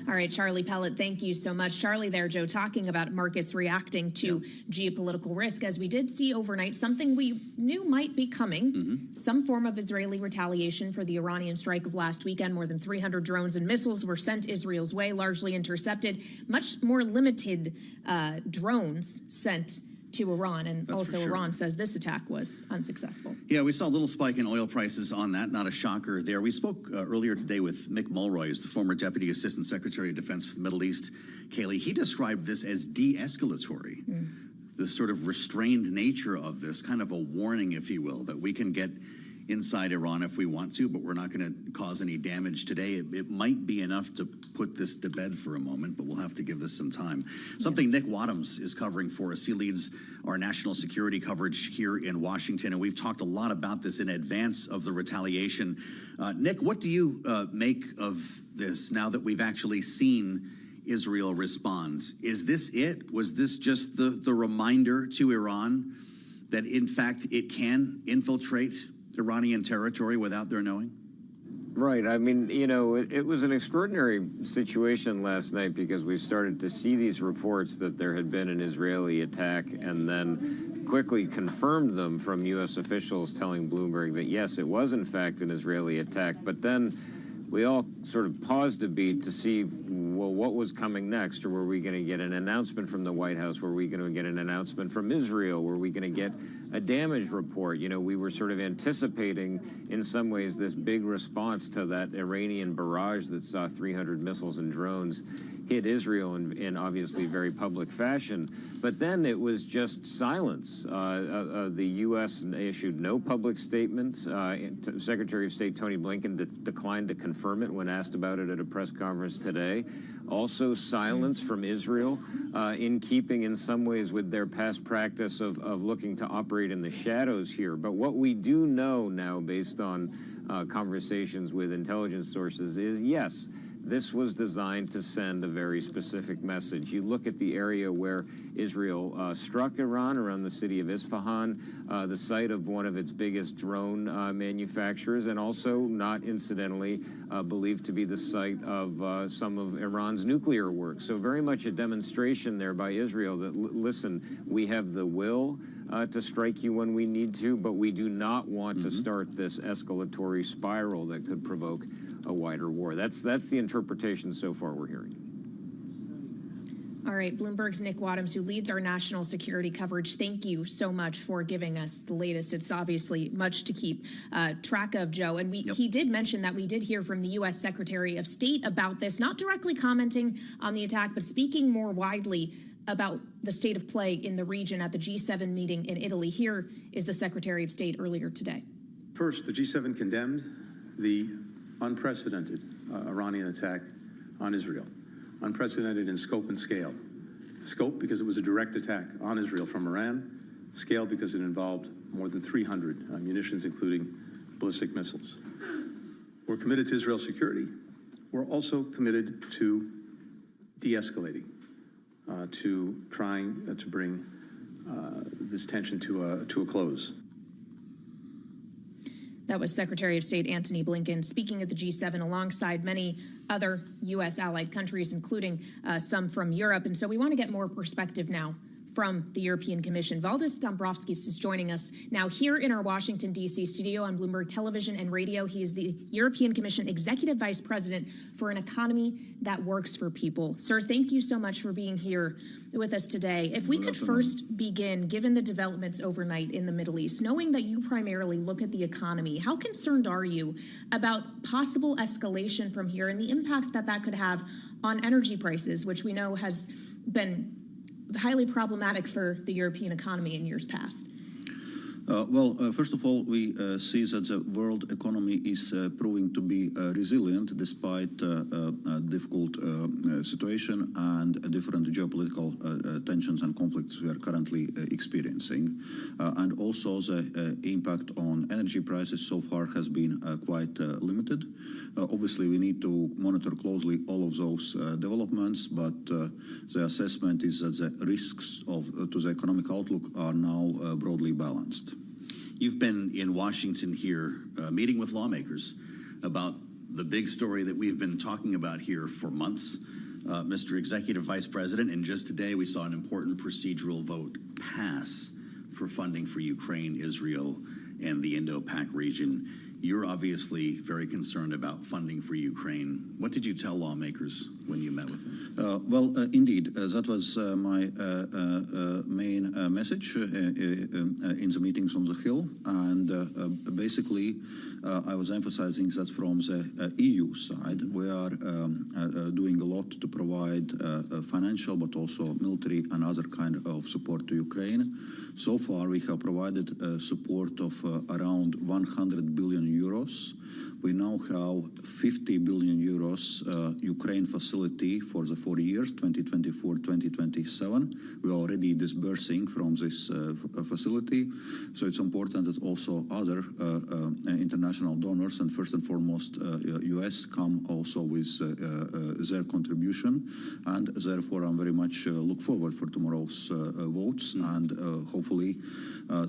All right, Charlie Pellet, thank you so much. Charlie there, Joe, talking about markets reacting to geopolitical risk. As we did see overnight, something we knew might be coming, some form of Israeli retaliation for the Iranian strike of last weekend. More than 300 drones and missiles were sent Israel's way, largely intercepted. Much more limited drones sent to Iran, and Iran says this attack was unsuccessful. Yeah, we saw a little spike in oil prices on that, not a shocker there. We spoke earlier today with Mick Mulroy, who's the former Deputy Assistant Secretary of Defense for the Middle East. Kaylee, he described this as de-escalatory, this sort of restrained nature of this, kind of a warning, if you will, that we can get inside Iran if we want to, but we're not going to cause any damage today. It might be enough to put this to bed for a moment, but we'll have to give this some time. Something Nick Wadhams is covering for us. He leads our national security coverage here in Washington, and we've talked a lot about this in advance of the retaliation. Nick, what do you make of this now that we've actually seen Israel respond? Is this it? Was this just the reminder to Iran that, in fact, it can infiltrate Iranian territory without their knowing? Right. I mean, you know, it was an extraordinary situation last night because we started to see these reports that there had been an Israeli attack and then quickly confirmed them from U.S. officials telling Bloomberg that, yes, it was in fact an Israeli attack. But then we all sort of paused a beat to see, well, what was coming next? Or were we going to get an announcement from the White House? Were we going to get an announcement from Israel? Were we going to get a damage report? You know, we were sort of anticipating, in some ways, this big response to that Iranian barrage that saw 300 missiles and drones hit Israel in obviously very public fashion. But then it was just silence. The U.S. issued no public statement. Secretary of State Tony Blinken declined to confirm it when asked about it at a press conference today. Also silence from Israel, in keeping in some ways with their past practice of looking to operate in the shadows here. But what we do know now, based on conversations with intelligence sources, is yes, this was designed to send a very specific message. You look at the area where Israel struck Iran, around the city of Isfahan, the site of one of its biggest drone manufacturers, and also, not incidentally, believed to be the site of some of Iran's nuclear work. So very much a demonstration there by Israel that, listen, we have the will to strike you when we need to, but we do not want to start this escalatory spiral that could provoke a wider war. That's the interpretation so far we're hearing. All right, Bloomberg's Nick Wadhams, who leads our national security coverage, thank you so much for giving us the latest. It's obviously much to keep track of, Joe. And he did mention that we did hear from the U.S. Secretary of State about this, not directly commenting on the attack, but speaking more widely about the state of play in the region at the G7 meeting in Italy. Here is the Secretary of State earlier today. First, the G7 condemned the unprecedented Iranian attack on Israel. Unprecedented in scope and scale. Scope because it was a direct attack on Israel from Iran. Scale because it involved more than 300 munitions, including ballistic missiles. We're committed to Israel's security. We're also committed to de-escalating, to trying to bring this tension to a close. That was Secretary of State Antony Blinken speaking at the G7 alongside many other U.S. allied countries, including some from Europe. And so we want to get more perspective now from the European Commission. Valdis Dombrovskis is joining us now here in our Washington, D.C. studio on Bloomberg Television and Radio. He is the European Commission Executive Vice President for an economy that works for people. Sir, thank you so much for being here with us today. If we could first begin, given the developments overnight in the Middle East, knowing that you primarily look at the economy, how concerned are you about possible escalation from here and the impact that that could have on energy prices, which we know has been highly problematic for the European economy in years past? First of all, we see that the world economy is proving to be resilient despite a difficult situation and different geopolitical tensions and conflicts we are currently experiencing. And also the impact on energy prices so far has been quite limited. Obviously, we need to monitor closely all of those developments, but the assessment is that the risks to the economic outlook are now broadly balanced. You've been in Washington here meeting with lawmakers about the big story that we've been talking about here for months, Mr. Executive Vice President, and just today we saw an important procedural vote pass for funding for Ukraine, Israel, and the Indo-Pac region. You're obviously very concerned about funding for Ukraine. What did you tell lawmakers when you met with them? Indeed, that was my main message in the meetings on the Hill. And basically, I was emphasizing that from the EU side, we are doing a lot to provide financial, but also military and other kind of support to Ukraine. So far, we have provided support of around 100 billion euros. We now have 50 billion euros Ukraine facility facility for the 4 years, 2024-2027. We're already disbursing from this facility. So it's important that also other international donors, and first and foremost US, come also with their contribution. And therefore, I'm very much look forward for tomorrow's votes. And hopefully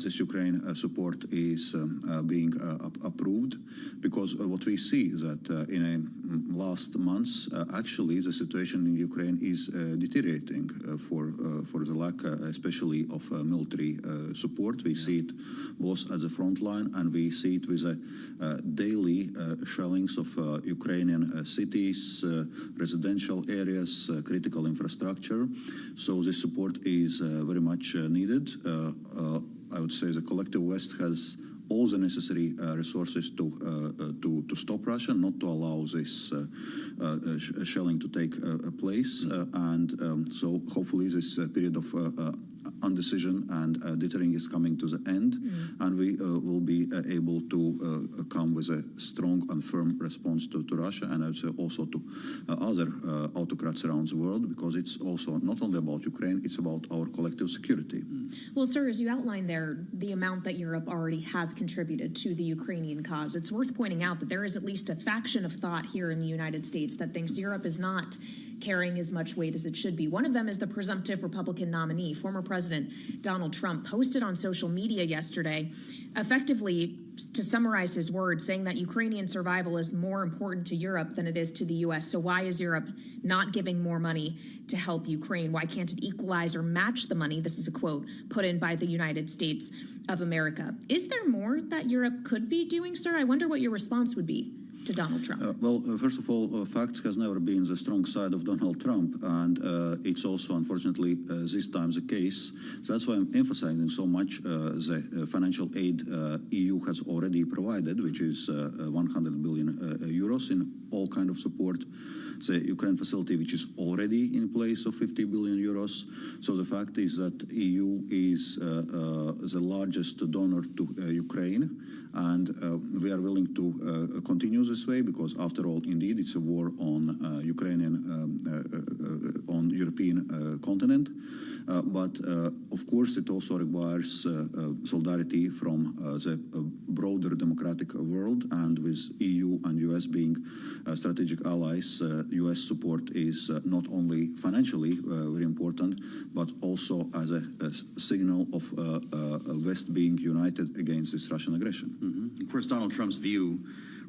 this Ukraine support is being approved, because what we see is that in last months, actually the situation in Ukraine is deteriorating for the lack, especially of military support. We see it both at the front line, and we see it with daily shellings of Ukrainian cities, residential areas, critical infrastructure. So this support is very much needed. I would say the collective West has all the necessary resources to stop Russia, not to allow this shelling to take place. So hopefully this period of undecision and deterring is coming to the end, and we will be able to come with a strong and firm response to Russia, and also to other autocrats around the world, because it's also not only about Ukraine, it's about our collective security. Well, sir, as you outlined there, the amount that Europe already has contributed to the Ukrainian cause, it's worth pointing out that there is at least a faction of thought here in the United States that thinks Europe is not carrying as much weight as it should be. One of them is the presumptive Republican nominee. Former President Donald Trump posted on social media yesterday, effectively, to summarize his words, saying that Ukrainian survival is more important to Europe than it is to the U.S. So why is Europe not giving more money to help Ukraine? Why can't it equalize or match the money? This is a quote put in by the United States of America. Is there more that Europe could be doing, sir? I wonder what your response would be to Donald Trump. Well, first of all, facts has never been the strong side of Donald Trump, and it's also, unfortunately, this time the case. So that's why I'm emphasizing so much the financial aid EU has already provided, which is 100 billion euros in all kind of support. The Ukraine facility, which is already in place of 50 billion euros. So the fact is that EU is the largest donor to Ukraine, and we are willing to continue this way, because after all, indeed, it's a war on on European continent. But of course, it also requires solidarity from the broader democratic world, and with EU and US being strategic allies, US support is not only financially very important, but also as a signal of West being united against this Russian aggression. Of course, Donald Trump's view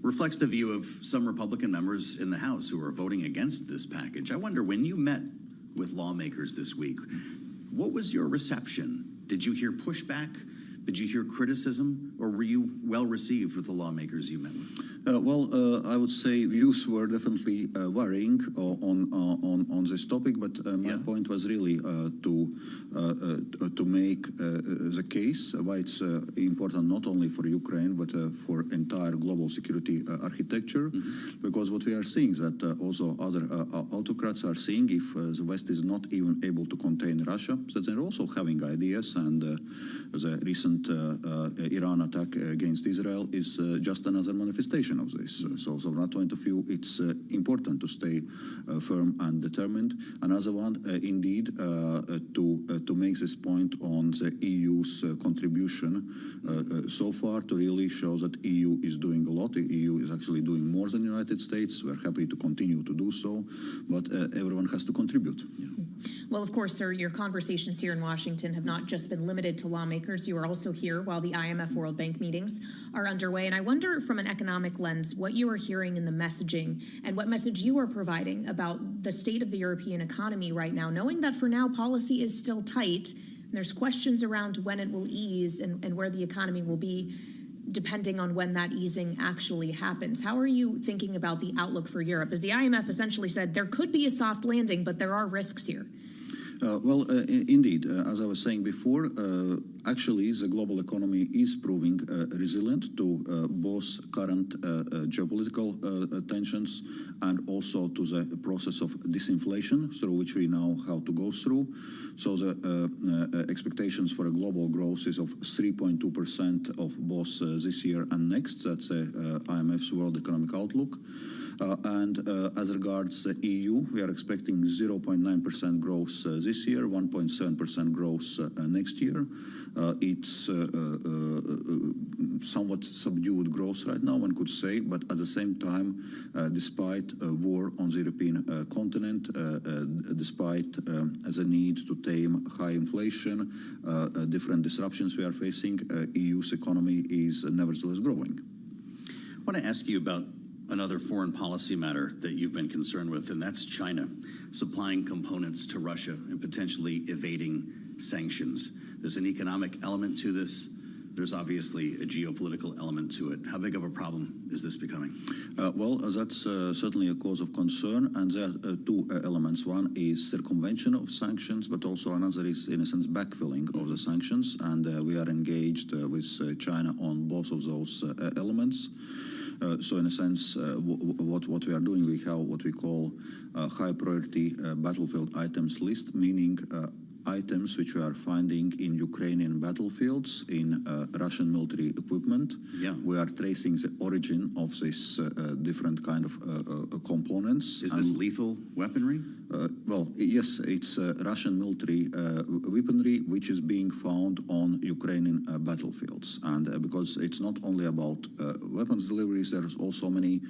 reflects the view of some Republican members in the House who are voting against this package. I wonder, when you met with lawmakers this week, what was your reception? Did you hear pushback? Did you hear criticism, or were you well received with the lawmakers you met with? Well, I would say views were definitely varying on this topic, but my point was really to make the case why it's important not only for Ukraine but for entire global security architecture, because what we are seeing is that also other autocrats are seeing, if the West is not even able to contain Russia, that they're also having ideas, and the recent Iran attack against Israel is just another manifestation of this. So from that point of view, it's important to stay firm and determined. Another one, indeed, to make this point on the EU's contribution so far, to really show that EU is doing a lot. The EU is actually doing more than the United States. We're happy to continue to do so, but everyone has to contribute. Well, of course, sir, your conversations here in Washington have not just been limited to lawmakers. You are also here while the IMF World Bank meetings are underway. And I wonder, from an economic lens, what you are hearing in the messaging and what message you are providing about the state of the European economy right now, knowing that for now policy is still tight. And there's questions around when it will ease and where the economy will be, depending on when that easing actually happens. How are you thinking about the outlook for Europe? As the IMF essentially said, there could be a soft landing, but there are risks here. Indeed, as I was saying before, actually the global economy is proving resilient to both current geopolitical tensions and also to the process of disinflation through which we now have to go through. So the expectations for a global growth is of 3.2% of both this year and next. That's IMF's World Economic Outlook. As regards the EU, we are expecting 0.9% growth this year, 1.7% growth next year. It's somewhat subdued growth right now, one could say, but at the same time, despite a war on the European continent, despite the need to tame high inflation, different disruptions we are facing, EU's economy is nevertheless growing. I want to ask you about another foreign policy matter that you've been concerned with, and that's China supplying components to Russia and potentially evading sanctions. There's an economic element to this. There's obviously a geopolitical element to it. How big of a problem is this becoming? Well, that's certainly a cause of concern, and there are two elements. One is circumvention of sanctions, but also another is, in a sense, backfilling of the sanctions, and we are engaged with China on both of those elements. So in a sense, what we are doing, we have what we call high priority battlefield items list, meaning items which we are finding in Ukrainian battlefields, in Russian military equipment. Yeah. We are tracing the origin of this different kind of components. Is this lethal weaponry? Well, yes, it's Russian military weaponry which is being found on Ukrainian battlefields. And because it's not only about weapons deliveries, there's also many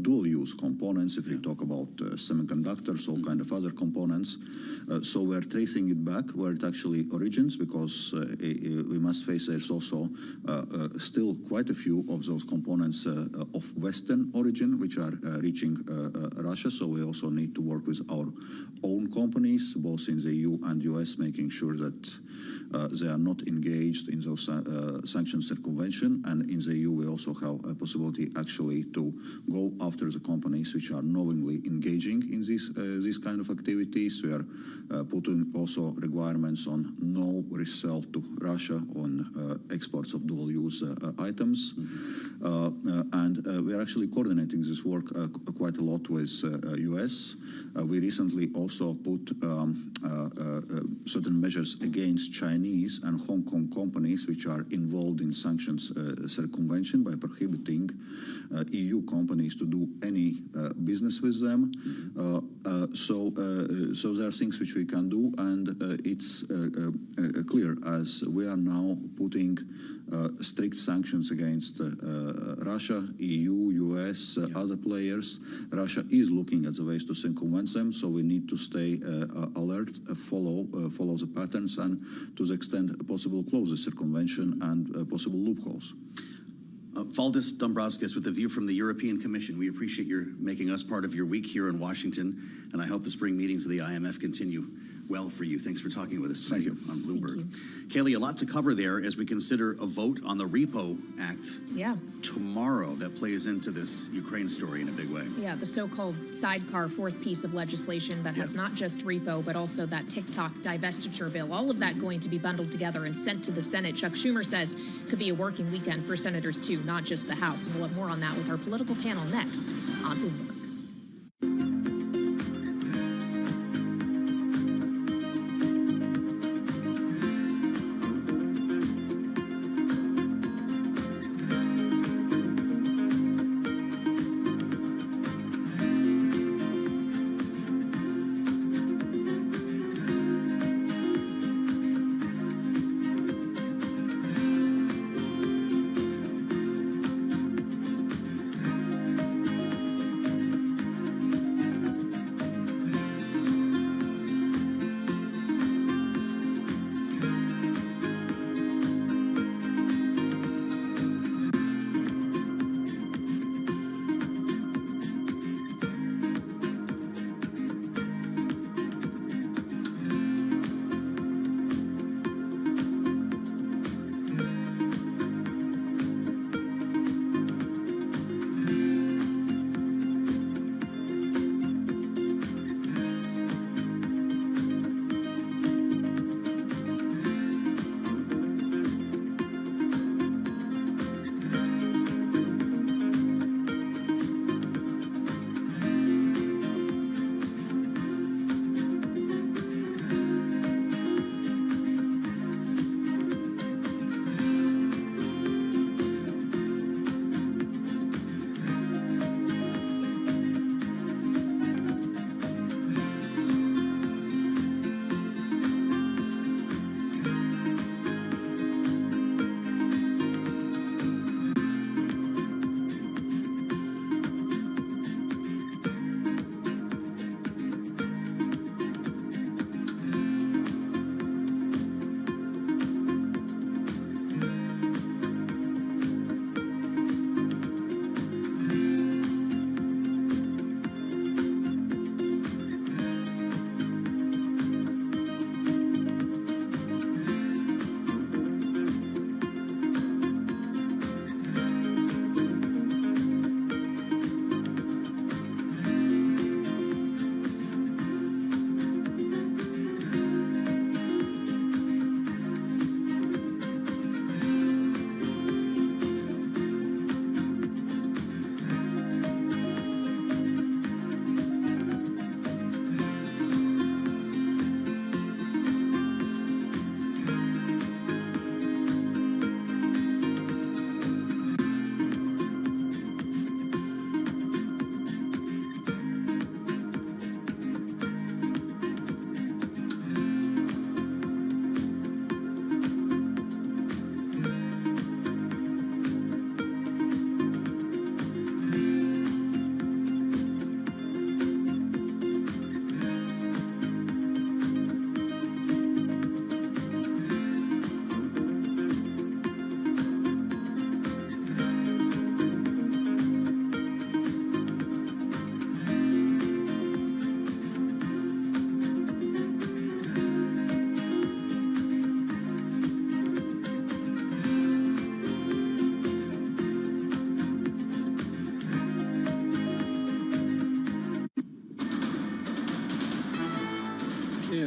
dual-use components. If we talk about semiconductors, all kind of other components. So we're tracing it back where it actually origins, because we must face there's also still quite a few of those components of Western origin which are reaching Russia. So we also need to work with our own companies, both in the EU and US, making sure that they are not engaged in those sanction circumvention. And in the EU, we also have a possibility actually to go after the companies which are knowingly engaging in these kind of activities. We are putting also requirements on no resell to Russia on exports of dual-use items. And we are actually coordinating this work quite a lot with US. We recently also put certain measures against Chinese and Hong Kong companies which are involved in sanctions circumvention by prohibiting EU companies to do any business with them. So there are things which we can do, and it's clear as we are now putting strict sanctions against Russia, EU, US, other players. Russia is looking at the ways to circumvent them, so we need to stay alert, follow the patterns, and to the extent possible close the circumvention and possible loopholes. Valdis Dombrovskis with The View from the European Commission. We appreciate your making us part of your week here in Washington, and I hope the spring meetings of the IMF continue well for you. Thanks for talking with us tonight on Bloomberg. Kaylee, a lot to cover there as we consider a vote on the Repo Act tomorrow that plays into this Ukraine story in a big way. Yeah, the so-called sidecar fourth piece of legislation that has not just repo, but also that TikTok divestiture bill. All of that going to be bundled together and sent to the Senate. Chuck Schumer says could be a working weekend for senators too, not just the House. And we'll have more on that with our political panel next on Bloomberg.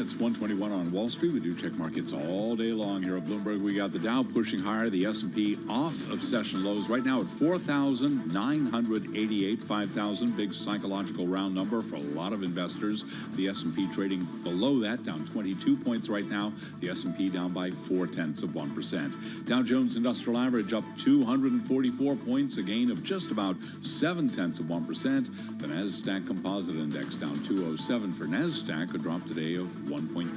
It's 121 on Wall Street. We do check markets all day long here at Bloomberg. We got the Dow pushing higher, the S&P off of session lows right now at 4,988, 5,000, big psychological round number for a lot of investors. The S&P trading below that, down 22 points right now. The S&P down by 0.4%. Dow Jones Industrial Average up 244 points, a gain of just about 0.7%. The Nasdaq Composite Index down 207 for Nasdaq, a drop today of 1.3%.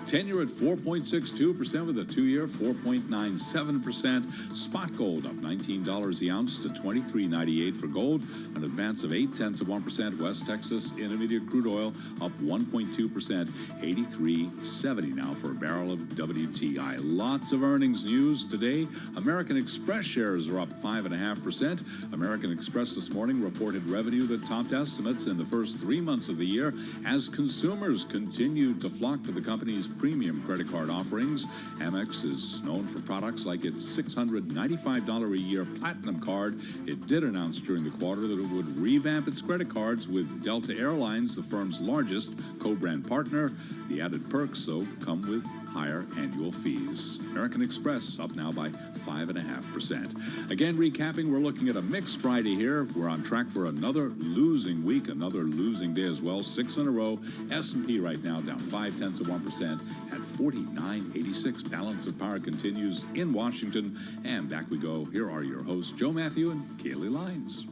10-year at 4.62% with a 2-year 4.97%. Spot gold up $19 the ounce to $23.98 for gold, an advance of 0.8%. West Texas Intermediate crude oil up 1.2%, 83.70 now for a barrel of WTI. Lots of earnings news today. American Express shares are up 5.5%. American Express this morning reported revenue that topped estimates in the first 3 months of the year as consumers continued to flock to the company's premium credit card offerings. Amex is known for products like its $695 a year Platinum card. It did announce during the quarter that it would revamp its credit cards with Delta Airlines, the firm's largest co-brand partner. The added perks, though, come with higher annual fees. American Express up now by 5.5%. Again, recapping, we're looking at a mixed Friday here. We're on track for another losing week, another losing day as well. 6 in a row. S&P right now down 0.5% at 49.86. Balance of power continues in Washington. And back we go. Here are your hosts, Joe Matthew and Kaylee Lyons.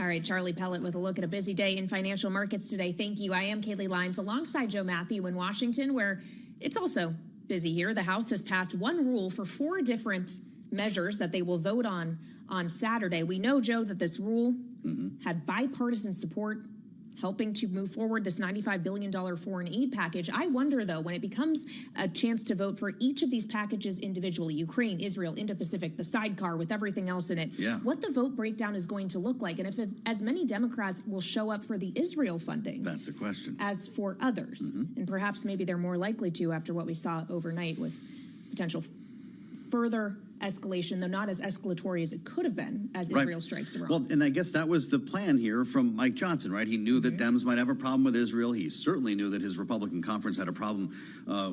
All right, Charlie Pellet with a look at a busy day in financial markets today. Thank you. I am Kaylee Lyons alongside Joe Matthew in Washington, where it's also busy here. The House has passed one rule for 4 different measures that they will vote on Saturday. We know, Joe, that this rule had bipartisan support, helping to move forward this $95 billion foreign aid package. I wonder, though, when it becomes a chance to vote for each of these packages individually, Ukraine, Israel, Indo-Pacific, the sidecar with everything else in it, what the vote breakdown is going to look like, and if as many Democrats will show up for the Israel funding. That's a question. As for others. And perhaps maybe they're more likely to after what we saw overnight with potential further escalation, though not as escalatory as it could have been as Israel strikes Iran. Well, and I guess that was the plan here from Mike Johnson, right? He knew that Dems might have a problem with Israel. He certainly knew that his Republican conference had a problem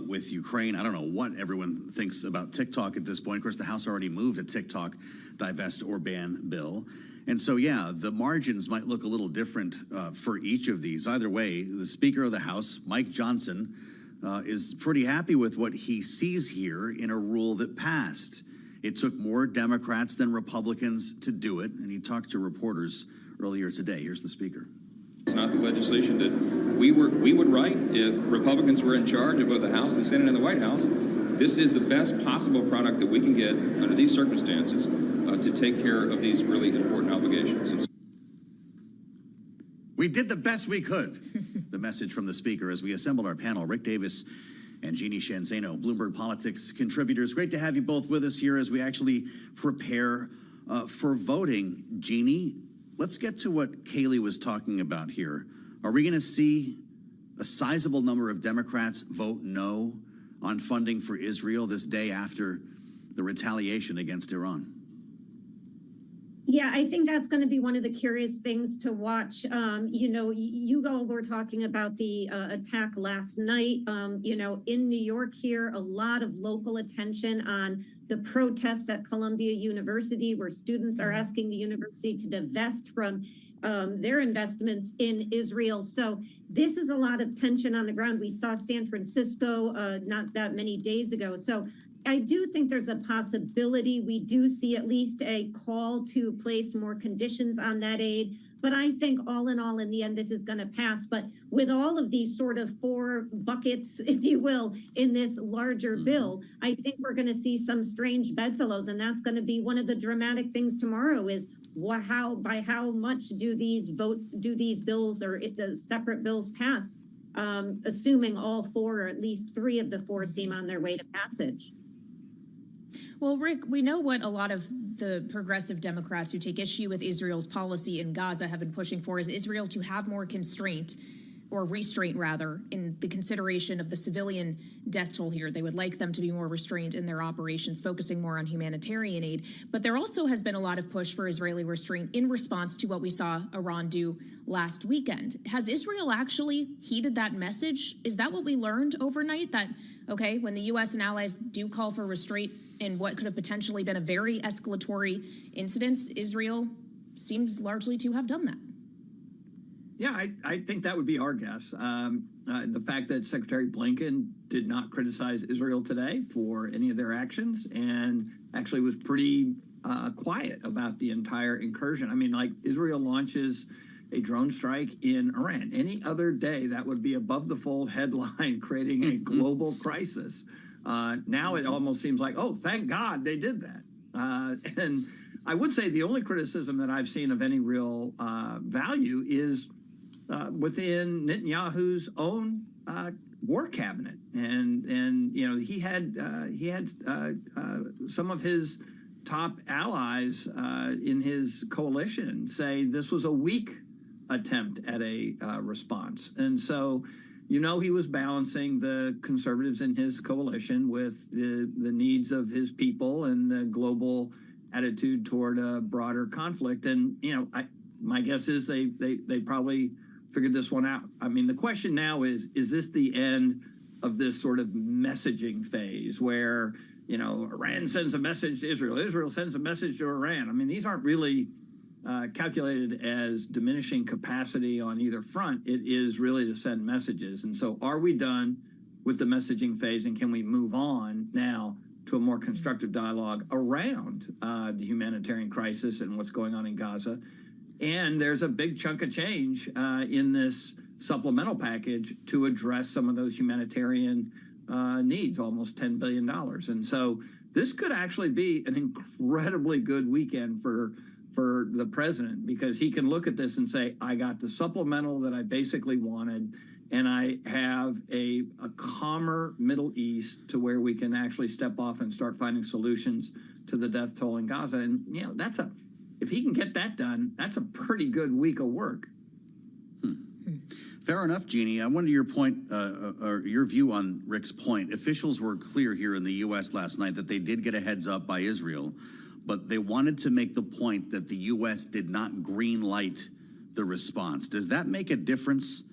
with Ukraine. I don't know what everyone thinks about TikTok at this point. Of course, the House already moved a TikTok divest or ban bill. And so, yeah, the margins might look a little different for each of these. Either way, the Speaker of the House, Mike Johnson, is pretty happy with what he sees here in a rule that passed. It took more Democrats than Republicans to do it, and he talked to reporters earlier today. Here's the Speaker. It's not the legislation that we would write if Republicans were in charge of both the House, the Senate, and the White House. This is the best possible product that we can get under these circumstances to take care of these really important obligations. We did the best we could. The message from the Speaker as we assembled our panel. Rick Davis and Jeannie Shanzano, Bloomberg Politics contributors. Great to have you both with us here as we actually prepare for voting. Jeannie, let's get to what Kaylee was talking about here. Are we going to see a sizable number of Democrats vote no on funding for Israel this day after the retaliation against Iran? Yeah, I think that's going to be one of the curious things to watch. You know, you all were talking about the attack last night. You know, in New York here, a lot of local attention on the protests at Columbia University, where students are asking the university to divest from their investments in Israel. So this is a lot of tension on the ground. We saw San Francisco not that many days ago. So I do think there's a possibility we do see at least a call to place more conditions on that aid. But I think all in all, in the end, this is going to pass. But with all of these sort of 4 buckets, if you will, in this larger bill, I think we're going to see some strange bedfellows. And that's going to be one of the dramatic things tomorrow is by how much do these bills or the separate bills pass, assuming all 4 or at least 3 of the 4 seem on their way to passage. Well, Rick, we know what a lot of the progressive Democrats who take issue with Israel's policy in Gaza have been pushing for is Israel to have more constraint or restraint rather, in the consideration of the civilian death toll here. They would like them to be more restrained in their operations, focusing more on humanitarian aid. But there also has been a lot of push for Israeli restraint in response to what we saw Iran do last weekend. Has Israel actually heeded that message? Is that what we learned overnight? That, okay, when the U.S. and allies do call for restraint in what could have potentially been a very escalatory incident, Israel seems largely to have done that. Yeah, I think that would be our guess. The fact that Secretary Blinken did not criticize Israel today for any of their actions and actually was pretty quiet about the entire incursion. I mean, like, Israel launches a drone strike in Iran. Any other day, that would be above the fold headline, creating a global crisis. Now it almost seems like, oh, thank God they did that. And I would say the only criticism that I've seen of any real value is within Netanyahu's own war cabinet, and you know, he had some of his top allies in his coalition say this was a weak attempt at a response, and so, you know, he was balancing the conservatives in his coalition with the needs of his people and the global attitude toward a broader conflict. And you know, my guess is they probably figured this one out. I mean, the question now is this the end of this sort of messaging phase where, you know, Iran sends a message to Israel, Israel sends a message to Iran? I mean, these aren't really calculated as diminishing capacity on either front. It is really to send messages. And so are we done with the messaging phase, and can we move on now to a more constructive dialogue around the humanitarian crisis and what's going on in Gaza? And there's a big chunk of change in this supplemental package to address some of those humanitarian needs, almost $10 billion. And so this could actually be an incredibly good weekend for the president, because he can look at this and say, I got the supplemental that I basically wanted, and I have a calmer Middle East to where we can actually step off and start finding solutions to the death toll in Gaza. And, you know, if he can get that done, that's a pretty good week of work. Fair enough, Jeannie. I wanted your point, or your view on Rick's point. Officials were clear here in the U.S. last night that they did get a heads up by Israel, but they wanted to make the point that the U.S. did not green light the response. Does that make a difference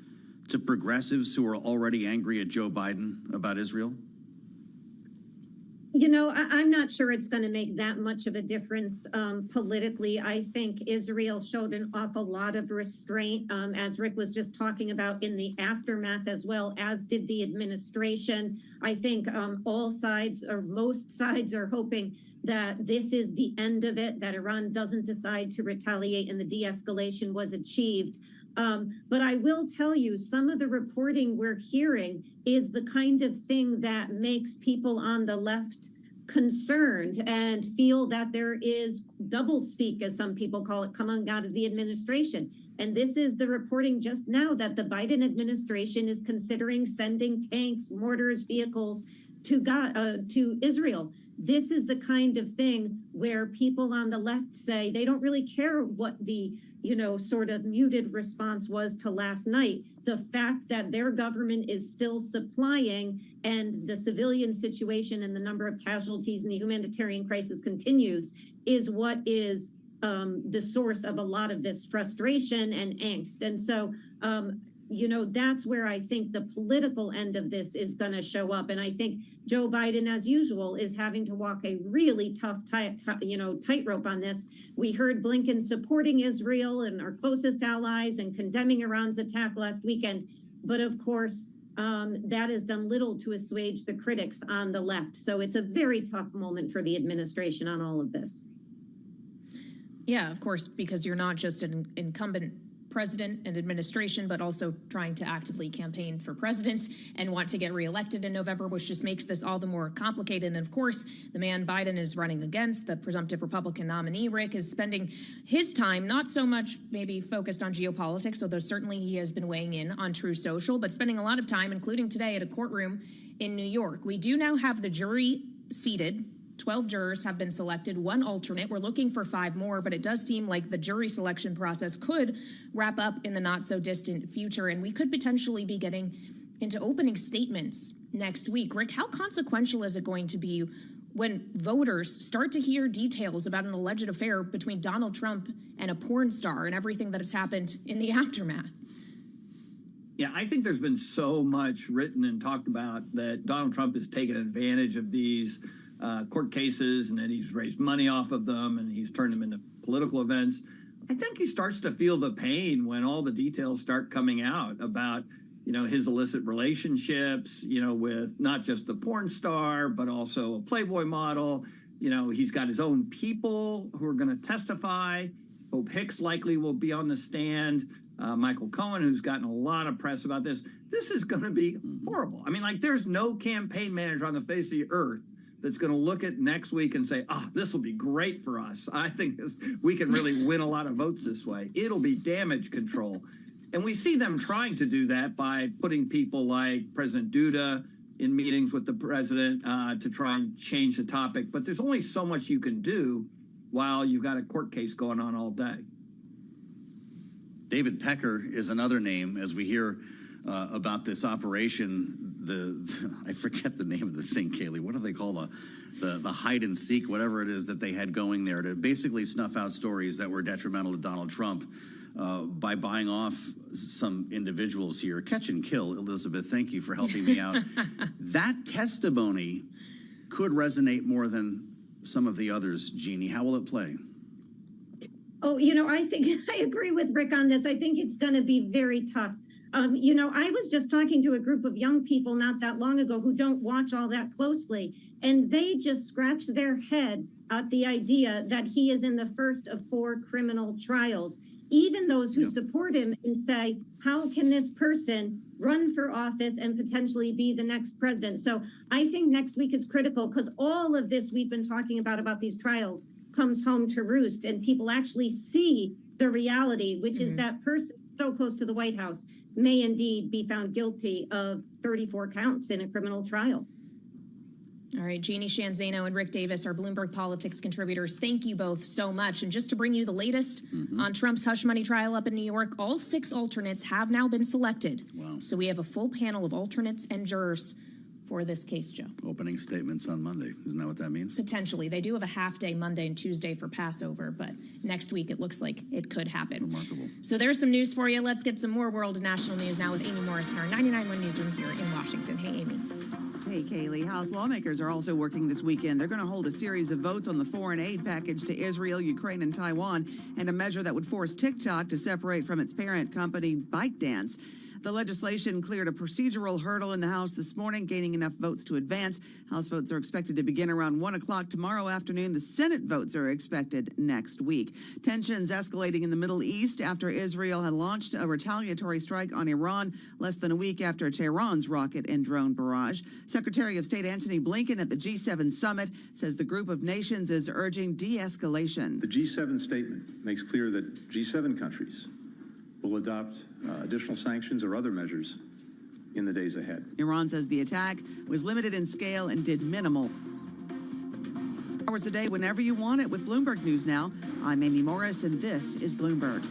to progressives who are already angry at Joe Biden about Israel? You know, I'm not sure it's going to make that much of a difference politically. I think Israel showed an awful lot of restraint, as Rick was just talking about, in the aftermath, as well as did the administration. I think all sides, or most sides, are hoping that this is the end of it, that Iran doesn't decide to retaliate and the de-escalation was achieved. But I will tell you, some of the reporting we're hearing is the kind of thing that makes people on the left concerned and feel that there is doublespeak, as some people call it, coming out of the administration. And this is the reporting just now that the Biden administration is considering sending tanks, mortars, vehicles to Israel. This is the kind of thing where people on the left say they don't really care what the, you know, sort of muted response was to last night. The fact that their government is still supplying and the civilian situation and the number of casualties in the humanitarian crisis continues is what is the source of a lot of this frustration and angst. And so, you know, that's where I think the political end of this is going to show up. And I think Joe Biden, as usual, is having to walk a really tough, tightrope on this. We heard Blinken supporting Israel and our closest allies and condemning Iran's attack last weekend. But of course, that has done little to assuage the critics on the left. So it's a very tough moment for the administration on all of this. Yeah, of course, because you're not just an incumbent president and administration, but also trying to actively campaign for president and want to get reelected in November, which just makes this all the more complicated. And of course, the man Biden is running against, the presumptive Republican nominee, Rick, is spending his time not so much maybe focused on geopolitics, although certainly he has been weighing in on True Social, but spending a lot of time, including today, at a courtroom in New York. We do now have the jury seated 12 jurors have been selected, 1 alternate. We're looking for 5 more, but it does seem like the jury selection process could wrap up in the not-so-distant future, and we could potentially be getting into opening statements next week. Rick, how consequential is it going to be when voters start to hear details about an alleged affair between Donald Trump and a porn star and everything that has happened in the aftermath? Yeah, I think there's been so much written and talked about that Donald Trump has taken advantage of these court cases and that he's raised money off of them and he's turned them into political events. I think he starts to feel the pain when all the details start coming out about, his illicit relationships, with not just the porn star, but also a Playboy model. He's got his own people who are going to testify. Hope Hicks likely will be on the stand. Michael Cohen, who's gotten a lot of press about this. This is going to be horrible. I mean, there's no campaign manager on the face of the earth that's going to look at next week and say, this will be great for us. I think we can really win a lot of votes this way. It'll be damage control. And we see them trying to do that by putting people like President Duda in meetings with the president to try and change the topic. But there's only so much you can do while you've got a court case going on all day. David Pecker is another name as we hear about this operation. I forget the name of the thing, Kaylee. What do they call the hide and seek, whatever it is that they had going there to basically snuff out stories that were detrimental to Donald Trump by buying off some individuals here. Catch and kill, Elizabeth. Thank you for helping me out. That testimony could resonate more than some of the others, Jeannie. How will it play? Oh, I think I agree with Rick on this. I think it's going to be very tough. I was just talking to a group of young people not that long ago who don't watch all that closely, and they just scratch their head at the idea that he is in the first of 4 criminal trials. Even those who support him and say, how can this person run for office and potentially be the next president? So I think next week is critical because all of this we've been talking about these trials comes home to roost and people actually see the reality, which is that person so close to the White House may indeed be found guilty of 34 counts in a criminal trial. All right, Jeannie Shanzano and Rick Davis, our Bloomberg Politics contributors, thank you both so much. And just to bring you the latest on Trump's hush money trial up in New York, all 6 alternates have now been selected. Wow. So we have a full panel of alternates and jurors for this case, Joe. Opening statements on Monday. Isn't that what that means? Potentially. They do have a half day Monday and Tuesday for Passover, but next week it looks like it could happen. Remarkable. So there's some news for you. Let's get some more world and national news now with Amy Morris in our 99.1 newsroom here in Washington. Hey, Amy. Hey, Kaylee. House lawmakers are also working this weekend. They're going to hold a series of votes on the foreign aid package to Israel, Ukraine, and Taiwan, and a measure that would force TikTok to separate from its parent company, ByteDance. The legislation cleared a procedural hurdle in the House this morning, gaining enough votes to advance. House votes are expected to begin around 1 o'clock tomorrow afternoon. The Senate votes are expected next week. Tensions escalating in the Middle East after Israel had launched a retaliatory strike on Iran less than a week after Tehran's rocket and drone barrage. Secretary of State Antony Blinken at the G7 summit says the group of nations is urging de-escalation. The G7 statement makes clear that G7 countries will adopt additional sanctions or other measures in the days ahead. Iran says the attack was limited in scale and did minimal. Hours a day whenever you want it with Bloomberg News Now. I'm Amy Morris, and this is Bloomberg.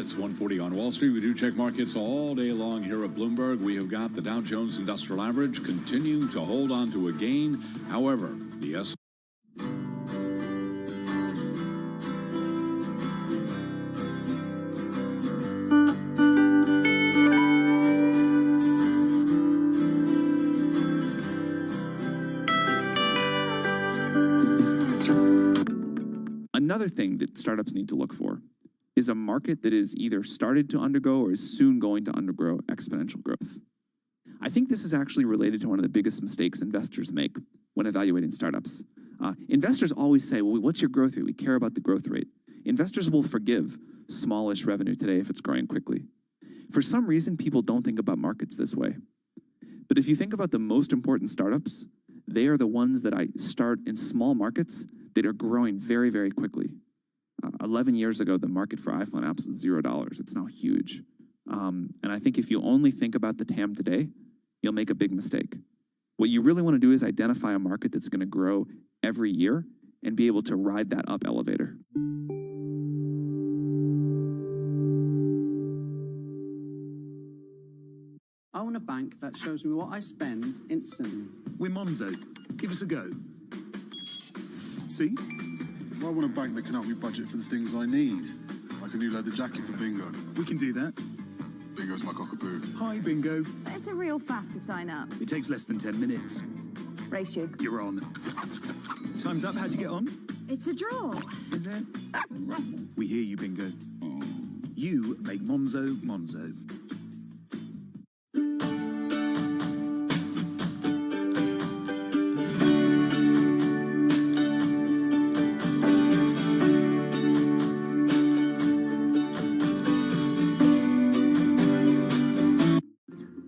It's 1:40 on Wall Street. We do check markets all day long here at Bloomberg. We have got the Dow Jones Industrial Average continuing to hold on to a gain. However, the S. Another thing that startups need to look for is a market that is either started to undergo or is soon going to undergo exponential growth. I think this is actually related to one of the biggest mistakes investors make when evaluating startups. Investors always say, well, what's your growth rate? We care about the growth rate. Investors will forgive smallish revenue today if it's growing quickly. For some reason, people don't think about markets this way. But if you think about the most important startups, they are the ones that I start in small markets that are growing very, very quickly. 11 years ago, the market for iPhone apps was $0. It's now huge. And I think if you only think about the TAM today, you'll make a big mistake. What you really want to do is identify a market that's going to grow every year and be able to ride that up elevator. I want a bank that shows me what I spend instantly. We're Monzo. Give us a go. See? I want a bank that can help me budget for the things I need, like a new leather jacket for Bingo. We can do that. Bingo's my cockapoo. Hi, Bingo. But it's a real faff to sign up. It takes less than 10 minutes. Race you. You're on. Time's up. How'd you get on? It's a draw. Is it? We hear you, Bingo. You make Monzo Monzo.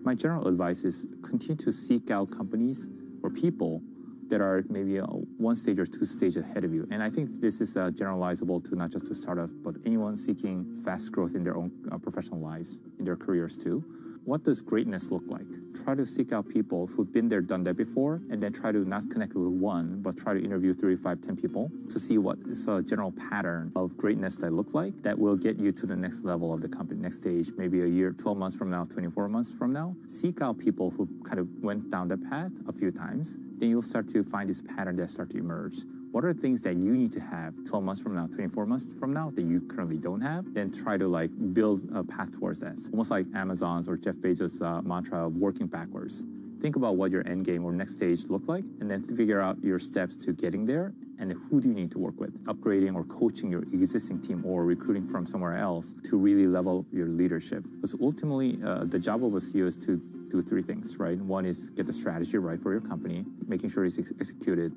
My general advice is continue to seek out companies or people that are maybe one stage or two stages ahead of you. And I think this is generalizable to not just to startups, but anyone seeking fast growth in their own professional lives, in their careers too. What does greatness look like? Try to seek out people who've been there, done that before, and then try to not connect with one, but try to interview 3, 5, 10 people to see what is a general pattern of greatness that look like that will get you to the next level of the company, next stage, maybe a year, 12 months from now, 24 months from now. Seek out people who kind of went down that path a few times. Then you'll start to find this pattern that start to emerge. What are things that you need to have 12 months from now, 24 months from now that you currently don't have? Then try to like build a path towards that. It's almost like Amazon's or Jeff Bezos' mantra of working backwards. Think about what your end game or next stage look like, and then figure out your steps to getting there and who do you need to work with, upgrading or coaching your existing team or recruiting from somewhere else to really level your leadership. Because ultimately, the job of a CEO is to do 3 things, right? One is get the strategy right for your company, making sure it's executed,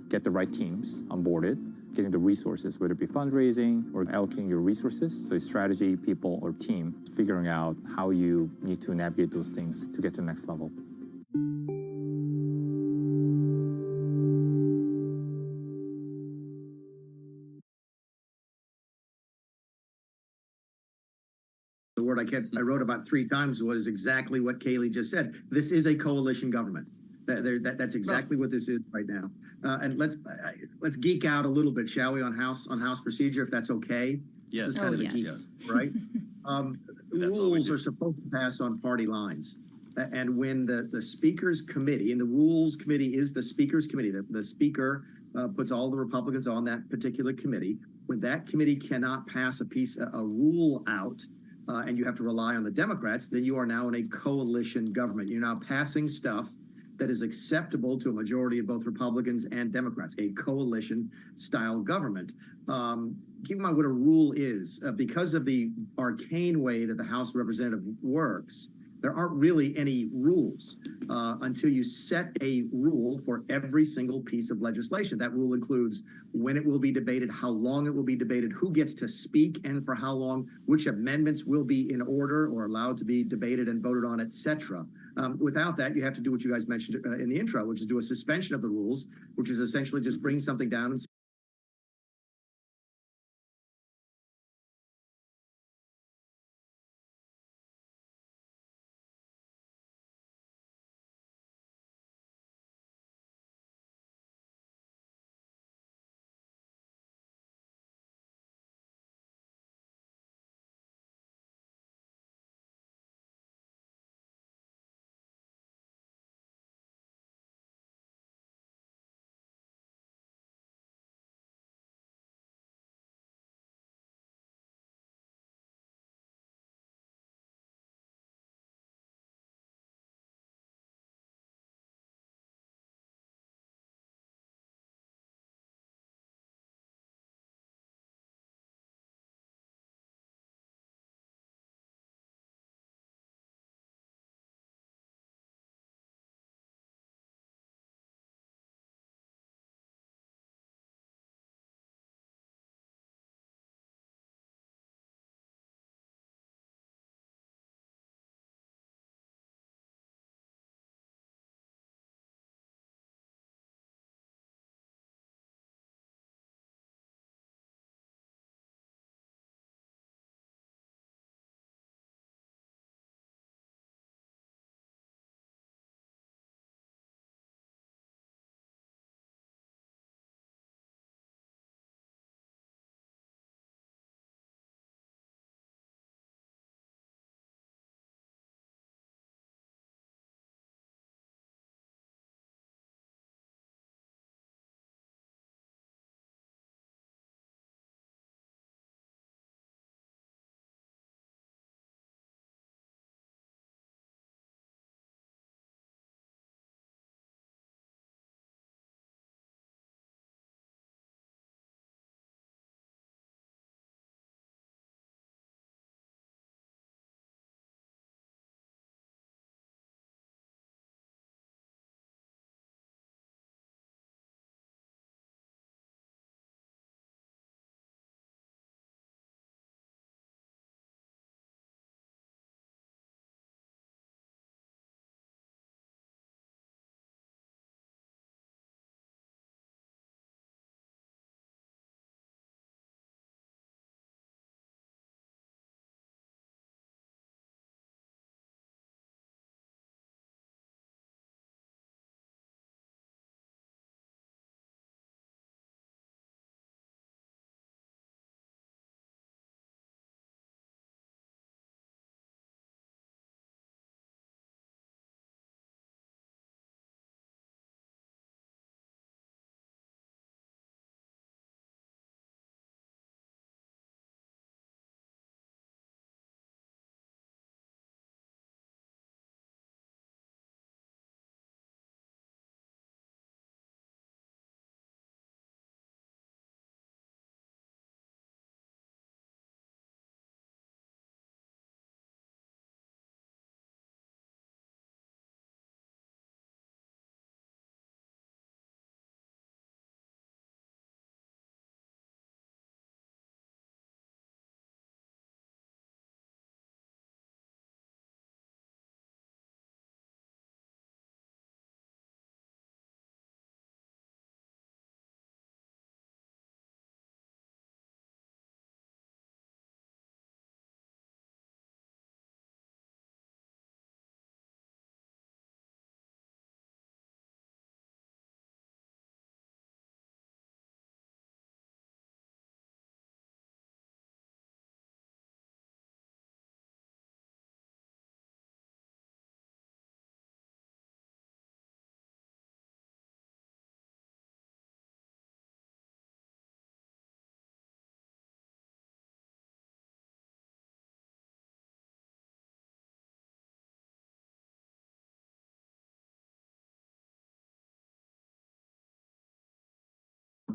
get the right teams onboarded, getting the resources, whether it be fundraising or allocating your resources. So it's strategy, people, or team, figuring out how you need to navigate those things to get to the next level. The word I wrote about 3 times was exactly what Kaylee just said. This is a coalition government. That's exactly what this is right now. And let's geek out a little bit, shall we, on House procedure, if that's okay. Yes. This is kind of the key, right? Rules are supposed to pass on party lines. And when the Speaker's Committee, and the Rules Committee is the Speaker's Committee, the Speaker puts all the Republicans on that particular committee. When that committee cannot pass a rule out, and you have to rely on the Democrats, then you are now in a coalition government. You're now passing stuff that is acceptable to a majority of both Republicans and Democrats, a coalition-style government. Keep in mind what a rule is. Because of the arcane way that the House of Representatives works, there aren't really any rules until you set a rule for every single piece of legislation. That rule includes when it will be debated, how long it will be debated, who gets to speak and for how long, which amendments will be in order or allowed to be debated and voted on, etc. Without that, you have to do what you guys mentioned in the intro, which is do a suspension of the rules, which is essentially just bring something down and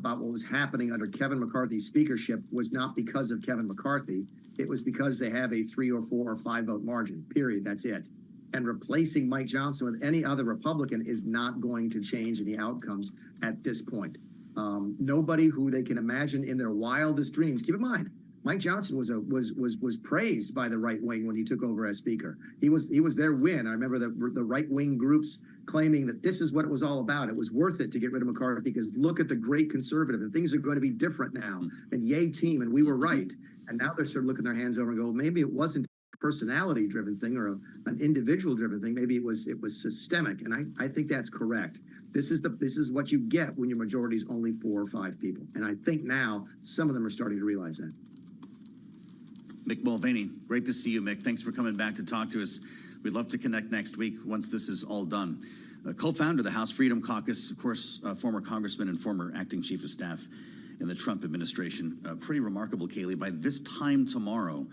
about what was happening under Kevin McCarthy's speakership was not because of Kevin McCarthy. It was because they have a 3 or 4 or 5 vote margin, period. That's it. And replacing Mike Johnson with any other Republican is not going to change any outcomes at this point. Nobody who they can imagine in their wildest dreams, keep in mind, Mike Johnson was praised by the right wing when he took over as speaker. He was their win. I remember the right wing groups claiming that this is what it was all about. It was worth it to get rid of McCarthy because look at the great conservative and things are going to be different now. And yay team, and we were right. And now they're sort of looking their hands over and go, maybe it wasn't a personality driven thing or an individual driven thing. Maybe it was systemic. And I think that's correct. This is what you get when your majority is only 4 or 5 people. And I think now some of them are starting to realize that. Mick Mulvaney, great to see you, Mick. Thanks for coming back to talk to us. We'd love to connect next week once this is all done. Co-founder of the House Freedom Caucus, of course, former congressman and former acting chief of staff in the Trump administration. Pretty remarkable, Kaylee. By this time tomorrow,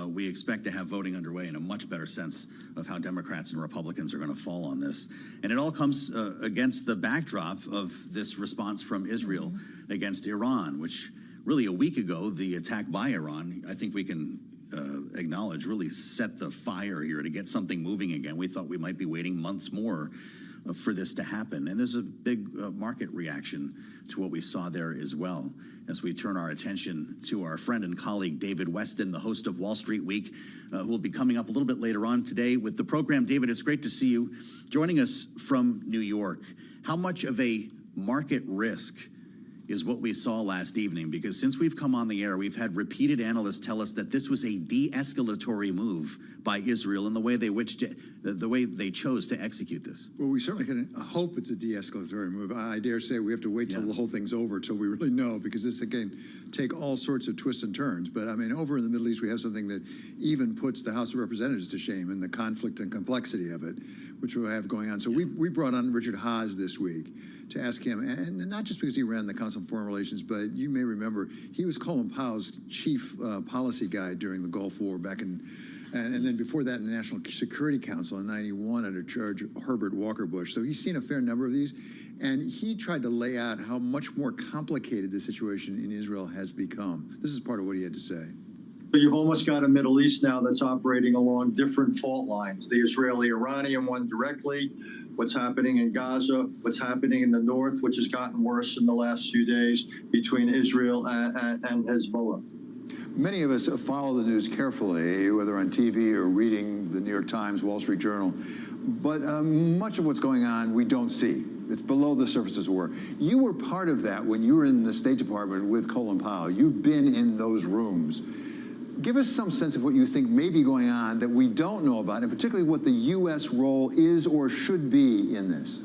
we expect to have voting underway and a much better sense of how Democrats and Republicans are going to fall on this. And it all comes against the backdrop of this response from Israel against Iran, which really a week ago, the attack by Iran, I think we can acknowledge, really set the fire here to get something moving again. We thought we might be waiting months more for this to happen. And there's a big market reaction to what we saw there as well. As we turn our attention to our friend and colleague, David Weston, the host of Wall Street Week, who will be coming up a little bit later on today with the program. David, it's great to see you joining us from New York. How much of a market risk is what we saw last evening? Because since we've come on the air, we've had repeated analysts tell us that this was a de-escalatory move by Israel in the way they chose to execute this. Well, we certainly can hope it's a de-escalatory move. I dare say we have to wait till the whole thing's over till we really know, because this can take all sorts of twists and turns. But I mean, over in the Middle East, we have something that even puts the House of Representatives to shame in the conflict and complexity of it, which we have going on. So we brought on Richard Haas this week to ask him, and not just because he ran the Council on Foreign Relations, but you may remember he was Colin Powell's chief policy guy during the Gulf War back in, and then before that in the National Security Council in '91 under George Herbert Walker Bush. So he's seen a fair number of these, and he tried to lay out how much more complicated the situation in Israel has become. This is part of what he had to say. You've almost got a Middle East now that's operating along different fault lines. The Israeli-Iranian one directly, what's happening in Gaza, what's happening in the north, which has gotten worse in the last few days between Israel and Hezbollah. Many of us follow the news carefully, whether on TV or reading the New York Times, Wall Street Journal, but much of what's going on we don't see. It's below the surface, as it were. You were part of that when you were in the State Department with Colin Powell. You've been in those rooms. Give us some sense of what you think may be going on that we don't know about, and particularly what the U.S. role is or should be in this.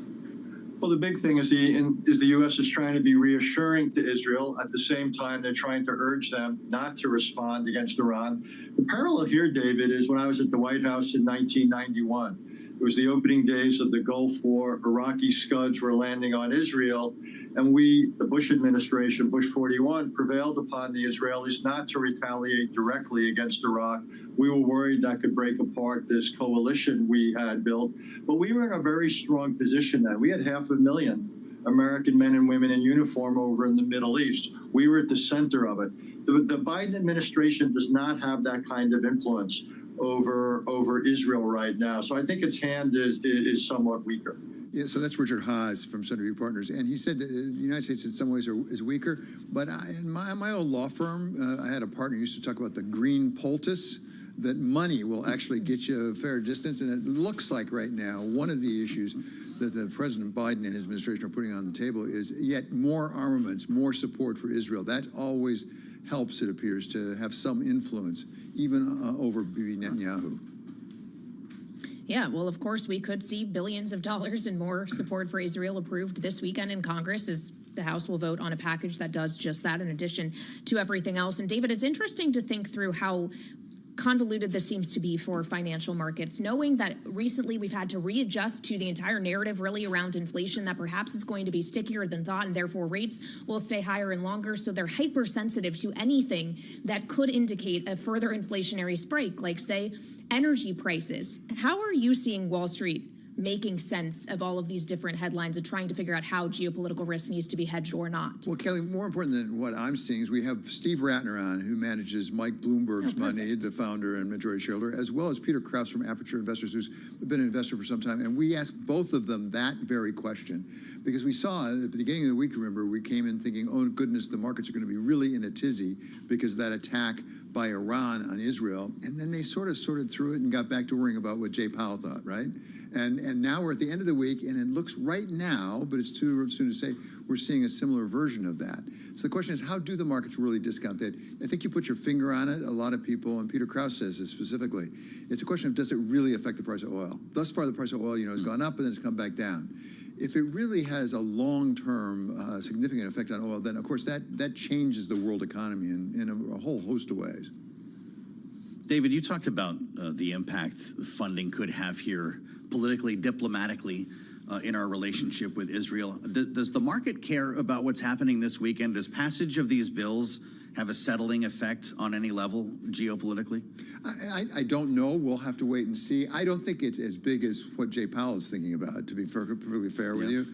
Well, the big thing is the U.S. is trying to be reassuring to Israel. At the same time, they're trying to urge them not to respond against Iran. The parallel here, David, is when I was at the White House in 1991. It was the opening days of the Gulf War. Iraqi Scuds were landing on Israel. And we, the Bush administration, Bush 41, prevailed upon the Israelis not to retaliate directly against Iraq. We were worried that could break apart this coalition we had built. But we were in a very strong position then. We had 500,000 American men and women in uniform over in the Middle East. We were at the center of it. The Biden administration does not have that kind of influence over Israel right now. So I think its hand is somewhat weaker. Yeah, so that's Richard Haas from Centerview Partners, and he said the United States in some ways is weaker, but in my old law firm, I had a partner who used to talk about the green poultice, that money will actually get you a fair distance, and it looks like right now one of the issues that the President Biden and his administration are putting on the table is yet more armaments, more support for Israel. That always helps, it appears, to have some influence, even over Bibi Netanyahu. Yeah, well, of course, we could see billions of dollars and more support for Israel approved this weekend in Congress as the House will vote on a package that does just that in addition to everything else. And David, it's interesting to think through how convoluted this seems to be for financial markets, knowing that recently we've had to readjust to the entire narrative really around inflation that perhaps is going to be stickier than thought, and therefore rates will stay higher and longer. So they're hypersensitive to anything that could indicate a further inflationary spike, like, say, energy prices. How are you seeing Wall Street making sense of all of these different headlines and trying to figure out how geopolitical risk needs to be hedged or not. Well, Kelly, more important than what I'm seeing is we have Steve Ratner on, who manages Mike Bloomberg's money, the founder and majority shareholder, as well as Peter Krause from Aperture Investors, who's been an investor for some time. And we asked both of them that very question because we saw at the beginning of the week, remember, we came in thinking, oh, goodness, the markets are going to be really in a tizzy because of that attack by Iran on Israel. And then they sort of sorted through it and got back to worrying about what Jay Powell thought, right? And now we're at the end of the week, and it looks right now, but it's too soon to say, we're seeing a similar version of that. So the question is, how do the markets really discount that? I think you put your finger on it. A lot of people, and Peter Krause says this specifically, it's a question of does it really affect the price of oil? Thus far, the price of oil, has gone up and then it's come back down. If it really has a long-term significant effect on oil, then of course that changes the world economy in a whole host of ways. David, you talked about the impact funding could have here politically, diplomatically, in our relationship with Israel. Does the market care about what's happening this weekend? Does passage of these bills have a settling effect on any level geopolitically? I don't know. We'll have to wait and see. I don't think it's as big as what Jay Powell is thinking about, to be perfectly fair with you.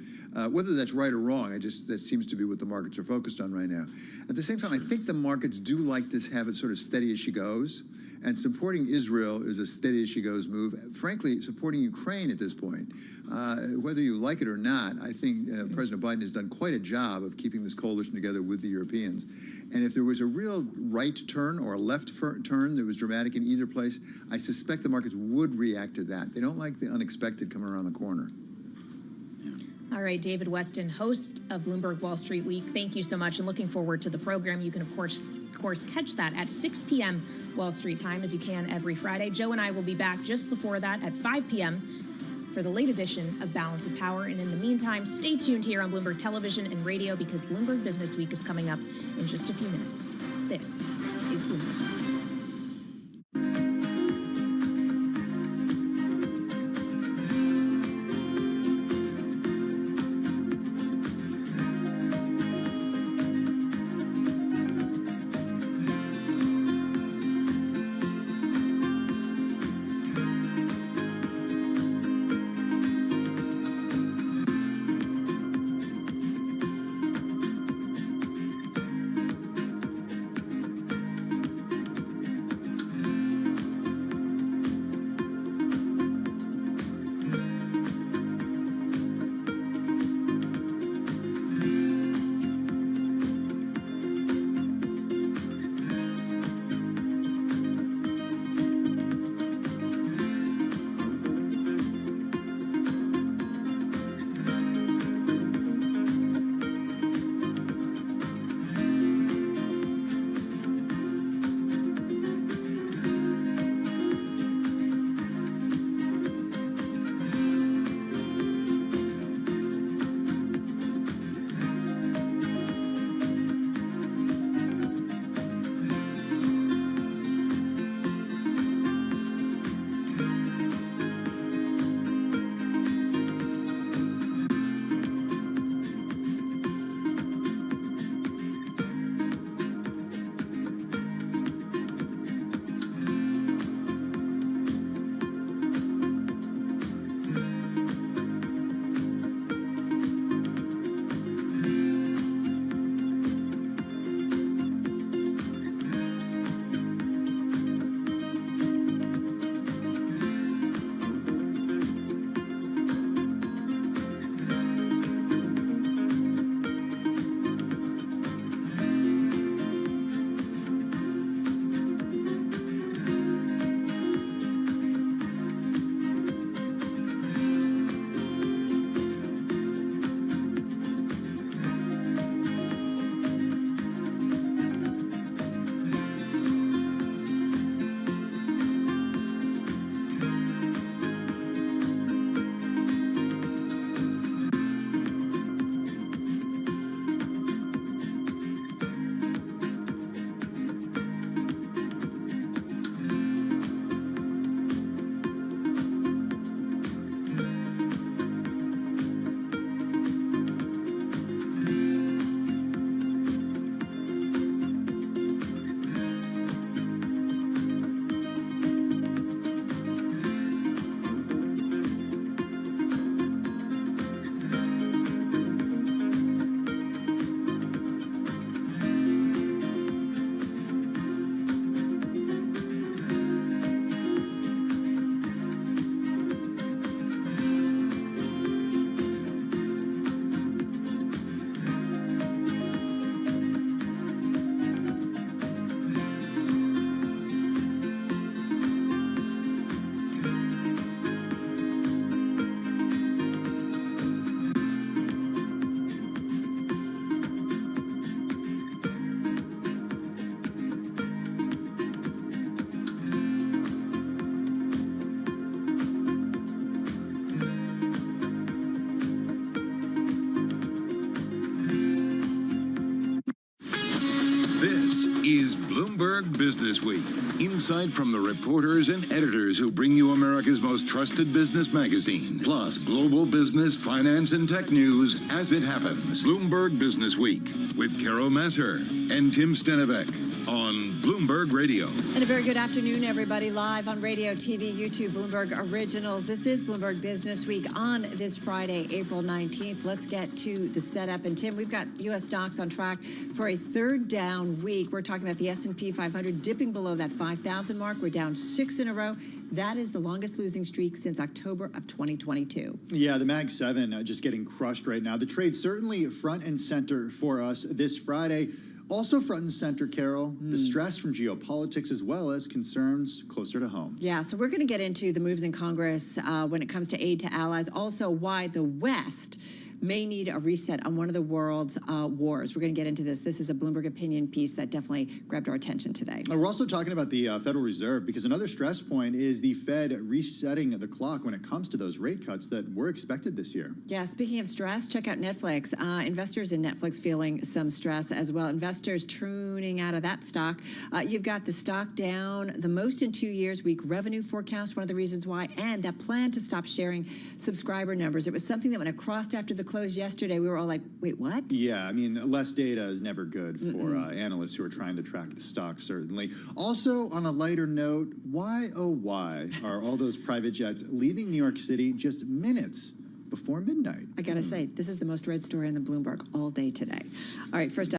Whether that's right or wrong, that seems to be what the markets are focused on right now. At the same time, I think the markets do like to have it sort of steady as she goes. And supporting Israel is a steady as she goes move. Frankly, supporting Ukraine at this point, whether you like it or not, I think President Biden has done quite a job of keeping this coalition together with the Europeans. And if there was a real right turn or a left turn that was dramatic in either place, I suspect the markets would react to that. They don't like the unexpected coming around the corner. All right, David Weston, host of Bloomberg Wall Street Week. Thank you so much, and looking forward to the program. You can, of course catch that at 6 p.m. Wall Street time, as you can every Friday. Joe and I will be back just before that at 5 p.m. for the late edition of Balance of Power. And in the meantime, stay tuned here on Bloomberg Television and Radio because Bloomberg Business Week is coming up in just a few minutes. This is Bloomberg. Bloomberg Business Week. Insight from the reporters and editors who bring you America's most trusted business magazine. Plus, global business, finance, and tech news as it happens. Bloomberg Business Week with Carol Masser and Tim Stenevec on Bloomberg Radio. And a very good afternoon, everybody, live on radio, TV, YouTube, Bloomberg Originals. This is Bloomberg Business Week on this Friday, April 19th. Let's get to the setup. And Tim, we've got U.S. stocks on track for a third down week. We're talking about the S&P 500 dipping below that 5,000 mark. We're down 6 in a row. That is the longest losing streak since October of 2022. Yeah, the Mag 7 just getting crushed right now. The trade certainly front and center for us this Friday. Also front and center, Carol, the stress from geopolitics as well as concerns closer to home. Yeah, so we're going to get into the moves in Congress when it comes to aid to allies, also why the West may need a reset on one of the world's wars. We're going to get into this. This is a Bloomberg opinion piece that definitely grabbed our attention today. We're also talking about the Federal Reserve because another stress point is the Fed resetting the clock when it comes to those rate cuts that were expected this year. Yeah, speaking of stress, check out Netflix. Investors in Netflix feeling some stress as well. Investors tuning out of that stock. You've got the stock down the most in 2 years, weak revenue forecast, one of the reasons why, and that plan to stop sharing subscriber numbers. It was something that when it crossed after the close yesterday, we were all like, wait, what? Yeah, I mean, less data is never good for analysts who are trying to track the stock, certainly. Also, on a lighter note, why, oh, why are all those private jets leaving New York City just minutes before midnight? I got to say, this is the most read story on the Bloomberg all day today. All right, first up.